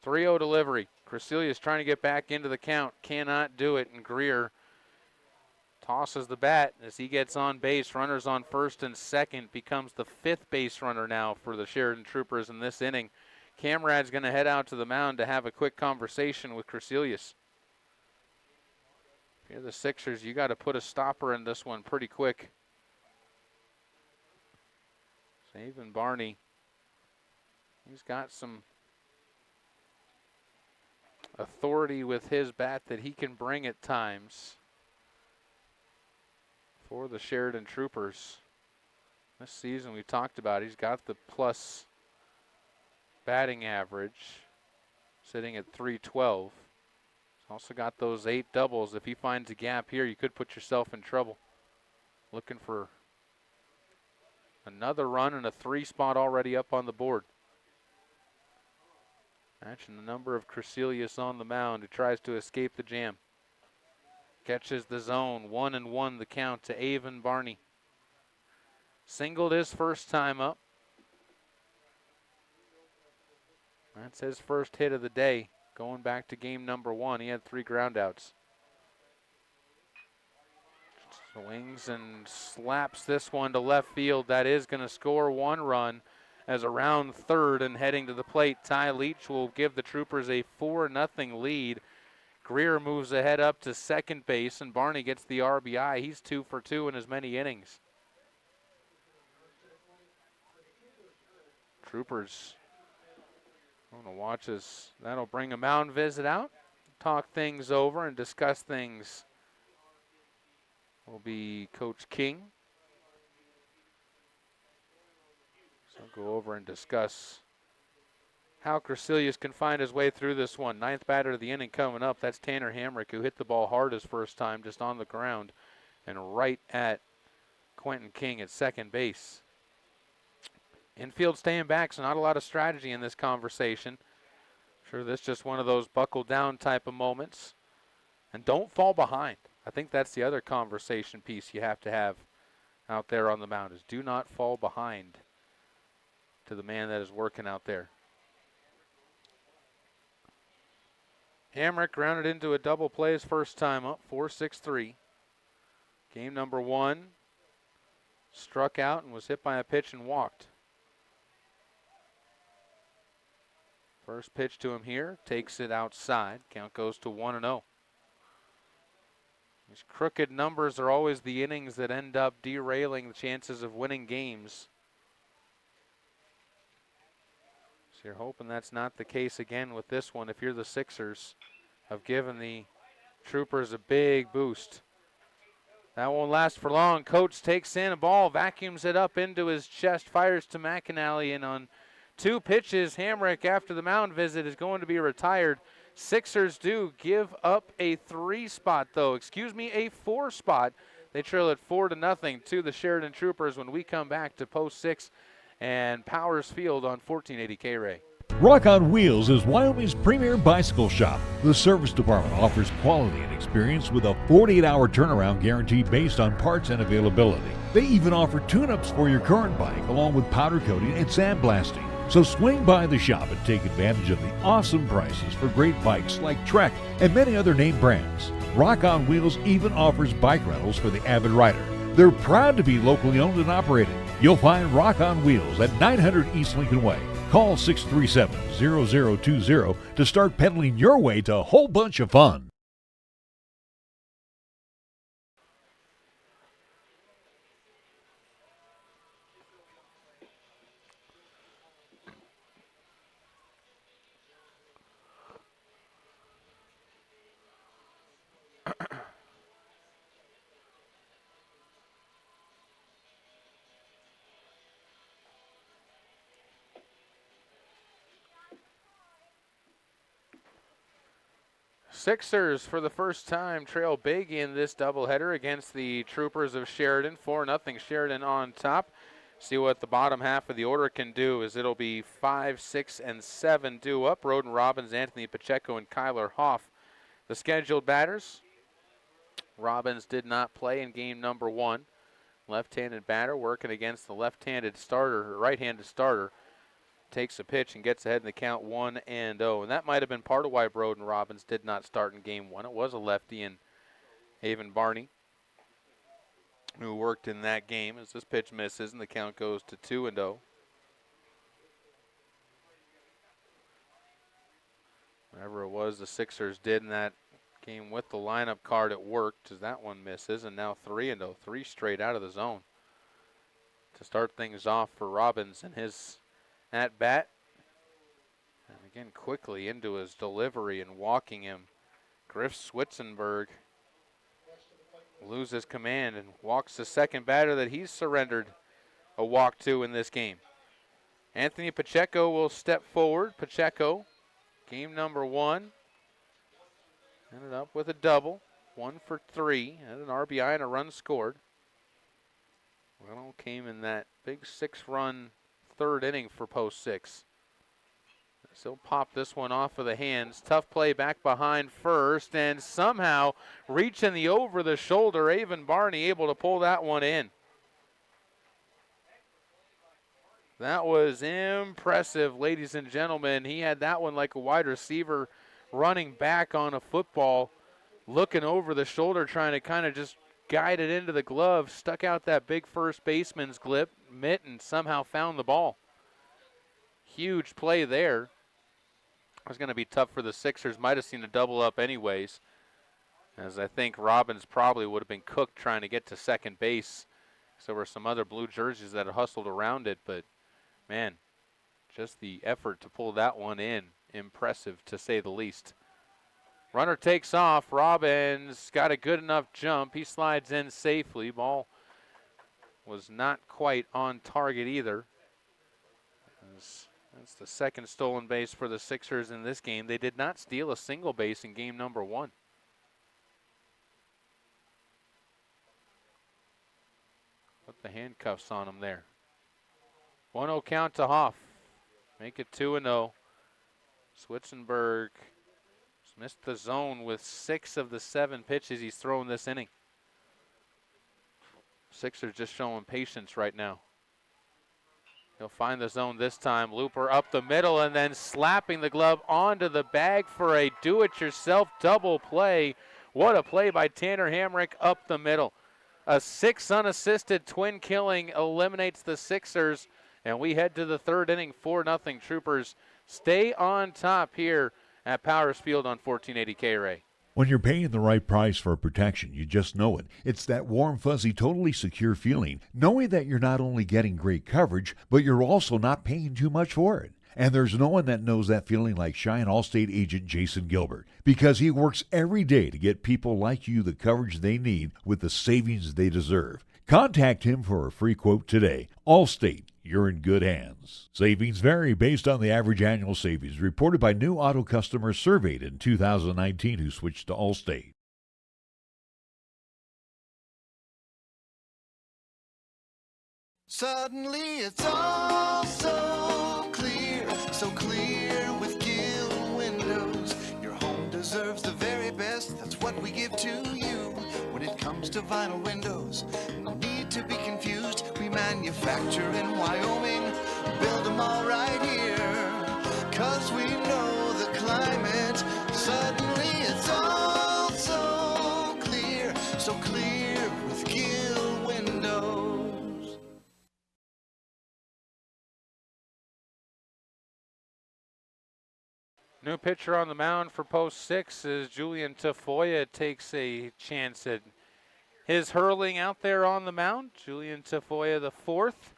.3-0 delivery. Crecilius trying to get back into the count. Cannot do it, and Greer tosses the bat as he gets on base. Runners on first and second. Becomes the 5th base runner now for the Sheridan Troopers in this inning. Camrad's going to head out to the mound to have a quick conversation with Crecilius. If you're the Sixers, you got to put a stopper in this one pretty quick. Avon Barney, he's got some authority with his bat that he can bring at times for the Sheridan Troopers. This season we talked about, he's got the plus batting average sitting at .312. He's also got those 8 doubles. If he finds a gap here, you could put yourself in trouble. Looking for another run and a 3 spot already up on the board. Matching the number of Crecilius on the mound who tries to escape the jam. Catches the zone. 1-1 the count to Avon Barney. Singled his first time up. That's his first hit of the day. Going back to game number 1, he had 3 groundouts. Swings and slaps this one to left field. That is going to score 1 run. as around third and heading to the plate. Ty Leach will give the Troopers a 4-0 lead. Greer moves ahead up to second base, and Barney gets the RBI. He's 2 for 2 in as many innings. Troopers going to watch us. That'll bring a mound visit out, talk things over, and discuss things. Will be Coach King. So go over and discuss how Crecilius can find his way through this one. Ninth batter of the inning coming up. That's Tanner Hamrick, who hit the ball hard his first time, just on the ground and right at Quentin King at second base. Infield staying back, so not a lot of strategy in this conversation. Sure, this is just one of those buckle down type of moments. And don't fall behind. I think that's the other conversation piece you have to have out there on the mound, is do not fall behind to the man that is working out there. Hamrick grounded into a double play his first time up, 4-6-3. Game number 1, struck out and was hit by a pitch and walked. First pitch to him here, takes it outside. Count goes to 1-0. These crooked numbers are always the innings that end up derailing the chances of winning games. So you're hoping that's not the case again with this one. If you're the Sixers, have given the Troopers a big boost. That won't last for long. Coates takes in a ball, vacuums it up into his chest, fires to McAnally, and on 2 pitches, Hamrick, after the mound visit, is going to be retired. Sixers do give up a 3 spot, though. A 4 spot. They trail it 4-0 to the Sheridan Troopers when we come back to Post 6 and Powers Field on 1480 K-Ray. Rock on Wheels is Wyoming's premier bicycle shop. The service department offers quality and experience with a 48-hour turnaround guarantee based on parts and availability. They even offer tune-ups for your current bike, along with powder coating and sandblasting. So swing by the shop and take advantage of the awesome prices for great bikes like Trek and many other name brands. Rock on Wheels even offers bike rentals for the avid rider. They're proud to be locally owned and operated. You'll find Rock on Wheels at 900 East Lincoln Way. Call 637-0020 to start pedaling your way to a whole bunch of fun. Sixers, for the first time, trail big in this doubleheader against the Troopers of Sheridan. 4-0 Sheridan on top. See what the bottom half of the order can do, as it'll be 5, 6, and 7 due up. Roden Robbins, Anthony Pacheco, and Kyler Hoff, the scheduled batters. Robbins did not play in game number 1. Left-handed batter working against the left-handed starter, right-handed starter. Takes a pitch and gets ahead in the count 1-0. And that might have been part of why Broden Robbins did not start in game 1. It was a lefty in Haven Barney who worked in that game, as this pitch misses and the count goes to 2-0. Whatever it was the Sixers did in that game with the lineup card, it worked, as that one misses, and now 3-0. 3 straight out of the zone to start things off for Robbins and his at bat. And again, quickly into his delivery and walking him. Griff Switzenberg loses command and walks the second batter that he's surrendered a walk to in this game. Anthony Pacheco will step forward. Pacheco, game number 1, ended up with a double, 1 for 3, and an RBI and a run scored. Well, came in that big 6-run third inning for Post 6. Still pop this one off of the hands. Tough play back behind first, and somehow reaching the over the shoulder, Avon Barney able to pull that one in. That was impressive, ladies and gentlemen. He had that one like a wide receiver running back on a football, looking over the shoulder, trying to kind of just guide it into the glove, stuck out that big first baseman's mitt and somehow found the ball. huge play there. It was going to be tough for the Sixers. Might have seen a double up anyways, as I think Robbins probably would have been cooked trying to get to second base. So there were some other blue jerseys that had hustled around it, but man, just the effort to pull that one in, impressive to say the least. Runner takes off. Robbins got a good enough jump. He slides in safely. Ball was not quite on target either. That's the second stolen base for the Sixers in this game. They did not steal a single base in game number 1. Put the handcuffs on him there. 1-0 count to Hoff. Make it 2-0. Switzenberg missed the zone with 6 of the 7 pitches he's thrown this inning. Sixers just showing patience right now. He'll find the zone this time. Looper up the middle and then slapping the glove onto the bag for a do-it-yourself double play. What a play by Tanner Hamrick up the middle. A 6 unassisted twin killing eliminates the Sixers, and we head to the 3rd inning. 4-0 Troopers stay on top here at Powers Field on 1480 K-Ray. When you're paying the right price for protection, you just know it. It's that warm, fuzzy, totally secure feeling, knowing that you're not only getting great coverage, but you're also not paying too much for it. And there's no one that knows that feeling like Cheyenne Allstate agent Jason Gilbert, because he works every day to get people like you the coverage they need with the savings they deserve. Contact him for a free quote today. Allstate, you're in good hands. Savings vary based on the average annual savings reported by new auto customers surveyed in 2019 who switched to Allstate. Suddenly it's all so clear with Gill Windows. Your home deserves the very best, that's what we give to you. When it comes to vinyl windows, no need to be confused. We manufacture in Wyoming, build them all right here. 'Cause we know the climate, suddenly it's all so clear with Gill Windows. New pitcher on the mound for post 6 as Julian Tafoya takes a chance at his hurling out there on the mound. Julian Tafoya the 4th.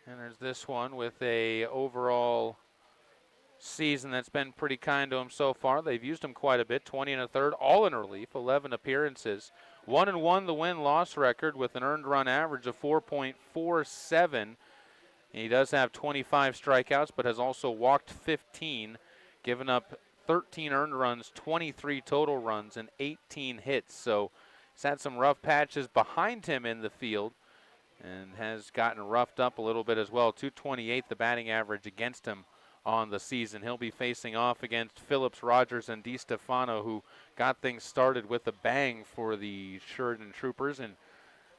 And there's this one with a overall season that's been pretty kind to him so far. They've used him quite a bit, 20 1/3, all in relief, 11 appearances. 1-1 the win-loss record with an earned run average of 4.47. He does have 25 strikeouts, but has also walked 15, given up 13 earned runs, 23 total runs, and 18 hits. So he's had some rough patches behind him in the field and has gotten roughed up a little bit as well. 228 the batting average against him on the season. He'll be facing off against Phillips, Rogers, and DiStefano, who got things started with a bang for the Sheridan Troopers. And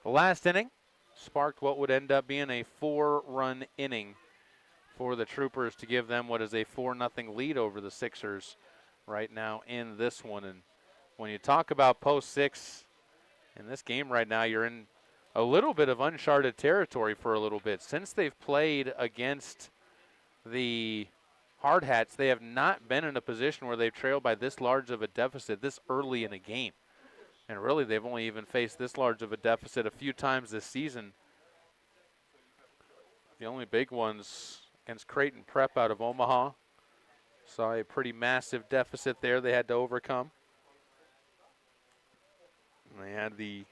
the last inning sparked what would end up being a 4-run inning for the Troopers to give them what is a 4-0 lead over the Sixers right now in this one. And when you talk about post 6 in this game right now, you're in a little bit of uncharted territory for a little bit. Since they've played against the Hard Hats, they have not been in a position where they've trailed by this large of a deficit this early in a game. And really, they've only even faced this large of a deficit a few times this season. The only big ones against Creighton Prep out of Omaha. Saw a pretty massive deficit there they had to overcome. And they had the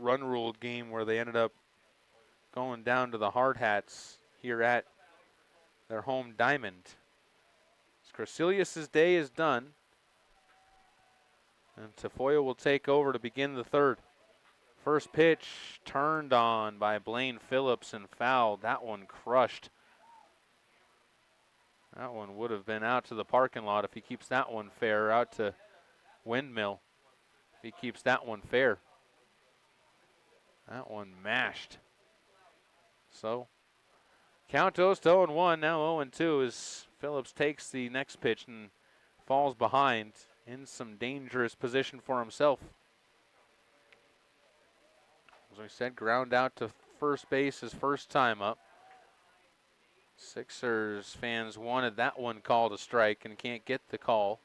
run-ruled game where they ended up going down to the Hard Hats here at their home diamond. Crasilius' day is done. And Tafoya will take over to begin the 3rd. First pitch turned on by Blaine Phillips and fouled. That one crushed. That one would have been out to the parking lot if he keeps that one fair. Out to Windmill if he keeps that one fair. That one mashed. So count goes to 0-1. Now 0-2 as Phillips takes the next pitch and falls behind in some dangerous position for himself. As we said, ground out to first base his first time up. Sixers fans wanted that one called a strike and can't get the call.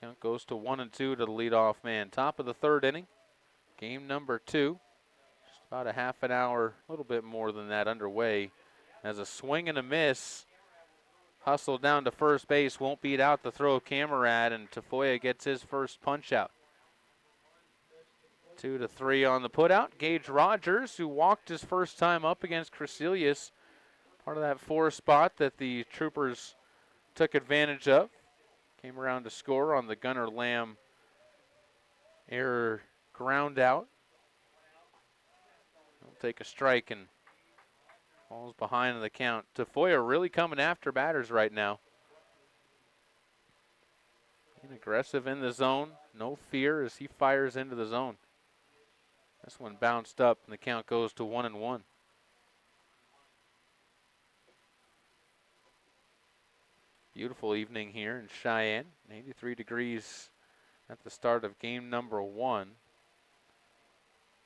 Count goes to 1-2 to the leadoff man. Top of the third inning, game number 2. Just about a half an hour, a little bit more than that underway. As a swing and a miss, hustled down to first base, won't beat out the throw of Camerad, and Tafoya gets his first punch out. 2-3 on the putout. Gage Rogers, who walked his first time up against Crecelius, part of that 4 spot that the Troopers took advantage of. Came around to score on the Gunnar Lamb error ground out. He'll take a strike and falls behind in the count. Tafoya really coming after batters right now. Being aggressive in the zone. No fear as he fires into the zone. This one bounced up and the count goes to 1-1. Beautiful evening here in Cheyenne. 83 degrees at the start of game number 1.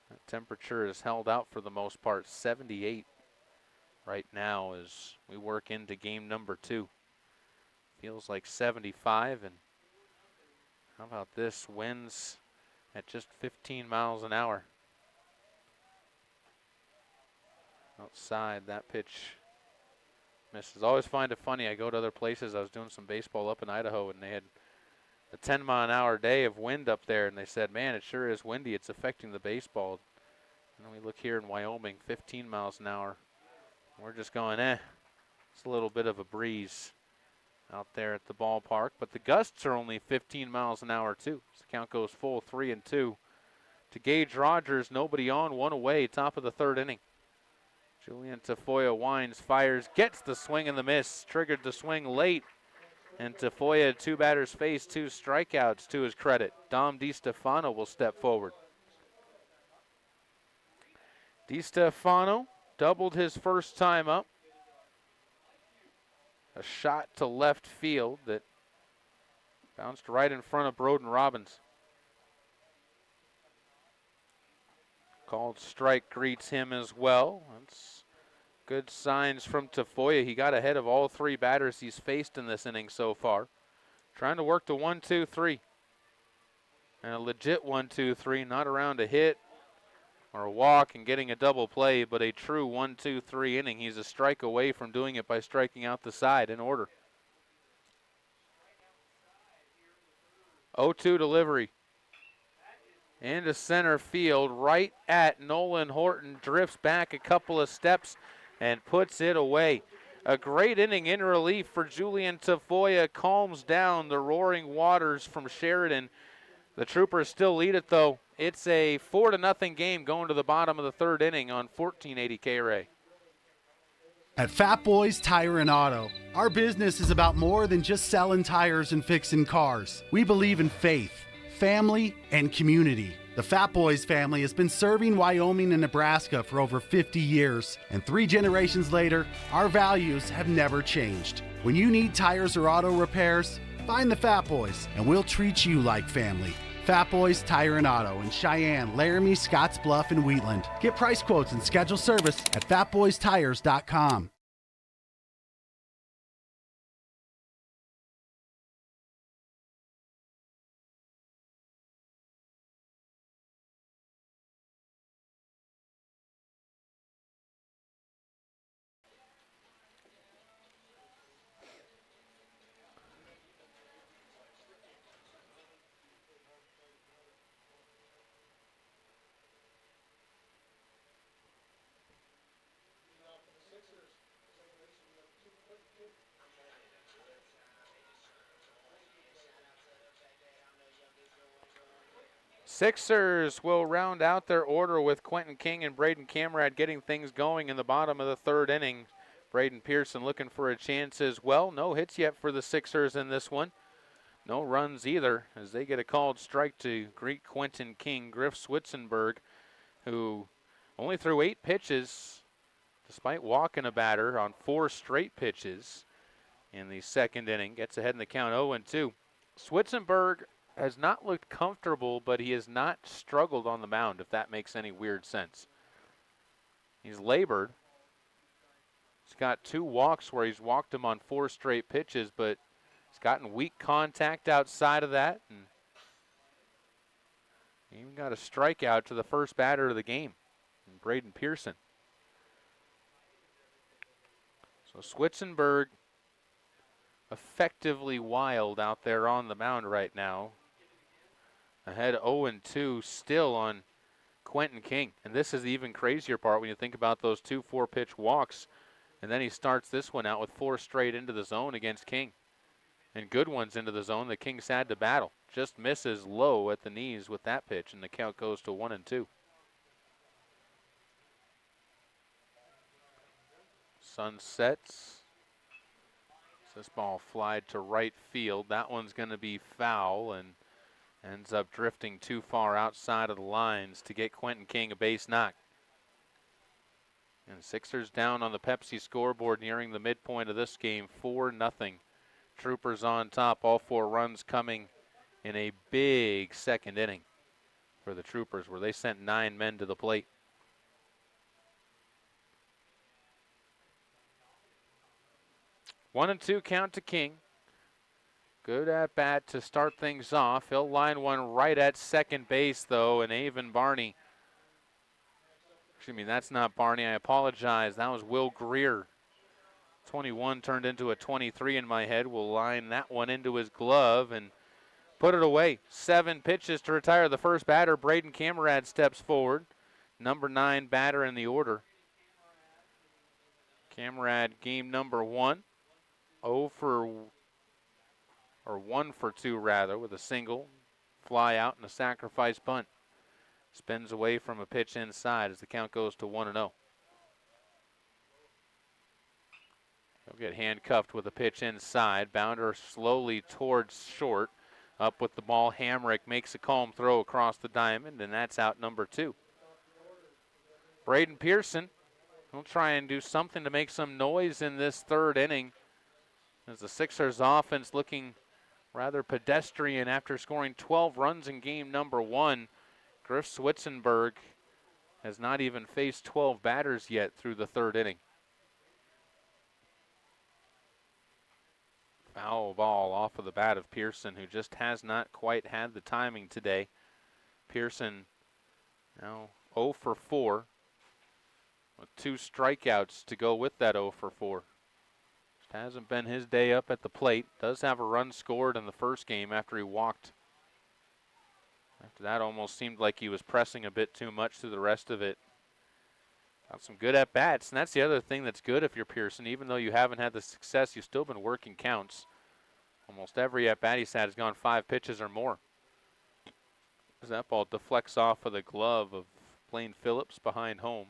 That temperature is held out for the most part. 78 right now as we work into game number 2. Feels like 75, and how about this? Winds at just 15 miles an hour. Outside, that pitch misses. Always find it funny. I go to other places. I was doing some baseball up in Idaho, and they had a 10-mile-an-hour day of wind up there, and they said, man, it sure is windy. It's affecting the baseball. And we look here in Wyoming, 15 miles an hour. We're just going, it's a little bit of a breeze out there at the ballpark. But the gusts are only 15 miles an hour, too. So the count goes full 3-2 to Gage Rogers. Nobody on, 1 away, top of the third inning. Julian Tafoya winds, fires, gets the swing and the miss. Triggered the swing late. And Tafoya, 2 batters face, 2 strikeouts to his credit. Dom DiStefano will step forward. DiStefano doubled his first time up. A shot to left field that bounced right in front of Broden Robbins. Called strike greets him as well. That's good signs from Tafoya. He got ahead of all 3 batters he's faced in this inning so far. Trying to work the 1-2-3. And a legit 1-2-3, not around a hit or a walk and getting a double play, but a true 1-2-3 inning. He's a strike away from doing it by striking out the side in order. 0-2 delivery. Into center field, right at Nolan Horton. Drifts back a couple of steps and puts it away. A great inning in relief for Julian Tafoya. Calms down the roaring waters from Sheridan. The Troopers still lead it, though. It's a 4-0 game going to the bottom of the third inning on 1480 K-Ray. At Fat Boys Tire and Auto, our business is about more than just selling tires and fixing cars. We believe in faith, family, and community. The Fat Boys family has been serving Wyoming and Nebraska for over 50 years, and 3 generations later, our values have never changed. When you need tires or auto repairs, find the Fat Boys, and we'll treat you like family. Fat Boys Tire and Auto in Cheyenne, Laramie, Scottsbluff, and Wheatland. Get price quotes and schedule service at fatboystires.com. Sixers will round out their order with Quentin King and Braden Camerad getting things going in the bottom of the third inning. Braden Pearson looking for a chance as well. No hits yet for the Sixers in this one. No runs either as they get a called strike to greet Quentin King. Griff Switzenberg, who only threw 8 pitches despite walking a batter on 4 straight pitches in the second inning. Gets ahead in the count 0-2. Switzenberg has not looked comfortable, but he has not struggled on the mound, if that makes any weird sense. He's labored, He's got 2 walks where he's walked him on 4 straight pitches, but he's gotten weak contact outside of that. And even got a strikeout to the first batter of the game, Braden Pearson. So Switzenberg effectively wild out there on the mound right now. Ahead 0-2 still on Quentin King. And this is the even crazier part when you think about those 2 4-pitch walks. And then he starts this one out with 4 straight into the zone against King. And good ones into the zone that King's had to battle. Just misses low at the knees with that pitch, and the count goes to 1-2. Sun sets. This ball flied to right field. That one's going to be foul and ends up drifting too far outside of the lines to get Quentin King a base knock. And Sixers down on the Pepsi scoreboard nearing the midpoint of this game, 4-0. Troopers on top, all 4 runs coming in a big second inning for the Troopers, where they sent 9 men to the plate. 1-2 count to King. Good at bat to start things off. He'll line one right at second base, though, and Avon Barney. Excuse me, that's not Barney. I apologize. That was Will Greer. 21 turned into a 23 in my head. Will line that one into his glove and put it away. 7 pitches to retire the first batter. Braden Camerad steps forward. Number 9 batter in the order. Camerad game number 1. 1 for 2 rather, with a single, fly out, and a sacrifice bunt. Spins away from a pitch inside as the count goes to 1-0. He'll get handcuffed with a pitch inside. Bounder slowly towards short. Up with the ball, Hamrick makes a calm throw across the diamond, and that's out number 2. Braden Pearson will try and do something to make some noise in this third inning, as the Sixers offense looking rather pedestrian after scoring 12 runs in game number 1. Griff Switzenberg has not even faced 12 batters yet through the third inning. Foul ball off of the bat of Pearson, who just has not quite had the timing today. Pearson now 0 for 4 with 2 strikeouts to go with that 0 for 4. Just hasn't been his day up at the plate. Does have a run scored in the first game after he walked. After that, almost seemed like he was pressing a bit too much through the rest of it. Got some good at-bats, and that's the other thing that's good if you're Pearson. Even though you haven't had the success, you've still been working counts. Almost every at-bat he's had has gone 5 pitches or more. As that ball deflects off of the glove of Blaine Phillips behind home.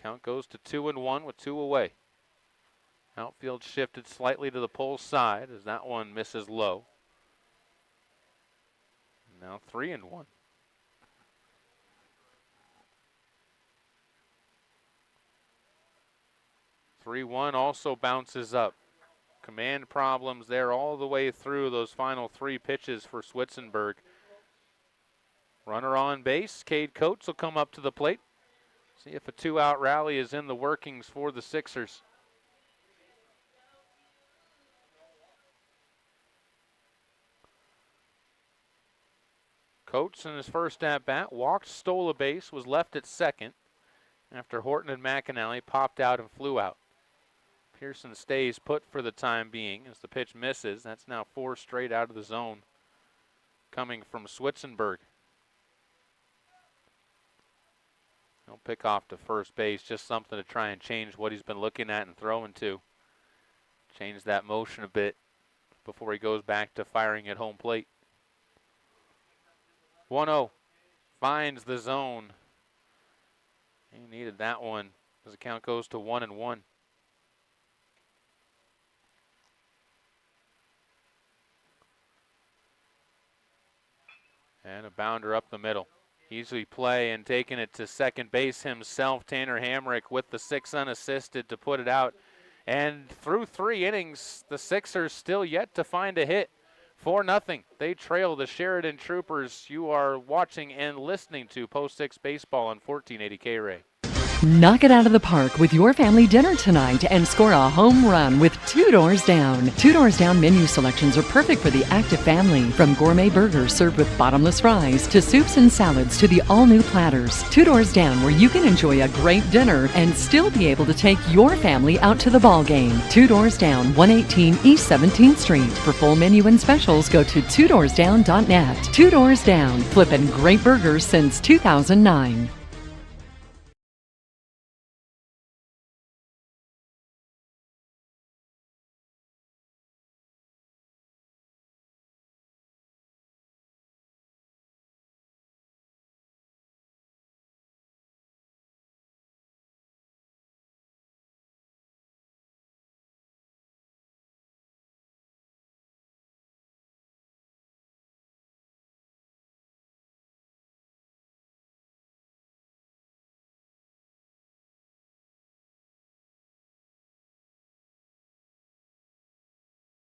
Count goes to 2-1 with 2 away. Outfield shifted slightly to the pole side as that one misses low. Now 3-1. Also bounces up. Command problems there all the way through those final 3 pitches for Switzenberg. Runner on base. Cade Coates will come up to the plate. See if a 2-out rally is in the workings for the Sixers. Coates in his first at-bat walked, stole a base, was left at second after Horton and McAnally popped out and flew out. Pearson stays put for the time being as the pitch misses. That's now 4 straight out of the zone coming from Switzenberg. He'll pick off to first base, just something to try and change what he's been looking at and throwing to. Change that motion a bit before he goes back to firing at home plate. 1-0 finds the zone. He needed that one as the count goes to 1-1. And a bounder up the middle. Easy play and taking it to second base himself. Tanner Hamrick with the 6 unassisted to put it out. And through 3 innings, the Sixers still yet to find a hit. 4-0. They trail the Sheridan Troopers. You are watching and listening to Post 6 Baseball on 1480 K-Ray. Knock it out of the park with your family dinner tonight and score a home run with Two Doors Down. Two Doors Down menu selections are perfect for the active family. From gourmet burgers served with bottomless fries to soups and salads to the all-new platters. Two Doors Down, where you can enjoy a great dinner and still be able to take your family out to the ball game. Two Doors Down, 118 East 17th Street. For full menu and specials, go to twodoorsdown.net. Two Doors Down, flipping great burgers since 2009.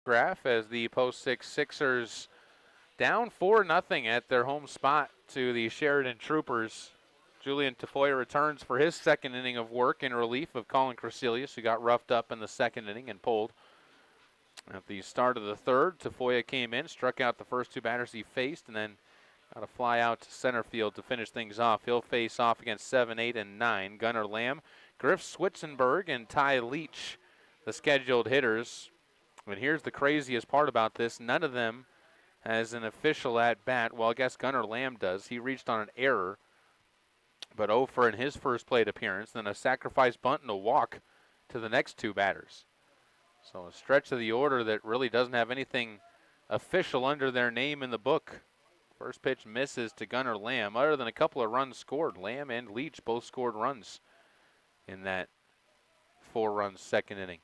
Graph as the post 6 Sixers down 4-0 at their home spot to the Sheridan Troopers. Julian Tafoya returns for his second inning of work in relief of Colin Crecelius, who got roughed up in the second inning and pulled. At the start of the third, Tafoya came in, struck out the first two batters he faced, and then got a fly out to center field to finish things off. He'll face off against 7, 8, and 9. Gunnar Lamb, Griff Switzenberg, and Ty Leach, the scheduled hitters. And here's the craziest part about this. None of them has an official at-bat. Well, I guess Gunnar Lamb does. He reached on an error, but 0 for in his first plate appearance, then a sacrifice bunt and a walk to the next two batters. So a stretch of the order that really doesn't have anything official under their name in the book. First pitch misses to Gunnar Lamb. Other than a couple of runs scored, Lamb and Leach both scored runs in that 4-run second inning.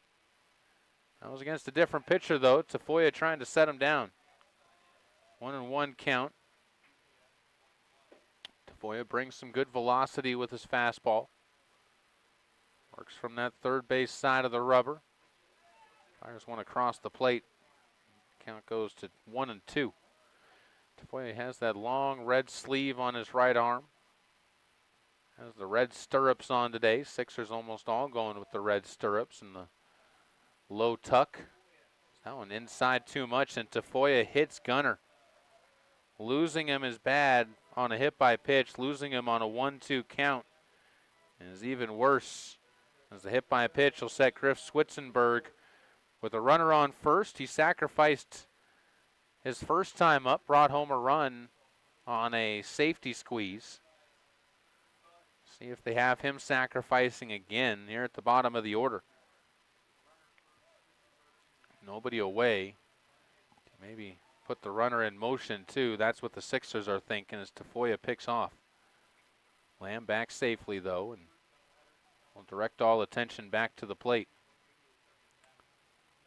That was against a different pitcher, though. Tafoya trying to set him down. 1-1 count. Tafoya brings some good velocity with his fastball. Works from that third base side of the rubber. Fires one across the plate. Count goes to 1-2. Tafoya has that long red sleeve on his right arm. Has the red stirrups on today. Sixers almost all going with the red stirrups and the low tuck. That one inside too much, and Tafoya hits Gunnar. Losing him is bad on a hit by pitch. Losing him on a 1-2 count is even worse, as the hit by pitch will set Griff Switzenberg with a runner on first. He sacrificed his first time up, brought home a run on a safety squeeze. See if they have him sacrificing again here at the bottom of the order. Nobody away. Maybe put the runner in motion too. That's what the Sixers are thinking as Tafoya picks off. Lamb back safely though, and will direct all attention back to the plate.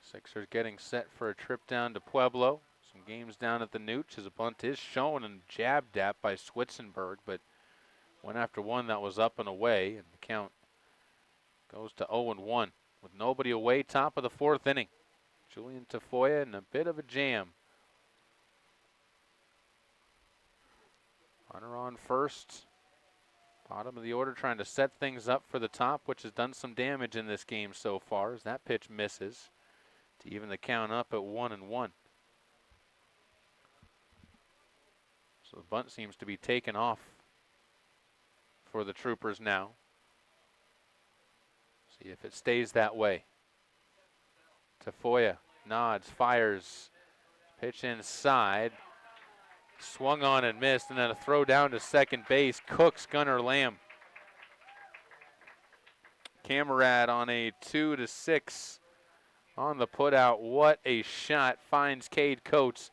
Sixers getting set for a trip down to Pueblo. Some games down at the Nooch as a bunt is shown and jabbed at by Switzenberg, but one after one that was up and away, and the count goes to 0-1 with nobody away, top of the fourth inning. Julian Tafoya in a bit of a jam. Runner on first. Bottom of the order trying to set things up for the top, which has done some damage in this game so far as that pitch misses to even the count up at 1-1. So the bunt seems to be taken off for the Troopers now. See if it stays that way. Tafoya nods, fires, pitch inside, swung on and missed, and then a throw down to second base. Cooks Gunnar Lamb. Camerad on a 2-6 on the putout. What a shot. Finds Cade Coates.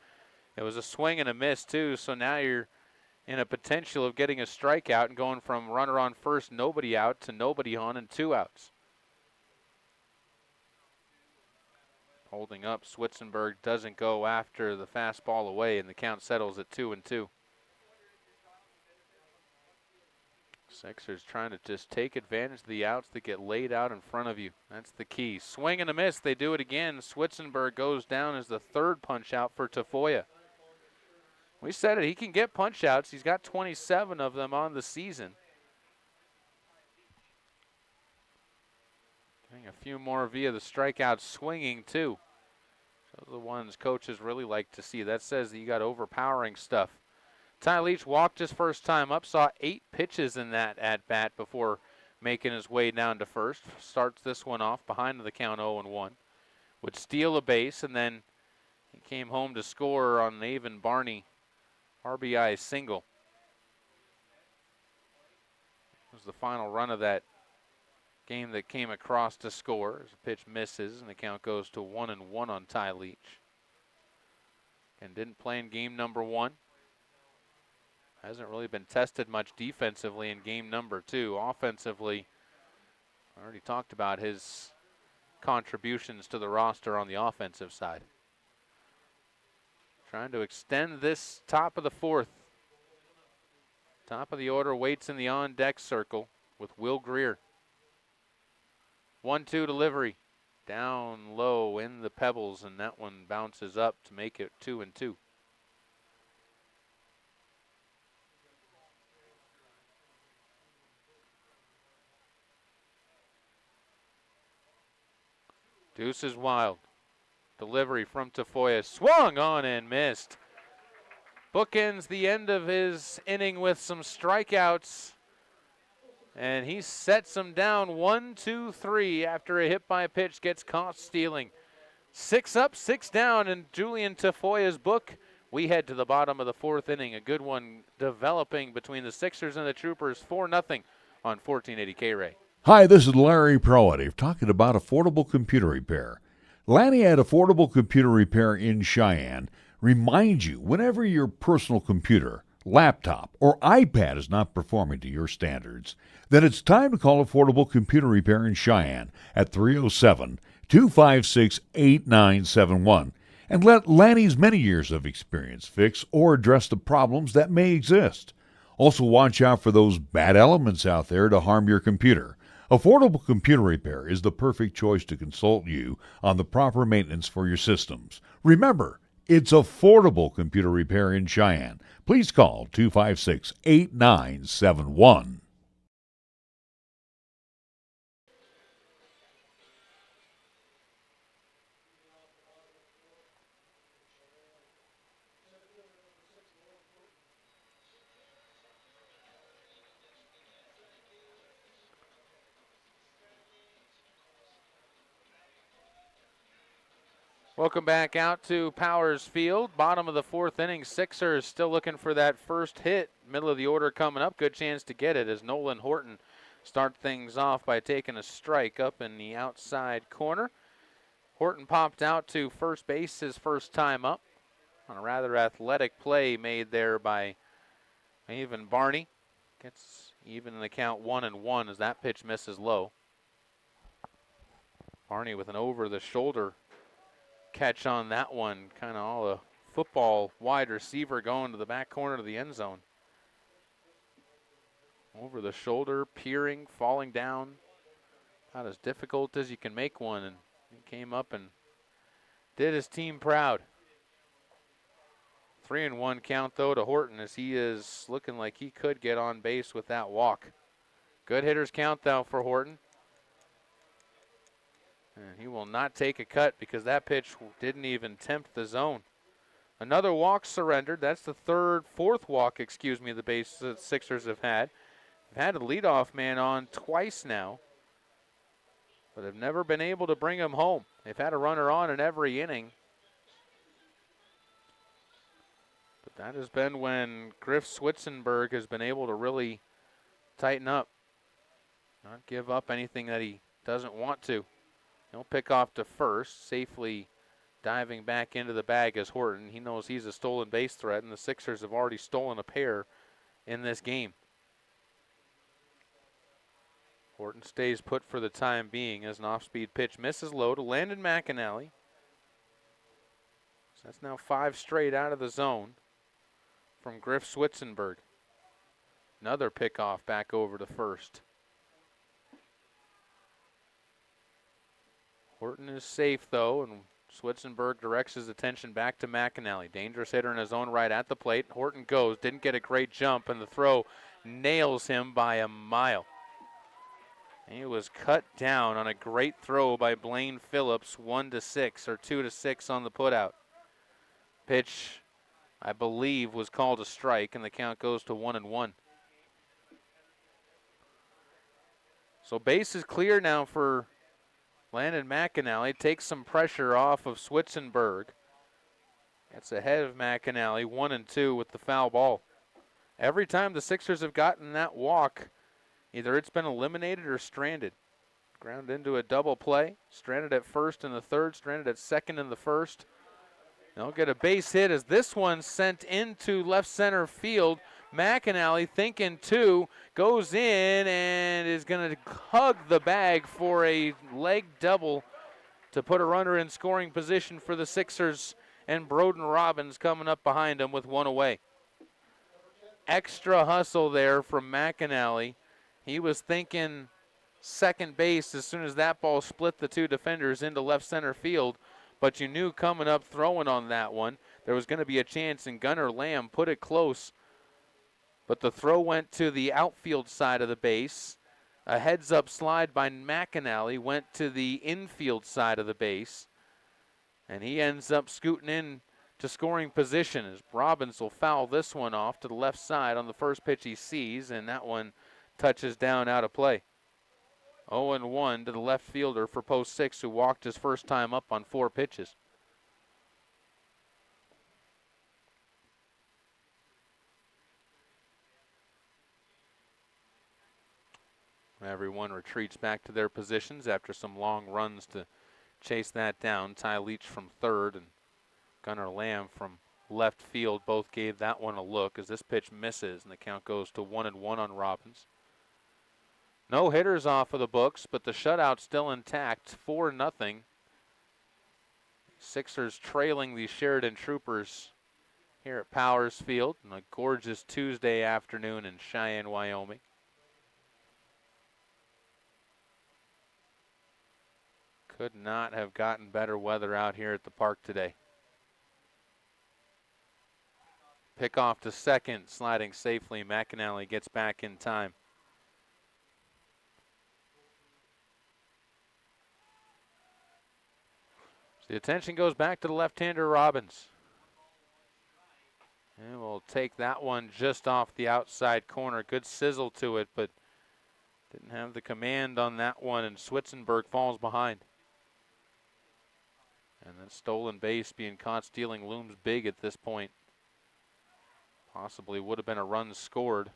It was a swing and a miss too, so now you're in a potential of getting a strikeout and going from runner on first, nobody out, to nobody on and 2 outs. Holding up, Switzenberg doesn't go after the fastball away, and the count settles at 2-2. Sixers trying to just take advantage of the outs that get laid out in front of you. That's the key. Swing and a miss. They do it again. Switzenberg goes down as the third punch out for Tafoya. We said it. He can get punch outs. He's got 27 of them on the season. Getting a few more via the strikeout, swinging too. Those are the ones coaches really like to see. That says that you got overpowering stuff. Ty Leach walked his first time up, saw 8 pitches in that at-bat before making his way down to first. Starts this one off behind the count 0-1. Would steal a base, and then he came home to score on Avon Barney RBI single. It was the final run of that game that came across to score. As the pitch misses, and the count goes to 1-1 on Ty Leach. And didn't play in game number 1. Hasn't really been tested much defensively in game number 2. Offensively, I already talked about his contributions to the roster on the offensive side. Trying to extend this top of the 4th. Top of the order waits in the on-deck circle with Will Greer. 1-2 delivery. Down low in the pebbles, and that one bounces up to make it 2-2. Deuce is wild. Delivery from Tafoya. Swung on and missed. Bookends the end of his inning with some strikeouts. And he sets them down 1-2-3 after a hit by pitch gets caught stealing. 6 up, 6 down in Julian Tafoya's book. We head to the bottom of the 4th inning. A good one developing between the Sixers and the Troopers. 4-0 on 1480 K-Ray. Hi, this is Larry Proative talking about affordable computer repair. Lanny at Affordable Computer Repair in Cheyenne reminds you whenever your personal computer, laptop, or iPad is not performing to your standards, then it's time to call Affordable Computer Repair in Cheyenne at 307-256-8971 and let Lanny's many years of experience fix or address the problems that may exist. Also, watch out for those bad elements out there to harm your computer. Affordable Computer Repair is the perfect choice to consult you on the proper maintenance for your systems. Remember, it's Affordable Computer Repair in Cheyenne. Please call 256-8971. Welcome back out to Powers Field. Bottom of the 4th inning. Sixers still looking for that first hit. Middle of the order coming up. Good chance to get it as Nolan Horton start things off by taking a strike up in the outside corner. Horton popped out to first base his first time up on a rather athletic play made there by Avon Barney. Gets even in the count 1-1 as that pitch misses low. Barney with an over-the-shoulder catch on that one, kind of all a football wide receiver going to the back corner of the end zone. Over the shoulder, peering, falling down. Not as difficult as you can make one, and he came up and did his team proud. 3-1 count though to Horton as he is looking like he could get on base with that walk. Good hitters count though for Horton. And he will not take a cut because that pitch didn't even tempt the zone. Another walk surrendered. That's the fourth walk, the Sixers have had. They've had a leadoff man on twice now, but have never been able to bring him home. They've had a runner on in every inning. But that has been when Griff Switzenberg has been able to really tighten up, not give up anything that he doesn't want to. He'll pick off to first, safely diving back into the bag as Horton. He knows he's a stolen base threat, and the Sixers have already stolen a pair in this game. Horton stays put for the time being as an off-speed pitch misses low to Landon McAnally. So that's now 5 straight out of the zone from Griff Switzenberg. Another pickoff back over to first. Horton is safe, though, and Switzenberg directs his attention back to McAnally. Dangerous hitter in his own right at the plate. Horton goes, didn't get a great jump, and the throw nails him by a mile. He was cut down on a great throw by Blaine Phillips, 1-6 or 2-6 on the putout. Pitch, I believe, was called a strike, and the count goes to 1-1. So base is clear now for Landon McAnally. Takes some pressure off of Switzenberg. Gets ahead of McAnally, 1-2 with the foul ball. Every time the Sixers have gotten that walk, either it's been eliminated or stranded. Ground into a double play. Stranded at first in the third, stranded at second in the first. They'll get a base hit as this one's sent into left center field. McAnally thinking two, goes in and is going to hug the bag for a leg double to put a runner in scoring position for the Sixers, and Broden Robbins coming up behind him with one away. Extra hustle there from McAnally. He was thinking second base as soon as that ball split the two defenders into left center field, but you knew coming up throwing on that one there was going to be a chance, and Gunnar Lamb put it close, but the throw went to the outfield side of the base. A heads-up slide by McAnally went to the infield side of the base, and he ends up scooting in to scoring position as Robbins will foul this one off to the left side on the first pitch he sees, and that one touches down out of play. 0-1 to the left fielder for post 6, who walked his first time up on 4 pitches. Everyone retreats back to their positions after some long runs to chase that down. Ty Leach from third and Gunnar Lamb from left field both gave that one a look as this pitch misses, and the count goes to 1-1 on Robbins. No hitters off of the books, but the shutout still intact, 4-0. Sixers trailing the Sheridan Troopers here at Powers Field on a gorgeous Tuesday afternoon in Cheyenne, Wyoming. Could not have gotten better weather out here at the park today. Pick off to second, sliding safely. McAnally gets back in time. So the attention goes back to the left-hander Robbins. And we'll take that one just off the outside corner. Good sizzle to it, but didn't have the command on that one, and Switzenberg falls behind. And then stolen base being caught stealing looms big at this point. Possibly would have been a run scored.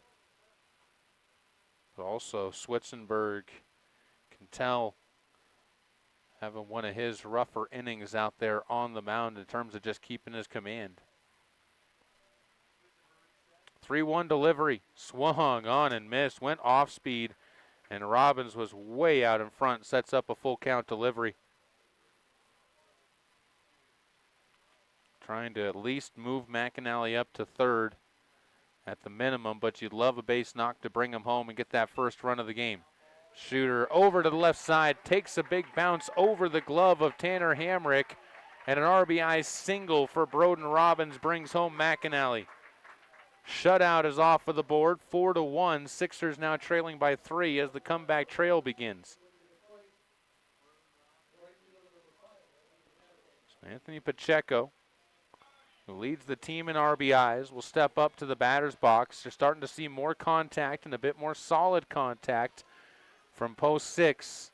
But also Switzenberg can tell, having one of his rougher innings out there on the mound in terms of just keeping his command. 3-1 delivery, swung on and missed, went off speed, and Robbins was way out in front, sets up a full count delivery. Trying to at least move McAnally up to third at the minimum, but you'd love a base knock to bring him home and get that first run of the game. Shooter over to the left side, takes a big bounce over the glove of Tanner Hamrick, and an RBI single for Broden Robbins brings home McAnally. Shutout is off of the board, 4-1. Sixers now trailing by 3 as the comeback trail begins. So Anthony Pacheco, who leads the team in RBIs, will step up to the batter's box. You're starting to see more contact and a bit more solid contact from post 6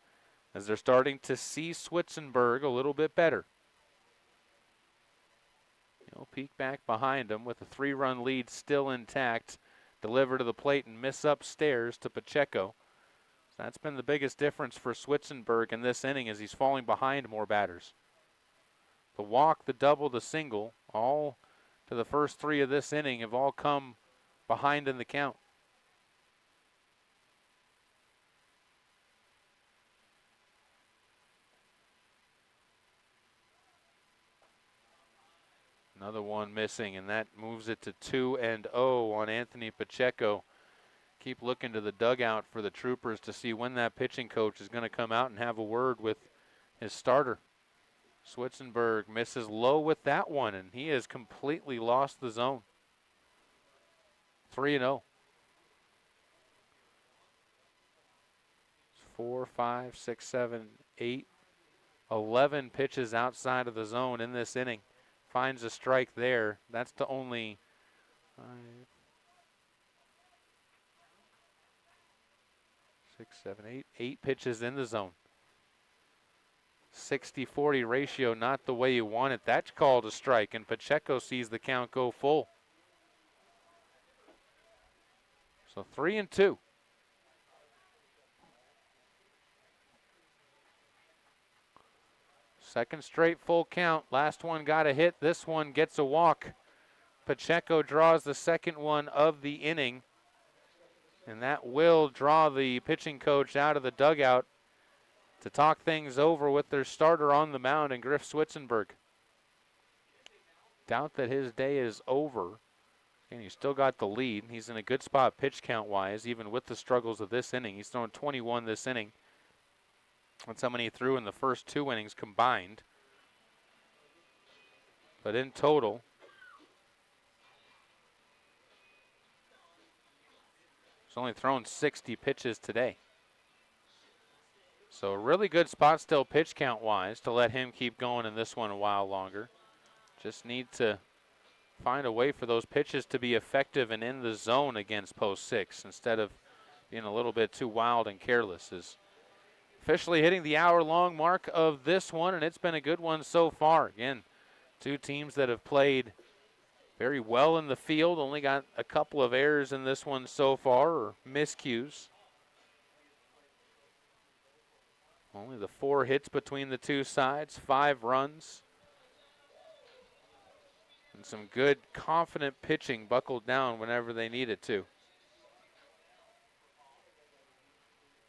as they're starting to see Switzenberg a little bit better. He'll peek back behind him with a 3-run lead still intact. Deliver to the plate and miss upstairs to Pacheco. That's been the biggest difference for Switzenberg in this inning as he's falling behind more batters. The walk, the double, the single, all to the first 3 of this inning have all come behind in the count. Another one missing, and that moves it to 2-0 on Anthony Pacheco. Keep looking to the dugout for the Troopers to see when that pitching coach is going to come out and have a word with his starter. Switzenberg misses low with that one, and he has completely lost the zone. 3-0. 4, 5, 6, 7, 8, 11 pitches outside of the zone in this inning. Finds a strike there. That's to only 5, 6, 7, 8. 8 pitches in the zone. 60-40 ratio, not the way you want it. That's called a strike, and Pacheco sees the count go full. So 3-2. Second straight full count. Last one got a hit. This one gets a walk. Pacheco draws the second one of the inning, and that will draw the pitching coach out of the dugout to talk things over with their starter on the mound, and Griff Switzenberg. Doubt that his day is over. And he's still got the lead. He's in a good spot pitch count-wise, even with the struggles of this inning. He's thrown 21 this inning. That's how many he threw in the first 2 innings combined. But in total, he's only thrown 60 pitches today. So a really good spot still pitch count-wise to let him keep going in this one a while longer. Just need to find a way for those pitches to be effective and in the zone against post 6 instead of being a little bit too wild and careless. Is officially hitting the hour-long mark of this one, and it's been a good one so far. Again, 2 teams that have played very well in the field, only got a couple of errors in this one so far, or miscues. Only the 4 hits between the 2 sides, 5 runs. And some good, confident pitching buckled down whenever they needed to.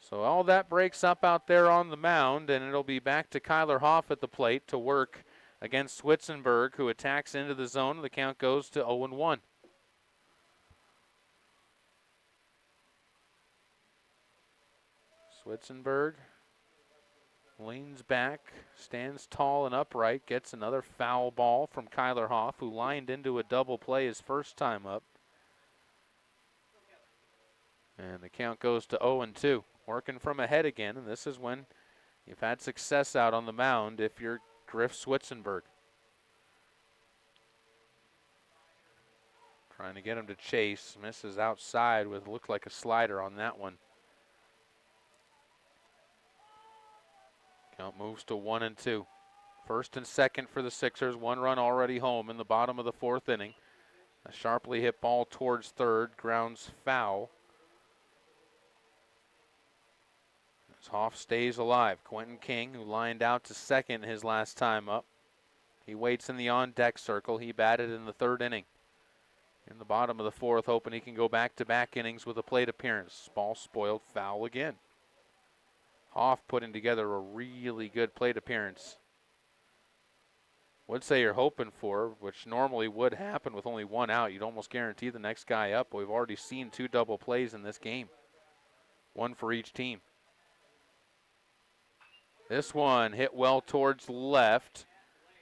So all that breaks up out there on the mound, and it'll be back to Kyler Hoff at the plate to work against Switzenberg, who attacks into the zone. The count goes to 0-1. Switzenberg leans back, stands tall and upright, gets another foul ball from Kyler Hoff, who lined into a double play his first time up. And the count goes to 0-2. Working from ahead again, and this is when you've had success out on the mound if you're Griff Switzenberg. Trying to get him to chase, misses outside with looked like a slider on that one. Count moves to 1-2. First and second for the Sixers. 1 run already home in the bottom of the 4th inning. A sharply hit ball towards third, grounds foul. As Hoff stays alive. Quentin King, who lined out to second his last time up. He waits in the on-deck circle. He batted in the 3rd inning. In the bottom of the 4th, hoping he can go back-to-back innings with a plate appearance. Ball spoiled, foul again. Hoff putting together a really good plate appearance. Would say you're hoping for, which normally would happen with only 1 out. You'd almost guarantee the next guy up. But we've already seen 2 double plays in this game. 1 for each team. This one hit well towards left.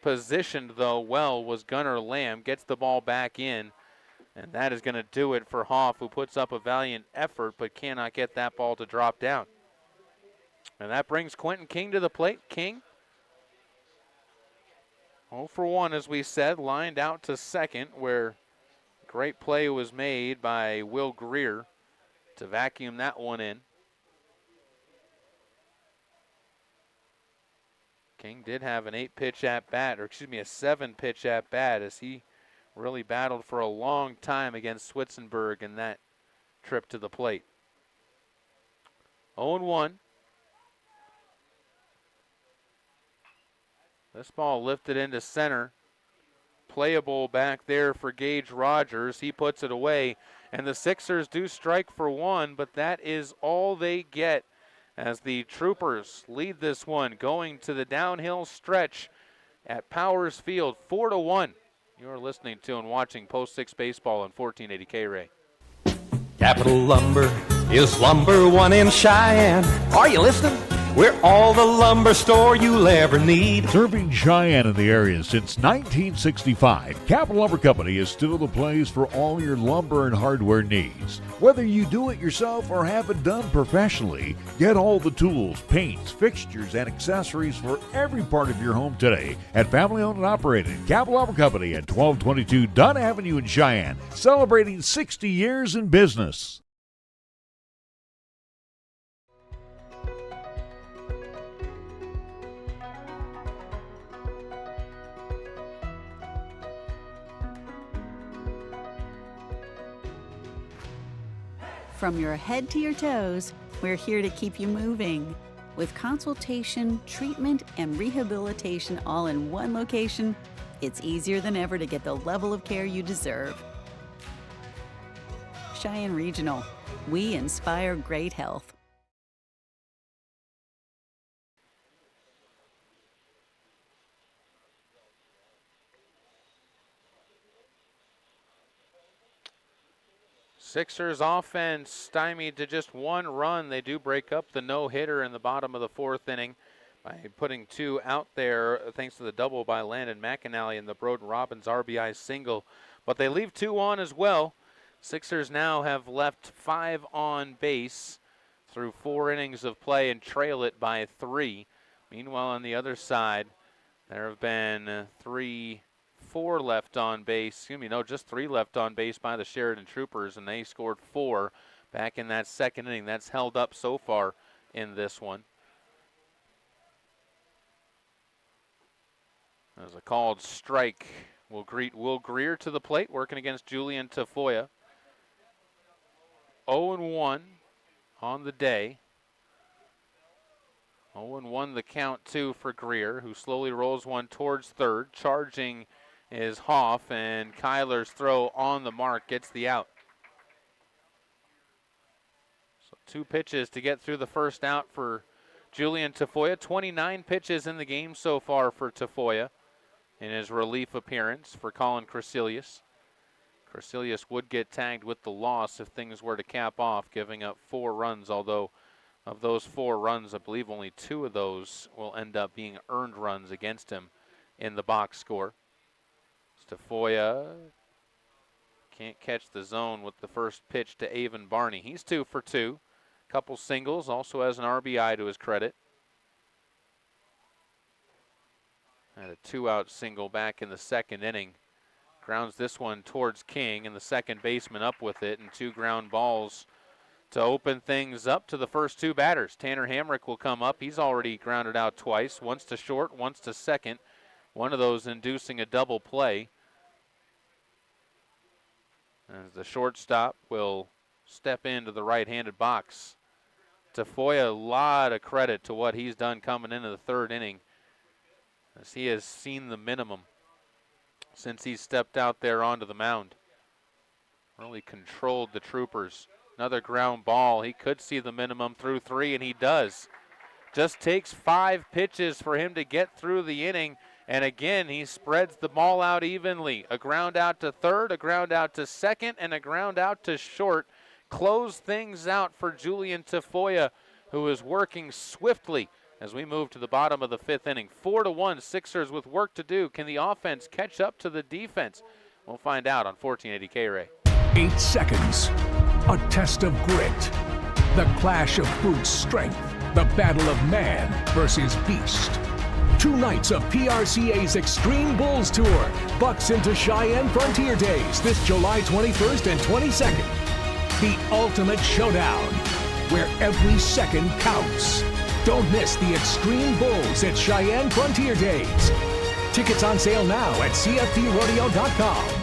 Positioned, though, well was Gunnar Lamb. Gets the ball back in. And that is going to do it for Hoff, who puts up a valiant effort but cannot get that ball to drop down. And that brings Quentin King to the plate. King, 0 for 1, as we said, lined out to second, where great play was made by Will Greer to vacuum that one in. King did have an 8-pitch at-bat, or excuse me, a 7-pitch at-bat, as he really battled for a long time against Switzenberg in that trip to the plate. 0-1. This ball lifted into center. Playable back there for Gage Rogers. He puts it away. And the Sixers do strike for 1, but that is all they get as the Troopers lead this one going to the downhill stretch at Powers Field, 4-1. You're listening to and watching Post 6 Baseball on 1480 K-Ray. Capital Lumber is #1 in Cheyenne. Are you listening? We're all the lumber store you'll ever need. Serving Cheyenne in the area since 1965, Capital Lumber Company is still the place for all your lumber and hardware needs. Whether you do it yourself or have it done professionally, get all the tools, paints, fixtures, and accessories for every part of your home today at family-owned and operated Capital Lumber Company at 1222 Dunn Avenue in Cheyenne, celebrating 60 years in business. From your head to your toes, we're here to keep you moving. With consultation, treatment, and rehabilitation all in one location, it's easier than ever to get the level of care you deserve. Cheyenne Regional. We inspire great health. Sixers offense stymied to just one run. They do break up the no-hitter in the bottom of the fourth inning by putting two out there thanks to the double by Landon McAnally and the Broden Robbins RBI single. But they leave two on as well. Sixers now have left 5 on base through 4 innings of play and trail it by 3. Meanwhile, on the other side, there have been 4 left on base. Just 3 left on base by the Sheridan Troopers, and they scored 4 back in that second inning. That's held up so far in this one. There's a called strike. We'll greet Will Greer to the plate, working against Julian Tafoya. 0-1 on the day. 0-1 the count, too, for Greer, who slowly rolls one towards third. Charging is Hoff, and Kyler's throw on the mark gets the out. So 2 pitches to get through the first out for Julian Tafoya. 29 pitches in the game so far for Tafoya in his relief appearance for Colin Crecilius. Crecilius would get tagged with the loss if things were to cap off, giving up 4 runs, although of those 4 runs, I believe only 2 of those will end up being earned runs against him in the box score. Tafoya can't catch the zone with the first pitch to Avon Barney. He's 2 for 2. Couple singles, also has an RBI to his credit. Had a 2-out single back in the second inning. Grounds this one towards King, and the second baseman up with it, and 2 ground balls to open things up to the first 2 batters. Tanner Hamrick will come up. He's already grounded out twice, once to short, once to second. One of those inducing a double play. As the shortstop will step into the right-handed box. Tafoya, a lot of credit to what he's done coming into the third inning, as he has seen the minimum since he stepped out there onto the mound. Really controlled the Troopers. Another ground ball. He could see the minimum through 3, and he does. Just takes 5 pitches for him to get through the inning. And again, he spreads the ball out evenly. A ground out to third, a ground out to second, and a ground out to short. Close things out for Julian Tafoya, who is working swiftly as we move to the bottom of the 5th inning. 4-1, Sixers with work to do. Can the offense catch up to the defense? We'll find out on 1480 K-Ray. 8 seconds. A test of grit. The clash of brute strength. The battle of man versus beast. 2 nights of PRCA's Extreme Bulls Tour. Bucks into Cheyenne Frontier Days this July 21st and 22nd. The ultimate showdown, where every second counts. Don't miss the Extreme Bulls at Cheyenne Frontier Days. Tickets on sale now at cftrodeo.com.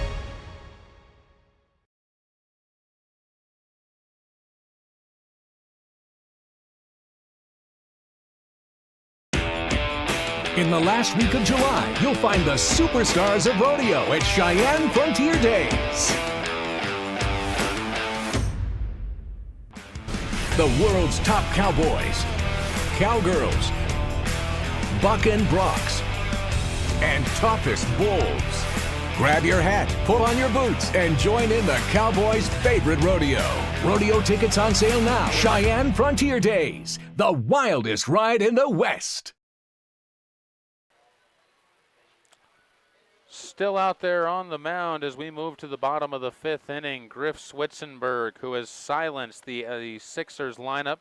In the last week of July, you'll find the superstars of rodeo at Cheyenne Frontier Days. The world's top cowboys, cowgirls, buck and broncs, and toughest bulls. Grab your hat, pull on your boots, and join in the Cowboys' favorite rodeo. Rodeo tickets on sale now. Cheyenne Frontier Days, the wildest ride in the West. Still out there on the mound as we move to the bottom of the 5th inning, Griff Switzenberg, who has silenced the Sixers lineup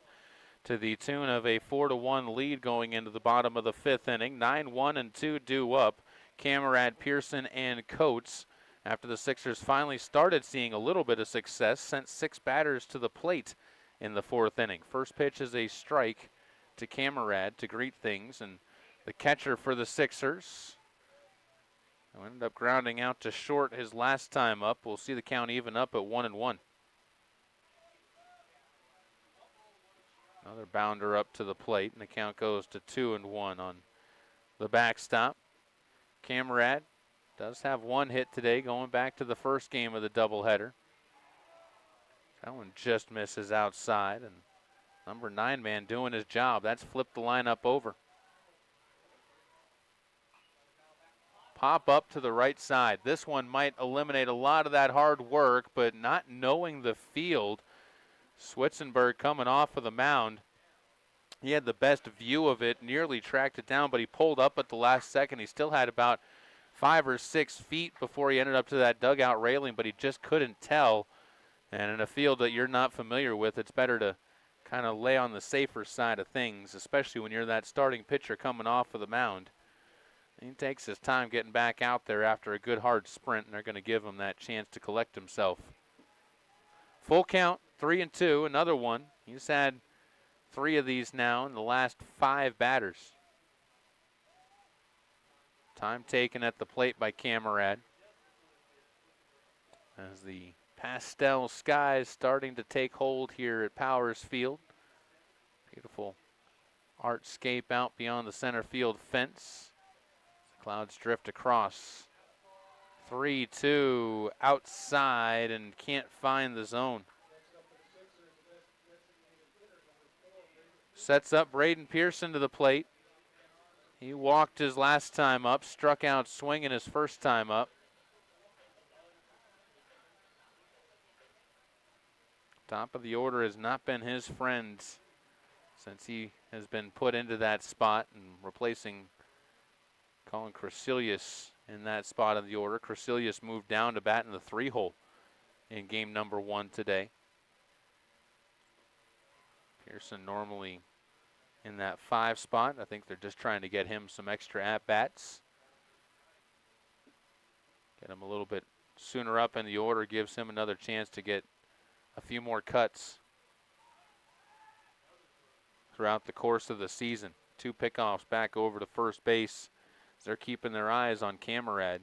to the tune of a 4-1 lead going into the bottom of the 5th inning. 9-1 and 2 due up. Camarad, Pearson, and Coates, after the Sixers finally started seeing a little bit of success, sent 6 batters to the plate in the 4th inning. First pitch is a strike to Camarad to greet things, and the catcher for the Sixers ended up grounding out to short his last time up. We'll see the count even up at 1-1. Another bounder up to the plate, and the count goes to 2-1 on the backstop. Camarad does have 1 hit today, going back to the first game of the doubleheader. That one just misses outside, and number 9 man doing his job. That's flipped the lineup over. Pop up to the right side. This one might eliminate a lot of that hard work, but not knowing the field, Switzenberg coming off of the mound. He had the best view of it, nearly tracked it down, but he pulled up at the last second. He still had about 5 or 6 feet before he ended up to that dugout railing, but he just couldn't tell. And in a field that you're not familiar with, it's better to kind of lay on the safer side of things, especially when you're that starting pitcher coming off of the mound. He takes his time getting back out there after a good hard sprint, and they're going to give him that chance to collect himself. Full count, 3-2, another one. He's had 3 of these now in the last 5 batters. Time taken at the plate by Camarad as the pastel skies starting to take hold here at Powers Field. Beautiful artscape out beyond the center field fence. Clouds drift across. 3-2 outside and can't find the zone. Sets up Braden Pearson to the plate. He walked his last time up, struck out swinging his first time up. Top of the order has not been his friend since he has been put into that spot and replacing Colin Crasilius in that spot of the order. Crasilius moved down to bat in the 3-hole in game number 1 today. Pearson normally in that 5 spot. I think they're just trying to get him some extra at-bats. Get him a little bit sooner up in the order, gives him another chance to get a few more cuts throughout the course of the season. 2 pickoffs back over to first base. They're keeping their eyes on Camarad,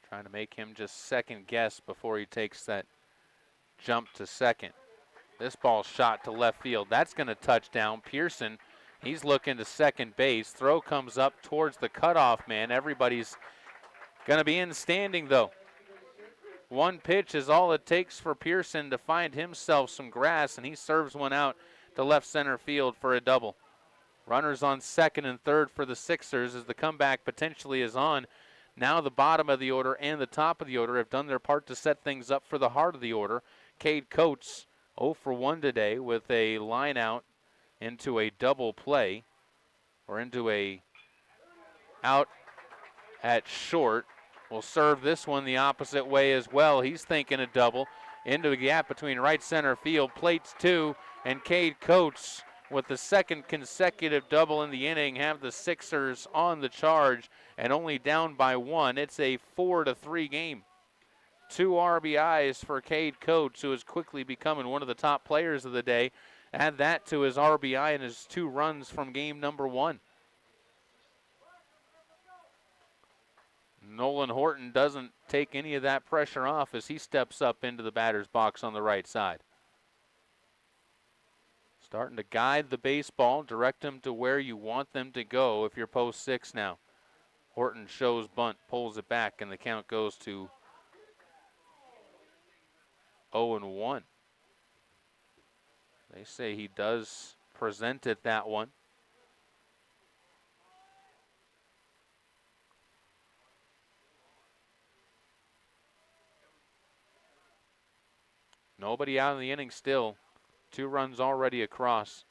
trying to make him just second guess before he takes that jump to second. This ball shot to left field. That's going to touch down. Pearson, he's looking to second base. Throw comes up towards the cutoff man. Everybody's going to be in standing, though. 1 pitch is all it takes for Pearson to find himself some grass, and he serves one out to left center field for a double. Runners on second and third for the Sixers as the comeback potentially is on. Now the bottom of the order and the top of the order have done their part to set things up for the heart of the order. Cade Coates 0 for 1 today with a line out into a double play, or into a out at short. Will serve this one the opposite way as well. He's thinking a double into a gap between right center field. Plates 2, and Cade Coates with the second consecutive double in the inning have the Sixers on the charge and only down by 1. It's a 4-3 game. 2 RBIs for Cade Coates, who is quickly becoming one of the top players of the day. Add that to his RBI and his 2 runs from game number 1. Nolan Horton doesn't take any of that pressure off as he steps up into the batter's box on the right side. Starting to guide the baseball, direct them to where you want them to go if you're post 6 now. Horton shows bunt, pulls it back, and the count goes to 0-1. They say he does present it that one. Nobody out in the inning still. 2 runs already across.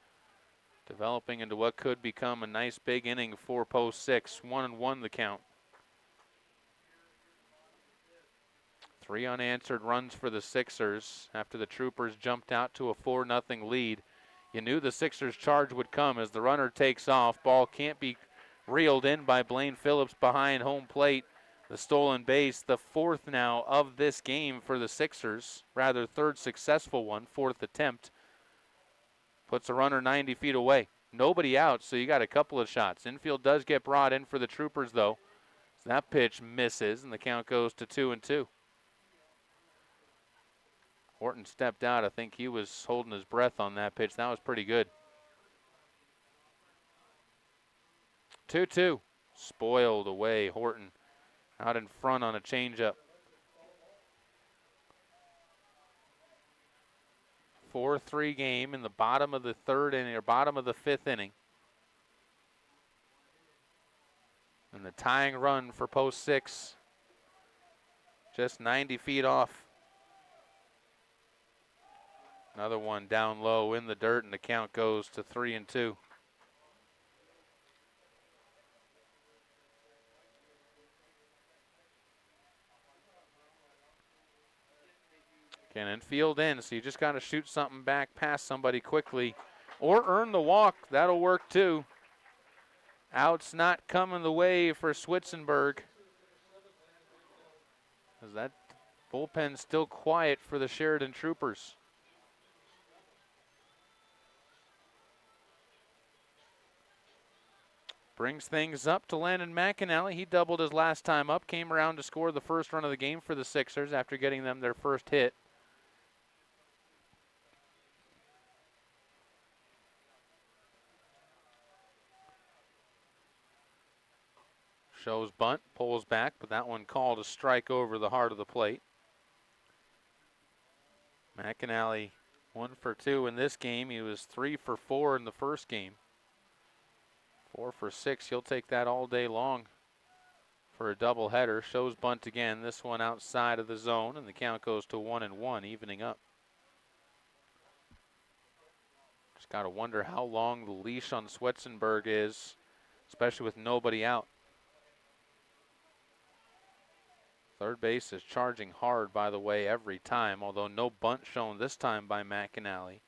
Developing into what could become a nice big inning for post 6. 1-1 the count. 3 unanswered runs for the Sixers after the Troopers jumped out to a 4-0 lead. You knew the Sixers charge would come as the runner takes off. Ball can't be reeled in by Blaine Phillips behind home plate. The stolen base, the 4th now of this game for the Sixers. Rather 3rd successful one, 4th attempt. Puts a runner 90 feet away. Nobody out, so you got a couple of shots. Infield does get brought in for the Troopers, though. So that pitch misses, and the count goes to 2-2. Horton stepped out. I think he was holding his breath on that pitch. That was pretty good. 2-2. Spoiled away. Horton out in front on a changeup. 4-3 game in the bottom of the 3rd inning, or bottom of the 5th inning. And the tying run for post 6, just 90 feet off. Another one down low in the dirt, and the count goes to 3-2. Can infield in, so you just got to shoot something back past somebody quickly or earn the walk. That'll work too. Out's not coming the way for Switzenberg. Is that bullpen still quiet for the Sheridan Troopers? Brings things up to Landon McAnally. He doubled his last time up, came around to score the first run of the game for the Sixers after getting them their first hit. Shows bunt, pulls back, but that one called a strike over the heart of the plate. McAnally 1 for 2 in this game. He was 3 for 4 in the first game. 4 for 6. He'll take that all day long for a doubleheader. Shows bunt again. This one outside of the zone, and the count goes to 1-1, evening up. Just got to wonder how long the leash on Swetzenberg is, especially with nobody out. Third base is charging hard, by the way, every time, although no bunt shown this time by McAnally.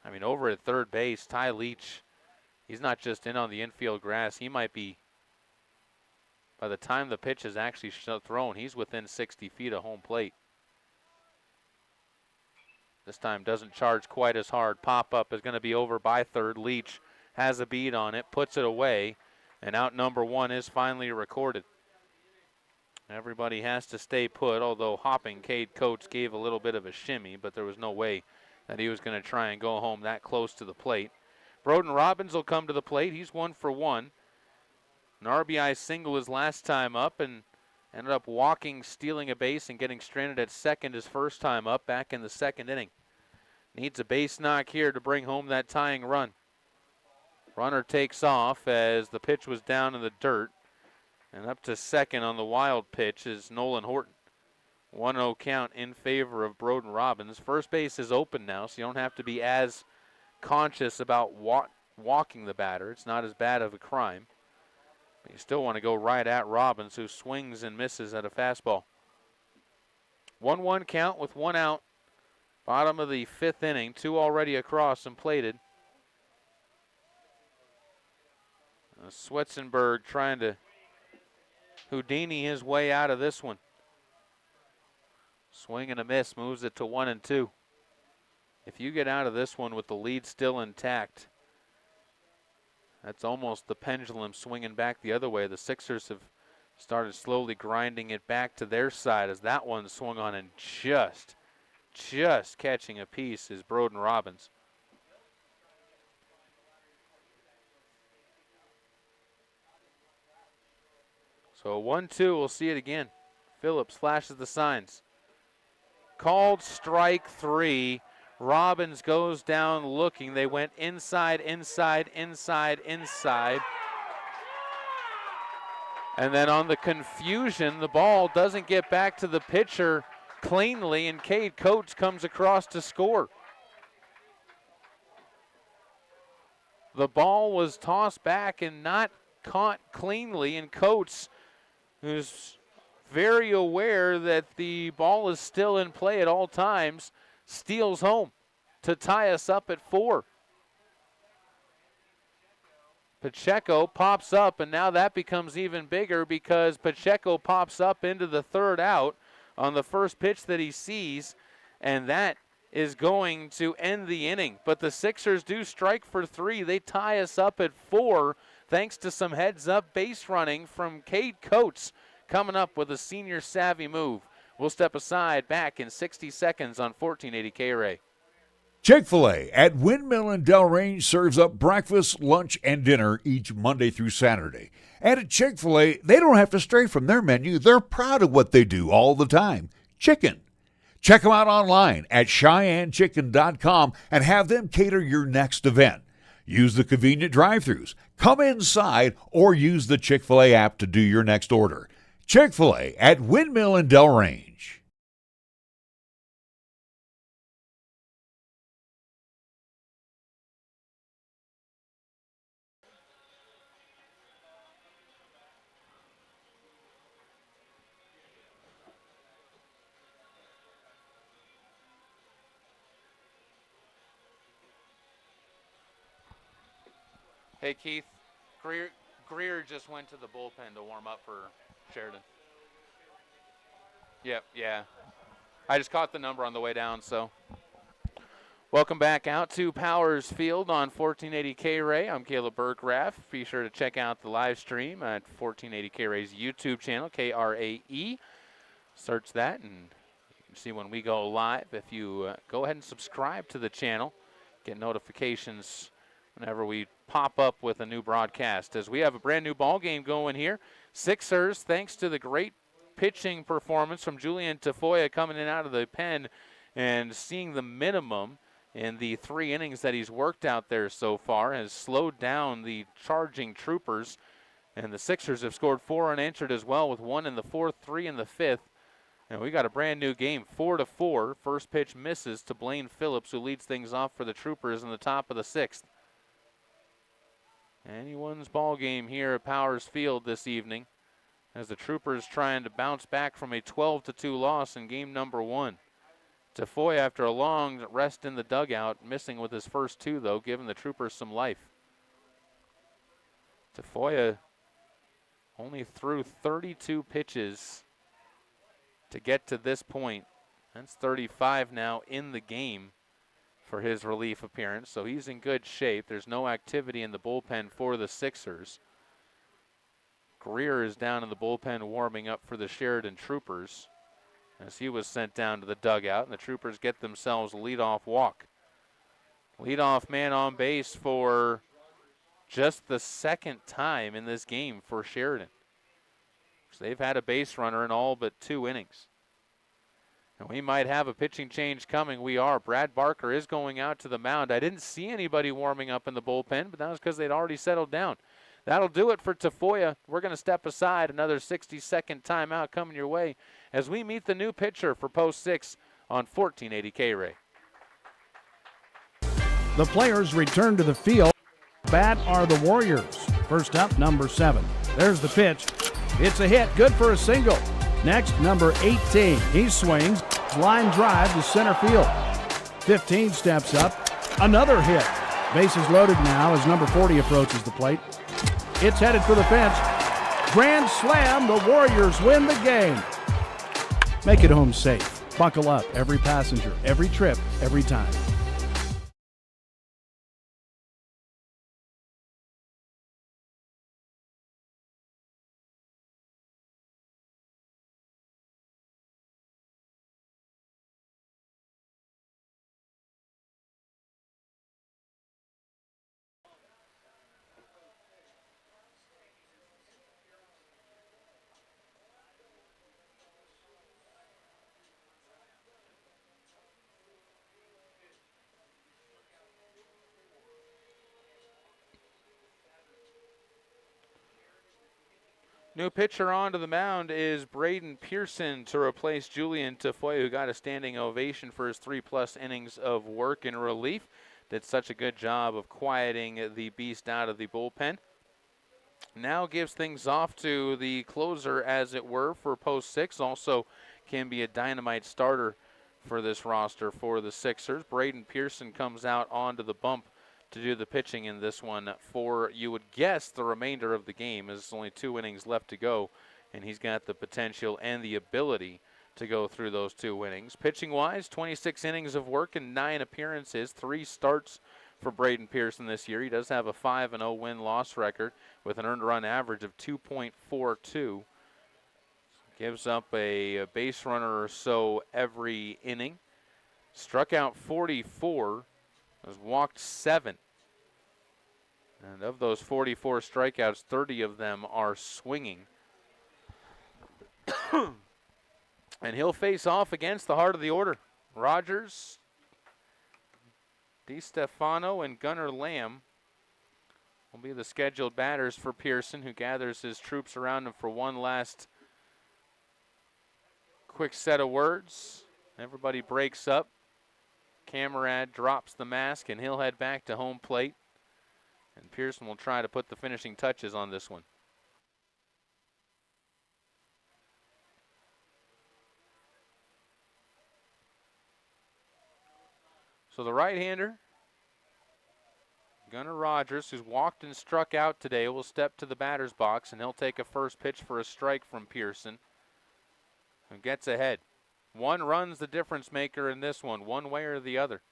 I mean, over at third base, Ty Leach, he's not just in on the infield grass. He might be, by the time the pitch is actually thrown, he's within 60 feet of home plate. This time doesn't charge quite as hard. Pop-up is going to be over by third. Leach has a beat on it, puts it away, and out number 1 is finally recorded. Everybody has to stay put, although hopping Cade Coates gave a little bit of a shimmy, but there was no way that he was going to try and go home that close to the plate. Broden Robbins will come to the plate. He's 1 for 1. An RBI single his last time up and ended up walking, stealing a base, and getting stranded at second his first time up back in the 2nd inning. Needs a base knock here to bring home that tying run. Runner takes off as the pitch was down in the dirt. And up to second on the wild pitch is Nolan Horton. 1-0 count in favor of Broden Robbins. First base is open now, so you don't have to be as conscious about walking the batter. It's not as bad of a crime. But you still want to go right at Robbins, who swings and misses at a fastball. 1-1 count with 1 out. Bottom of the 5th inning. 2 already across and plated. Swetzenberg trying to Houdini his way out of this one. Swing and a miss, moves it to 1-2. If you get out of this one with the lead still intact, that's almost the pendulum swinging back the other way. The Sixers have started slowly grinding it back to their side as that one swung on, and just catching a piece is Broden Robbins. So 1-2, we'll see it again. Phillips flashes the signs. Called strike 3. Robbins goes down looking. They went inside. And then on the confusion, the ball doesn't get back to the pitcher cleanly, and Cade Coates comes across to score. The ball was tossed back and not caught cleanly, and Coates, who's very aware that the ball is still in play at all times, steals home to tie us up at 4. Pacheco pops up, and now that becomes even bigger because Pacheco pops up into the third out on the first pitch that he sees, and that is going to end the inning. But the Sixers do strike for 3. They tie us up at 4 thanks to some heads-up base running from Cade Coates coming up with a senior savvy move. We'll step aside back in 60 seconds on 1480 K-Ray. Chick-fil-A at Windmill and Delrange serves up breakfast, lunch, and dinner each Monday through Saturday. And at Chick-fil-A, they don't have to stray from their menu. They're proud of what they do all the time. Chicken. Check them out online at CheyenneChicken.com and have them cater your next event. Use the convenient drive-thrus. Come inside or use the Chick-fil-A app to do your next order. Chick-fil-A at Windmill and Delrange. Hey, Keith, Greer just went to the bullpen to warm up for Sheridan. Yep, yeah. I just caught the number on the way down, so. Welcome back out to Powers Field on 1480 K-Ray. I'm Caleb Burgraff. Be sure to check out the live stream at 1480 K-Ray's YouTube channel, K-R-A-E. Search that, and you can see when we go live. If you go ahead and subscribe to the channel, get notifications whenever we pop up with a new broadcast, as we have a brand new ball game going here. Sixers, thanks to the great pitching performance from Julian Tafoya coming in out of the pen and seeing the minimum in the 3 innings that he's worked out there so far, has slowed down the charging Troopers. And the Sixers have scored 4 unanswered as well, with 1 in the 4th, 3 in the 5th. And we got a brand new game, 4-4. First pitch misses to Blaine Phillips, who leads things off for the Troopers in the top of the 6th. Anyone's ball game here at Powers Field this evening, as the Troopers trying to bounce back from a 12-2 loss in game number 1. Tafoya, after a long rest in the dugout, missing with his first 2, though, giving the Troopers some life. Tafoya only threw 32 pitches to get to this point. That's 35 now in the game for his relief appearance, so he's in good shape. There's no activity in the bullpen for the Sixers. Greer is down in the bullpen warming up for the Sheridan Troopers, as he was sent down to the dugout, and the Troopers get themselves a leadoff walk. Leadoff man on base for just the 2nd time in this game for Sheridan. So they've had a base runner in all but 2 innings. And we might have a pitching change coming. We are. Brad Barker is going out to the mound. I didn't see anybody warming up in the bullpen, but that was because they'd already settled down. That'll do it for Tafoya. We're going to step aside. Another 60-second timeout coming your way as we meet the new pitcher for Post 6 on 1480 K-Ray. The players return to the field. Bat are the Warriors. First up, number 7. There's the pitch. It's a hit. Good for a single. Next, number 18. He swings. Line drive to center field. 15 steps up. Another hit. Bases loaded now as number 40 approaches the plate. It's headed for the fence. Grand slam. The Warriors win the game. Make it home safe. Buckle up. Every passenger, every trip, every time. New pitcher onto the mound is Braden Pearson to replace Julian Tafoya, who got a standing ovation for his 3+ innings of work in relief. Did such a good job of quieting the beast out of the bullpen. Now gives things off to the closer, as it were, for post 6. Also can be a dynamite starter for this roster for the Sixers. Braden Pearson comes out onto the bump to do the pitching in this one for, you would guess, the remainder of the game, as only 2 innings left to go, and he's got the potential and the ability to go through those 2 innings. Pitching-wise, 26 innings of work and 9 appearances, 3 starts for Braden Pearson this year. He does have a 5-0 win-loss record with an earned run average of 2.42. Gives up a base runner or so every inning. Struck out 44, has walked 7. And of those 44 strikeouts, 30 of them are swinging. And he'll face off against the heart of the order. Rogers, DiStefano, and Gunnar Lamb will be the scheduled batters for Pearson, who gathers his troops around him for one last quick set of words. Everybody breaks up. Camarad drops the mask, and he'll head back to home plate. And Pearson will try to put the finishing touches on this one. So the right-hander, Gunnar Rogers, who's walked and struck out today, will step to the batter's box, and he'll take a first pitch for a strike from Pearson, who gets ahead. 1 run's the difference maker in this one way or the other.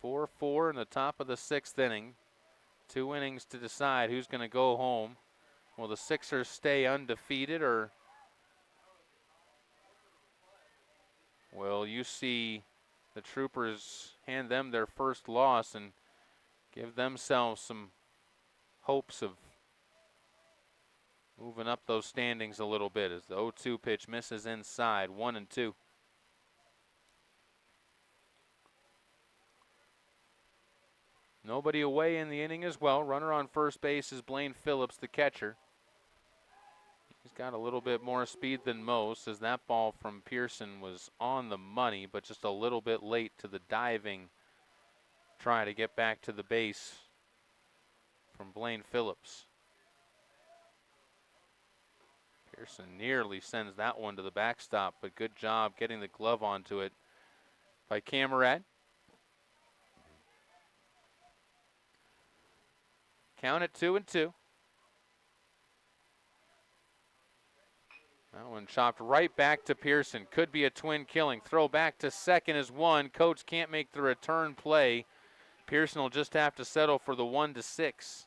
4-4 in the top of the 6th inning. 2 innings to decide who's going to go home. Will the Sixers stay undefeated, or will you see the Troopers hand them their first loss and give themselves some hopes of moving up those standings a little bit, as the 0-2 pitch misses inside, 1-2. Nobody away in the inning as well. Runner on first base is Blaine Phillips, the catcher. He's got a little bit more speed than most, as that ball from Pearson was on the money, but just a little bit late to the diving try to get back to the base from Blaine Phillips. Pearson nearly sends that one to the backstop, but good job getting the glove onto it by Camarad. Count it 2-2. That one chopped right back to Pearson. Could be a twin killing. Throw back to second is 1. Coates can't make the return play. Pearson will just have to settle for the 1-6.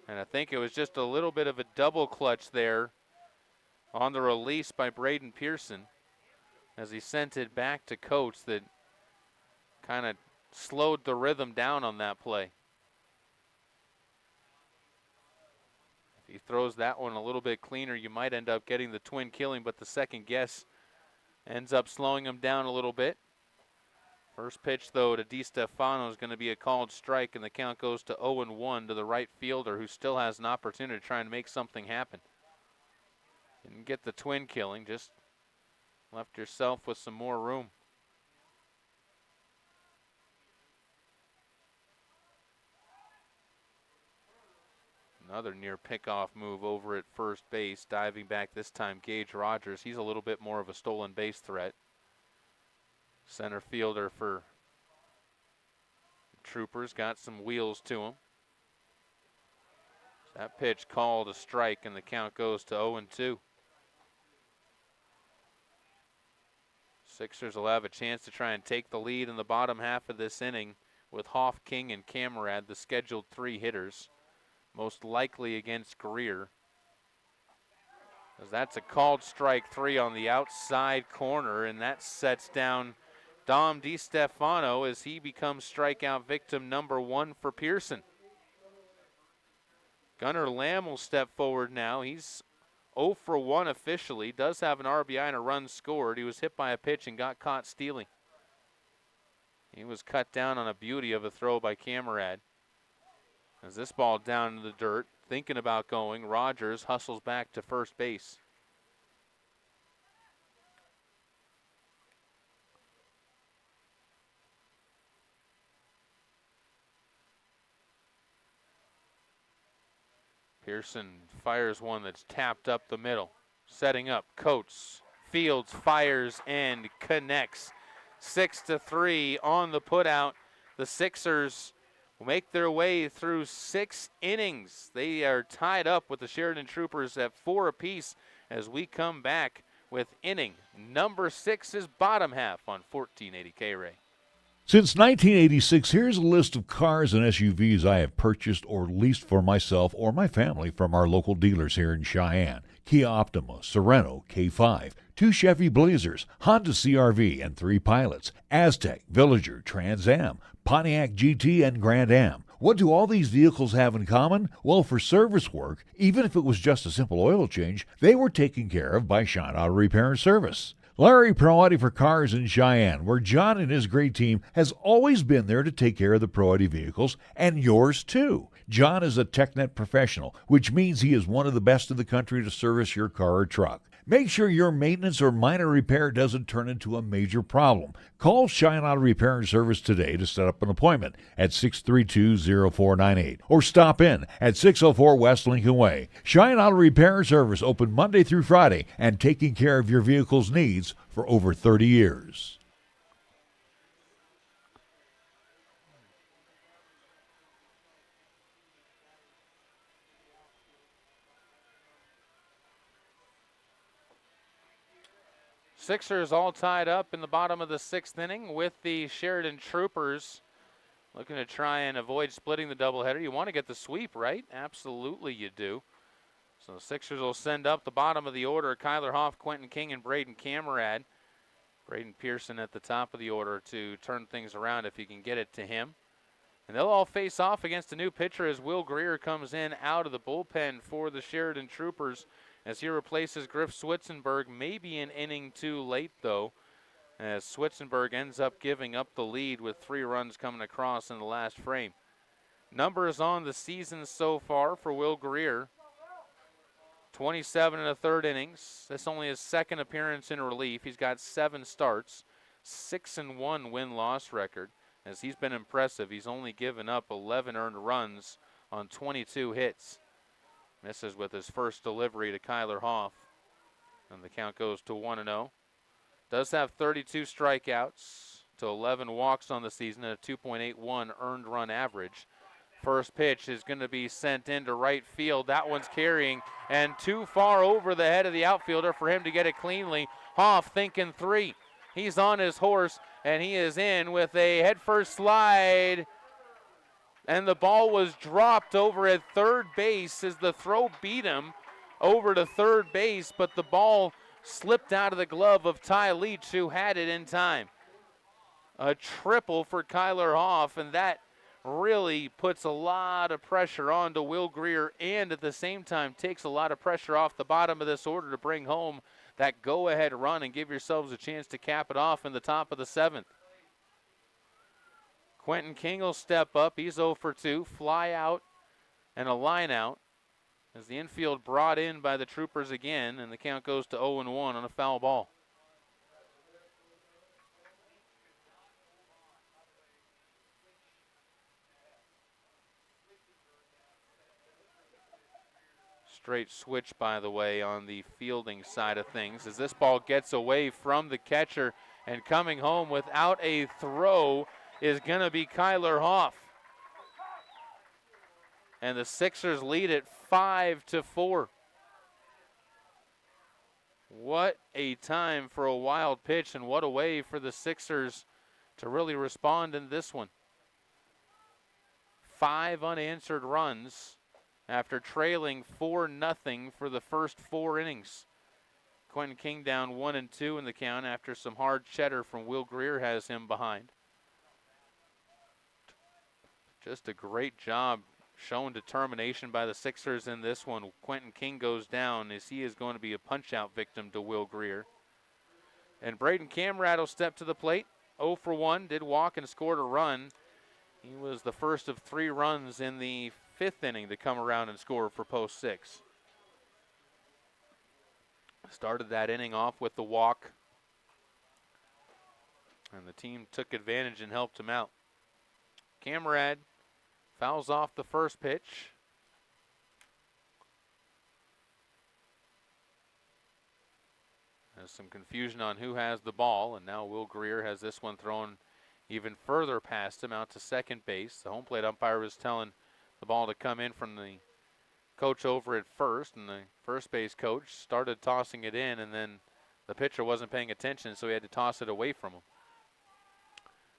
And I think it was just a little bit of a double clutch there on the release by Braden Pearson, as he sent it back to Coates, that kind of slowed the rhythm down on that play. If he throws that one a little bit cleaner, you might end up getting the twin killing, but the second guess ends up slowing him down a little bit. First pitch, though, to DiStefano is going to be a called strike, and the count goes to 0-1 to the right fielder, who still has an opportunity to try and make something happen. Didn't get the twin killing, just left yourself with some more room. Another near pickoff move over at first base. Diving back this time, Gage Rogers. He's a little bit more of a stolen base threat. Center fielder for Troopers got some wheels to him. That pitch called a strike, and the count goes to 0-2. Sixers will have a chance to try and take the lead in the bottom half of this inning with Hoff, King, and Camarad, the scheduled 3 hitters, most likely against Greer. As that's a called strike 3 on the outside corner, and that sets down Dom DiStefano as he becomes strikeout victim number 1 for Pearson. Gunnar Lamb will step forward now. He's 0 for 1 officially. Does have an RBI and a run scored. He was hit by a pitch and got caught stealing. He was cut down on a beauty of a throw by Camarad. As this ball down in the dirt, thinking about going, Rogers hustles back to first base. Pearson fires one that's tapped up the middle. Setting up, Coates, Fields fires and connects. 6-3 on the putout. The Sixers will make their way through 6 innings. They are tied up with the Sheridan Troopers at 4 apiece as we come back with inning number 6's bottom half on 1480 K-Ray. Since 1986, here's a list of cars and SUVs I have purchased or leased for myself or my family from our local dealers here in Cheyenne. Kia Optima, Sorento, K5, 2 Chevy Blazers, Honda CR-V and 3 Pilots, Aztec, Villager, Trans Am, Pontiac GT, and Grand Am. What do all these vehicles have in common? Well, for service work, even if it was just a simple oil change, they were taken care of by Shine Auto Repair and Service. Larry Pro-Audi for Cars in Cheyenne, where John and his great team has always been there to take care of the Pro-Audi vehicles, and yours too. John is a TechNet professional, which means he is one of the best in the country to service your car or truck. Make sure your maintenance or minor repair doesn't turn into a major problem. Call Shine Auto Repair and Service today to set up an appointment at 632-0498 or stop in at 604 West Lincoln Way. Shine Auto Repair and Service open Monday through Friday and taking care of your vehicle's needs for over 30 years. Sixers all tied up in the bottom of the 6th inning with the Sheridan Troopers looking to try and avoid splitting the doubleheader. You want to get the sweep, right? Absolutely you do. So the Sixers will send up the bottom of the order, Kyler Hoff, Quentin King, and Braden Camerad. Braden Pearson at the top of the order to turn things around if you can get it to him. And they'll all face off against a new pitcher as Will Greer comes in out of the bullpen for the Sheridan Troopers as he replaces Griff Switzenberg, maybe an inning too late, though, as Switzenberg ends up giving up the lead with 3 runs coming across in the last frame. Numbers on the season so far for Will Greer, 27 1/3 innings. That's only his 2nd appearance in relief. He's got 7 starts, 6-1 win-loss record. As he's been impressive, he's only given up 11 earned runs on 22 hits. Misses with his first delivery to Kyler Hoff. And the count goes to 1-0. Does have 32 strikeouts to 11 walks on the season and a 2.81 earned run average. First pitch is going to be sent into right field. That one's carrying and too far over the head of the outfielder for him to get it cleanly. Hoff thinking 3. He's on his horse and he is in with a headfirst slide. And the ball was dropped over at third base as the throw beat him over to third base, but the ball slipped out of the glove of Ty Leach, who had it in time. A triple for Kyler Hoff, and that really puts a lot of pressure on to Will Greer and at the same time takes a lot of pressure off the bottom of this order to bring home that go-ahead run and give yourselves a chance to cap it off in the top of the 7th. Quentin King will step up. He's 0 for 2. Fly out and a line out as the infield brought in by the Troopers again, and the count goes to 0-1 on a foul ball. Straight switch, by the way, on the fielding side of things as this ball gets away from the catcher, and coming home without a throw is going to be Kyler Hoff. And the Sixers lead it 5-4. What a time for a wild pitch, and what a way for the Sixers to really respond in this one. 5 unanswered runs after trailing 4-0 for the first 4 innings. Quentin King down 1-2 in the count after some hard cheddar from Will Greer has him behind. Just a great job, showing determination by the Sixers in this one. Quentin King goes down as he is going to be a punch-out victim to Will Greer. And Braden Camerad will step to the plate. 0 for 1, did walk and scored a run. He was the first of 3 runs in the fifth inning to come around and score for Post 6. Started that inning off with the walk, and the team took advantage and helped him out. Camrad fouls off the first pitch. There's some confusion on who has the ball, and now Will Greer has this one thrown even further past him out to second base. The home plate umpire was telling the ball to come in from the coach over at first, and the first base coach started tossing it in, and then the pitcher wasn't paying attention, so he had to toss it away from him.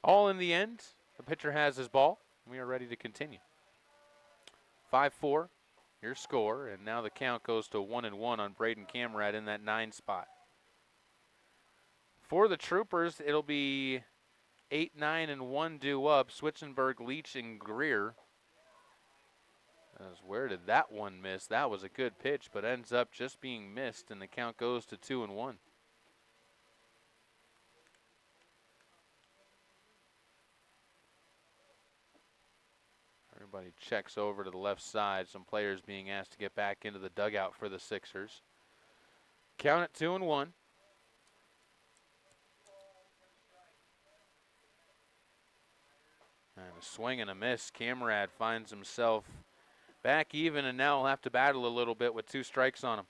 All in the end, the pitcher has his ball. We are ready to continue. 5-4, your score, and now the count goes to 1-1 on Braden Camrad in that 9 spot. For the Troopers, it'll be 8, 9, and 1 due up. Switzenberg, Leach, and Greer. Where did that one miss? That was a good pitch, but ends up just being missed, and the count goes to 2-1. Everybody checks over to the left side. Some players being asked to get back into the dugout for the Sixers. Count at 2-1. And a swing and a miss. Camrad finds himself back even, and now he'll have to battle a little bit with 2 strikes on him.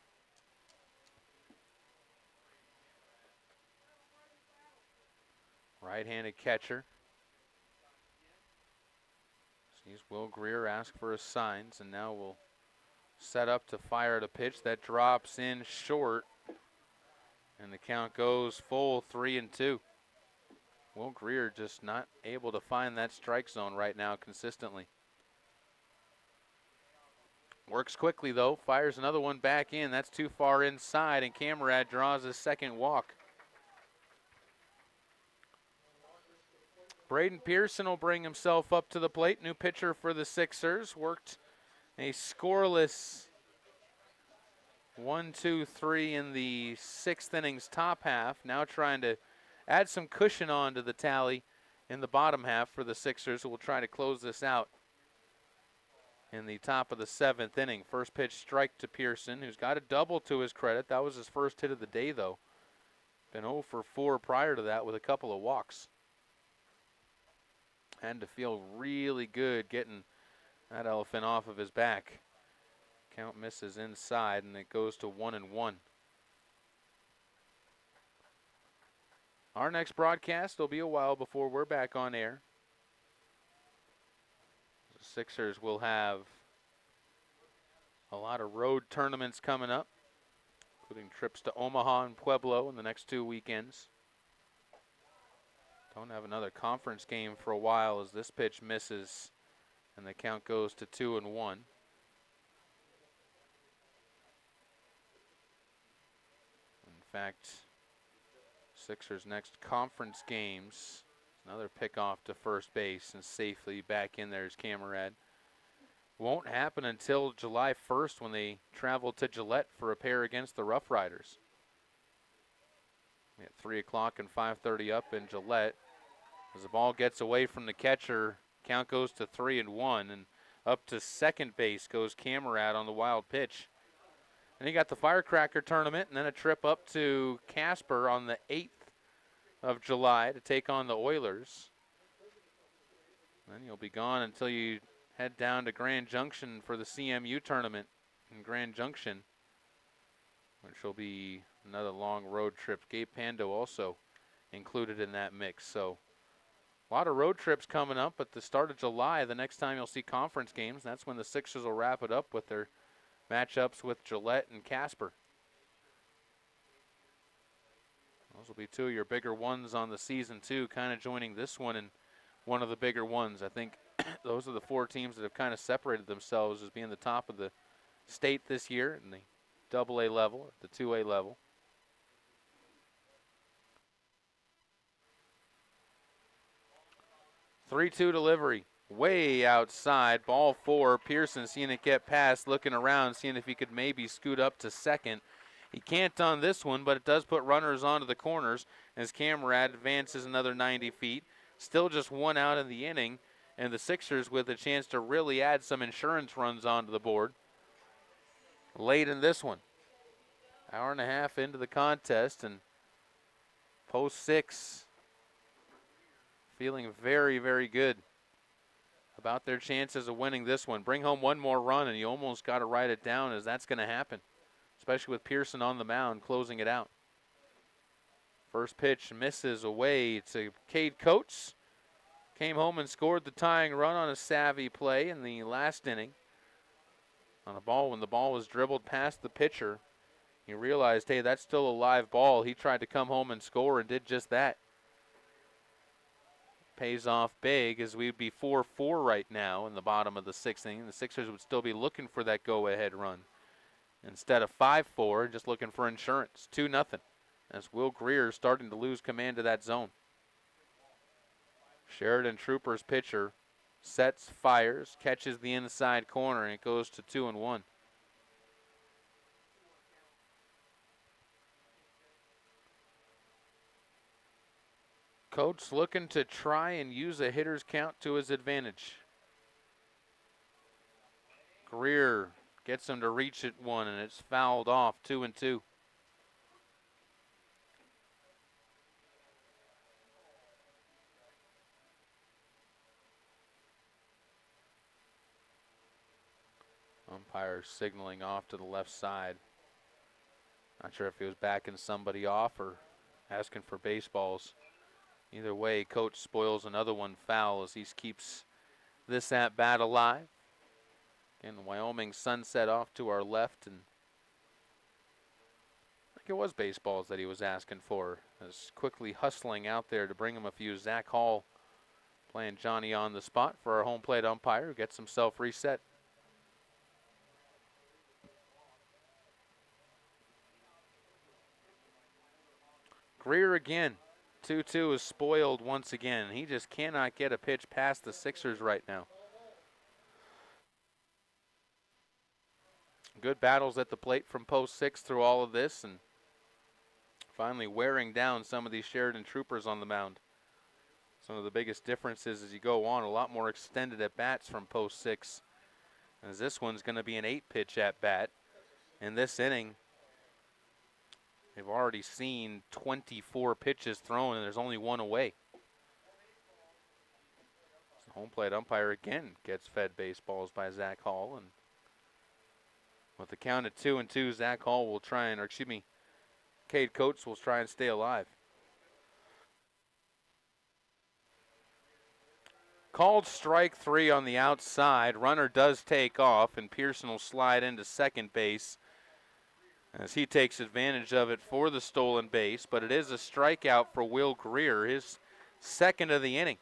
Right-handed catcher. Sees Will Greer ask for his signs, and now we'll set up to fire at a pitch that drops in short, and the count goes full 3-2. Will Greer just not able to find that strike zone right now consistently. Works quickly though, fires another one back in. That's too far inside, and Camrad draws his second walk. Braden Pearson will bring himself up to the plate. New pitcher for the Sixers. Worked a scoreless 1-2-3 in the 6th inning's top half. Now trying to add some cushion on to the tally in the bottom half for the Sixers, who will try to close this out in the top of the 7th inning. First pitch strike to Pearson, who's got a double to his credit. That was his first hit of the day, though. Been 0 for 4 prior to that with a couple of walks. Had to feel really good getting that elephant off of his back. Count misses inside, and it goes to 1-1. Our next broadcast will be a while before we're back on air. The Sixers will have a lot of road tournaments coming up, including trips to Omaha and Pueblo in the next 2 weekends. Don't have another conference game for a while as this pitch misses, and the count goes to 2-1. In fact, Sixers' next conference games, another pickoff to first base and safely back in there is Camrad. Won't happen until July 1st when they travel to Gillette for a pair against the Rough Riders. At 3 o'clock and 5:30 up in Gillette. As the ball gets away from the catcher, count goes to 3-1, and up to second base goes Camrad on the wild pitch. And he got the Firecracker tournament and then a trip up to Casper on the 8th of July to take on the Oilers. Then you'll be gone until you head down to Grand Junction for the CMU tournament in Grand Junction, which will be another long road trip. Gabe Pando also included in that mix. So a lot of road trips coming up at the start of July. The next time you'll see conference games, that's when the Sixers will wrap it up with their matchups with Gillette and Casper. Those will be 2 of your bigger ones on the season, too, kind of joining this one and one of the bigger ones. I think those are the 4 teams that have kind of separated themselves as being the top of the state this year in the AA level, the 2A level. Three-two delivery, way outside, ball 4. Pearson seeing it get past, looking around, seeing if he could maybe scoot up to second. He can't on this one, but it does put runners onto the corners as Camrad advances another 90 feet. Still just 1 out in the inning, and the Sixers with a chance to really add some insurance runs onto the board late in this one. Hour and a half into the contest, and Post 6 feeling very, very good about their chances of winning this one. Bring home one more run, and you almost got to write it down as that's going to happen, especially with Pearson on the mound closing it out. First pitch misses away to Cade Coates. Came home and scored the tying run on a savvy play in the last inning. On a ball when the ball was dribbled past the pitcher, he realized, hey, that's still a live ball. He tried to come home and score and did just that. Pays off big, as we'd be 4-4 right now in the bottom of the sixth inning. The Sixers would still be looking for that go-ahead run. Instead of 5-4, just looking for insurance. 2-0, as Will Greer is starting to lose command of that zone. Sheridan Troopers pitcher sets, fires, catches the inside corner, and it goes to 2-1. Coach looking to try and use a hitter's count to his advantage. Greer gets him to reach it one, and it's fouled off. 2-2. Umpire signaling off to the left side. Not sure if he was backing somebody off or asking for baseballs. Either way, Coach spoils another one foul as he keeps this at-bat alive. Again, Wyoming sunset off to our left, and I think it was baseballs that he was asking for. As quickly hustling out there to bring him a few. Zach Hall playing Johnny on the spot for our home plate umpire, who gets himself reset. Greer again. 2-2 is spoiled once again. He just cannot get a pitch past the Sixers right now. Good battles at the plate from Post 6 through all of this, and finally wearing down some of these Sheridan Troopers on the mound. Some of the biggest differences as you go on, a lot more extended at bats from Post 6, as this one's going to be an 8-pitch at bat. In this inning, they've already seen 24 pitches thrown, and there's only one away. The home plate umpire again gets fed baseballs by Zach Hall, and with the count at 2-2, Zach Hall will try and, or excuse me, Cade Coates will try and stay alive. Called strike 3 on the outside. Runner does take off, and Pearson will slide into second base as he takes advantage of it for the stolen base, but it is a strikeout for Will Greer, his second of the inning.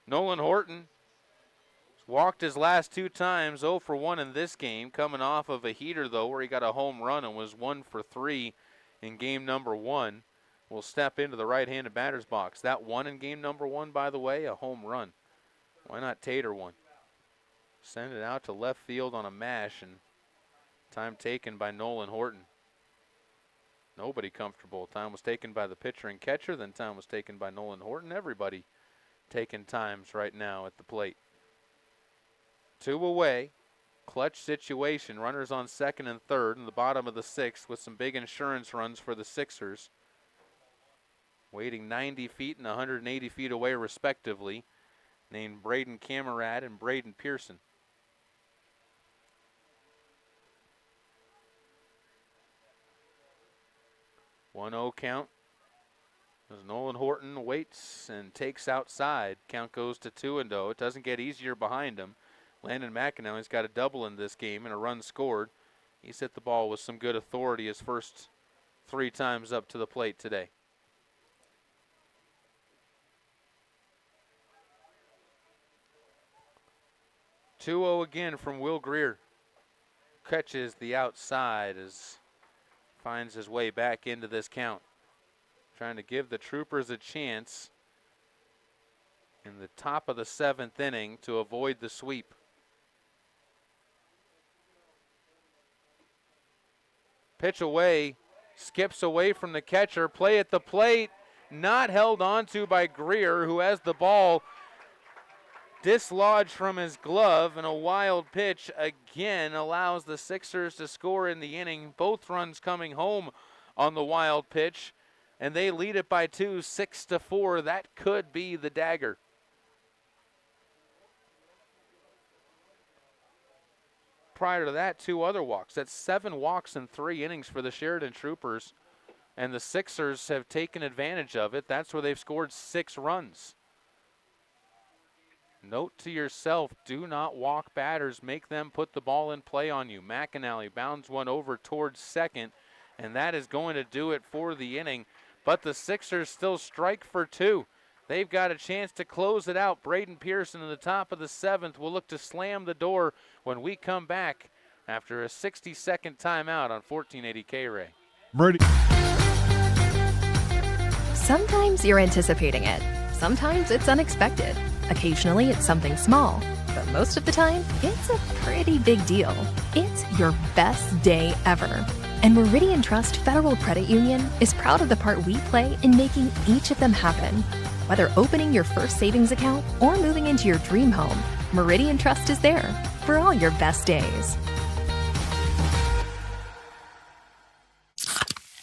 Nolan Horton walked his last 2 times, 0 for 1 in this game, coming off of a heater, though, where he got a home run and was 1 for 3 in game number 1. Will step into the right-handed batter's box. That one in game number 1, by the way, a home run. Why not tater one? Send it out to left field on a mash, and time taken by Nolan Horton. Nobody comfortable. Time was taken by the pitcher and catcher, then time was taken by Nolan Horton. Everybody taking times right now at the plate. 2 away. Clutch situation. Runners on second and third in the bottom of the 6th with some big insurance runs for the Sixers. Waiting 90 feet and 180 feet away respectively. Named Braden Camerad and Braden Pearson. One 1-0 count as Nolan Horton waits and takes outside. Count goes to 2-0. It doesn't get easier behind him. Landon McAnally's got a double in this game and a run scored. He's hit the ball with some good authority his first 3 times up to the plate today. Two-0 again from Will Greer. Catches the outside as finds his way back into this count. Trying to give the Troopers a chance in the top of the 7th inning to avoid the sweep. Pitch away, skips away from the catcher, play at the plate, not held onto by Greer, who has the ball dislodged from his glove, and a wild pitch again allows the Sixers to score in the inning. Both runs coming home on the wild pitch, and they lead it by 2, 6-4. That could be the dagger. Prior to that, 2 other walks. That's 7 walks in 3 innings for the Sheridan Troopers, and the Sixers have taken advantage of it. That's where they've scored 6 runs. Note to yourself, do not walk batters. Make them put the ball in play on you. McAnally bounds one over towards second, and that is going to do it for the inning. But the Sixers still strike for 2. They've got a chance to close it out. Braden Pearson in the top of the 7th will look to slam the door when we come back after a 60-second timeout on 1480 K-Ray. Sometimes you're anticipating it. Sometimes it's unexpected. Occasionally it's something small. But most of the time, it's a pretty big deal. It's your best day ever. And Meridian Trust Federal Credit Union is proud of the part we play in making each of them happen. Whether opening your first savings account or moving into your dream home, Meridian Trust is there for all your best days.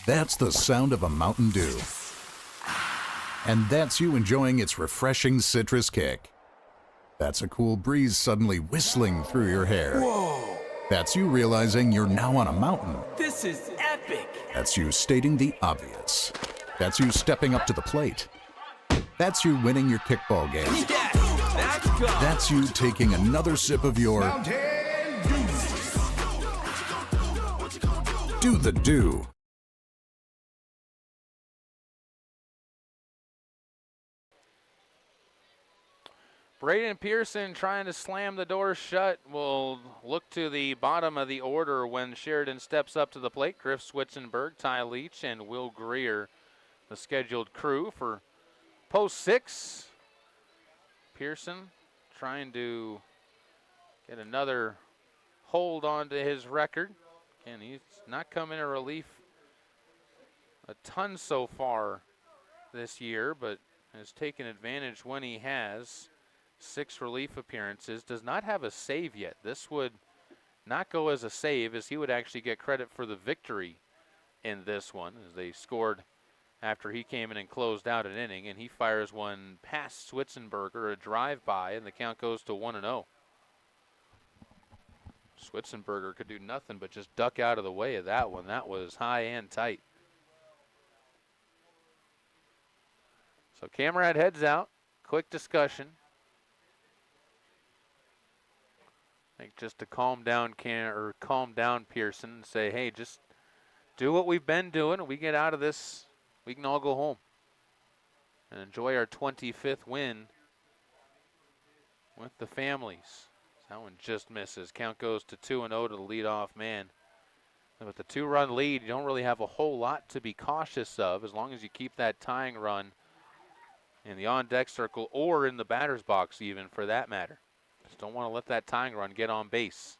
That's the sound of a Mountain Dew. And that's you enjoying its refreshing citrus kick. That's a cool breeze suddenly whistling through your hair. Whoa! That's you realizing you're now on a mountain. This is epic! That's you stating the obvious. That's you stepping up to the plate. That's you winning your kickball game. Yes, let's go! That's you taking another sip of your Mountain Dew. Do the Dew. Braden Pearson trying to slam the door shut. Will look to the bottom of the order when Sheridan steps up to the plate. Griff Switzenberg, Ty Leach, and Will Greer, the scheduled crew for post 6. Pearson trying to get another hold on to his record. Again, he's not come in a relief a ton so far this year, but has taken advantage when he has. 6 relief appearances. Does not have a save yet. This would not go as a save, as he would actually get credit for the victory in this one, as they scored after he came in and closed out an inning, and he fires one past Switzenberger, a drive-by, and the count goes to 1-0. Switzenberger could do nothing but just duck out of the way of that one. That was high and tight. So Camerad heads out. Quick discussion. I think just to calm down Pearson and say, hey, just do what we've been doing. We get out of this, we can all go home and enjoy our 25th win with the families. That one just misses. Count goes to 2-0 to the leadoff man. And with the 2-run lead, you don't really have a whole lot to be cautious of as long as you keep that tying run in the on-deck circle or in the batter's box even, for that matter. Just don't want to let that tying run get on base.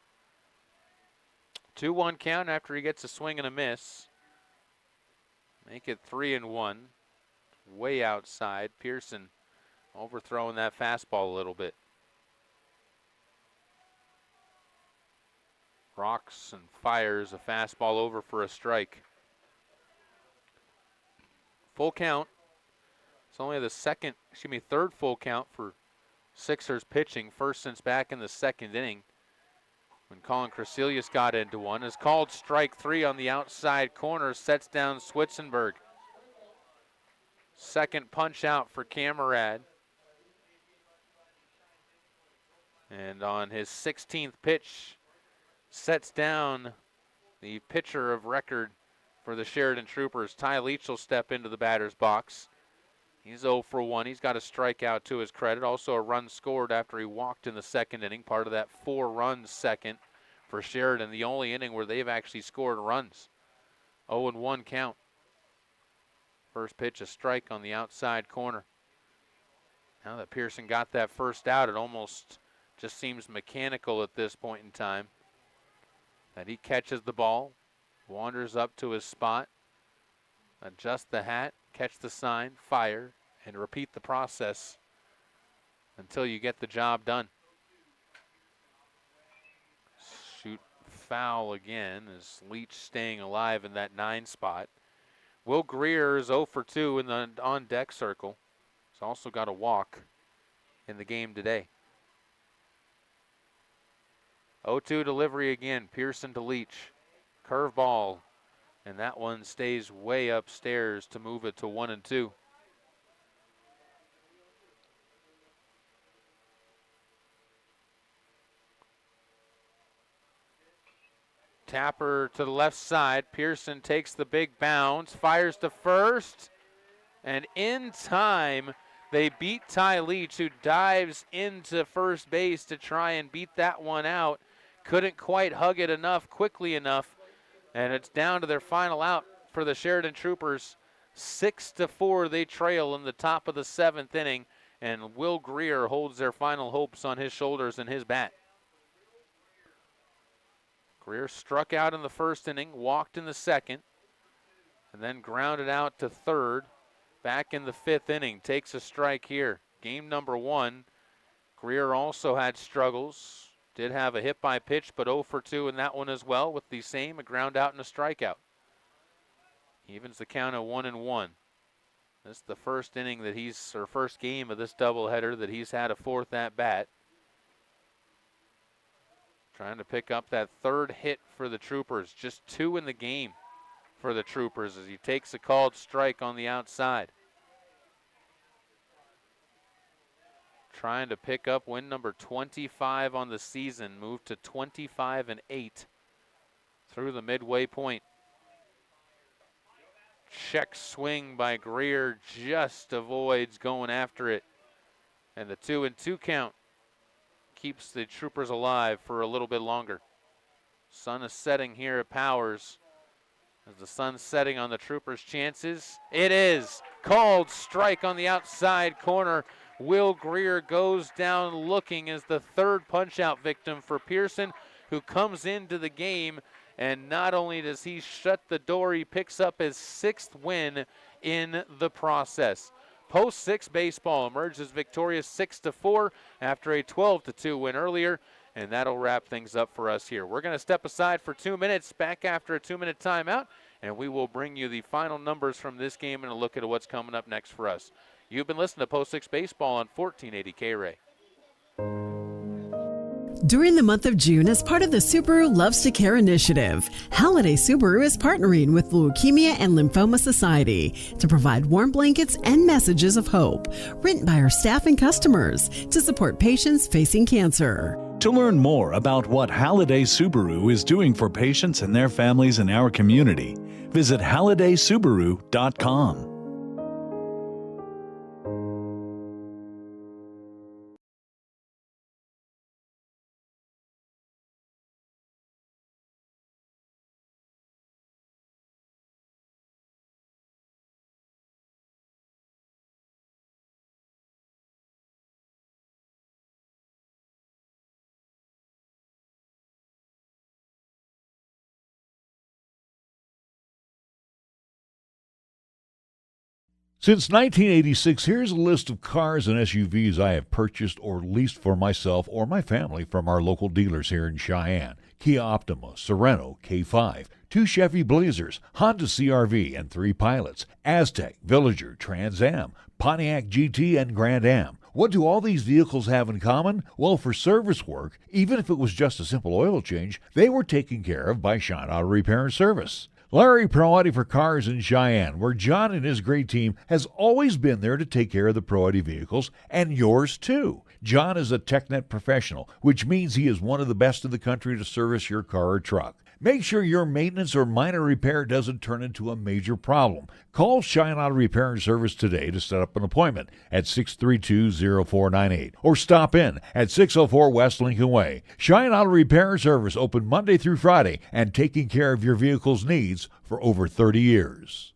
2-1 count after he gets a swing and a miss. Make it 3-1. Way outside. Pearson overthrowing that fastball a little bit. Rocks and fires a fastball over for a strike. Full count. It's only the third full count for Sixers pitching, first since back in the 2nd inning when Colin Crasilius got into one. Is called strike 3 on the outside corner, sets down Switzenberg. Second punch out for Camerad. And on his 16th pitch, sets down the pitcher of record for the Sheridan Troopers. Ty Leach will step into the batter's box. He's 0 for 1. He's got a strikeout to his credit. Also a run scored after he walked in the 2nd inning. Part of that 4-run second for Sheridan. The only inning where they've actually scored runs. 0-1 count. First pitch, a strike on the outside corner. Now that Pearson got that first out, it almost just seems mechanical at this point in time. That he catches the ball, wanders up to his spot, adjust the hat, catch the sign, fire, and repeat the process until you get the job done. Shoot foul again as Leach staying alive in that 9 spot. Will Greer is 0 for 2 in the on-deck circle. He's also got a walk in the game today. 0-2 delivery again. Pearson to Leach. Curveball. And that one stays way upstairs to move it to 1-2. Tapper to the left side. Pearson takes the big bounce, fires to first, and in time, they beat Ty Leach, who dives into first base to try and beat that one out. Couldn't quite hug it quickly enough, and it's down to their final out for the Sheridan Troopers. 6-4, they trail in the top of the 7th inning, and Will Greer holds their final hopes on his shoulders and his bat. Greer struck out in the first inning, walked in the second, and then grounded out to third. Back in the 5th inning, takes a strike here. Game number 1, Greer also had struggles. Did have a hit by pitch, but 0 for 2 in that one as well, with the same, a ground out and a strikeout. Evens the count at 1-1. This is the first inning that first game of this doubleheader that he's had a 4th at bat. Trying to pick up that 3rd hit for the Troopers. Just 2 in the game for the Troopers as he takes a called strike on the outside. Trying to pick up win number 25 on the season. Moved to 25-8 through the midway point. Check swing by Greer just avoids going after it. And the 2-2 count keeps the Troopers alive for a little bit longer. Sun is setting here at Powers. As the sun's setting on the Troopers' chances, it is called strike on the outside corner. Will Greer goes down looking as the 3rd punch-out victim for Pearson, who comes into the game, and not only does he shut the door, he picks up his 6th win in the process. Post 6 baseball emerges victorious 6-4 after a 12-2 win earlier, and that'll wrap things up for us here. We're going to step aside for 2 minutes, back after a 2-minute timeout, and we will bring you the final numbers from this game and a look at what's coming up next for us. You've been listening to Post 6 Baseball on 1480 K-Ray. During the month of June, as part of the Subaru Loves to Care initiative, Halliday Subaru is partnering with Leukemia and Lymphoma Society to provide warm blankets and messages of hope, written by our staff and customers to support patients facing cancer. To learn more about what Halliday Subaru is doing for patients and their families in our community, visit HallidaySubaru.com. Since 1986, here's a list of cars and SUVs I have purchased or leased for myself or my family from our local dealers here in Cheyenne. Kia Optima, Sorento, K5, 2 Chevy Blazers, Honda CR-V and 3 Pilots, Aztec, Villager, Trans Am, Pontiac GT, and Grand Am. What do all these vehicles have in common? Well, for service work, even if it was just a simple oil change, they were taken care of by Shine Auto Repair and Service. Larry Pro-Audi for Cars in Cheyenne, where John and his great team has always been there to take care of the Pro-Audi vehicles, and yours too. John is a TechNet professional, which means he is one of the best in the country to service your car or truck. Make sure your maintenance or minor repair doesn't turn into a major problem. Call Shine Auto Repair and Service today to set up an appointment at 632-0498 or stop in at 604 West Lincoln Way. Shine Auto Repair and Service open Monday through Friday and taking care of your vehicle's needs for over 30 years.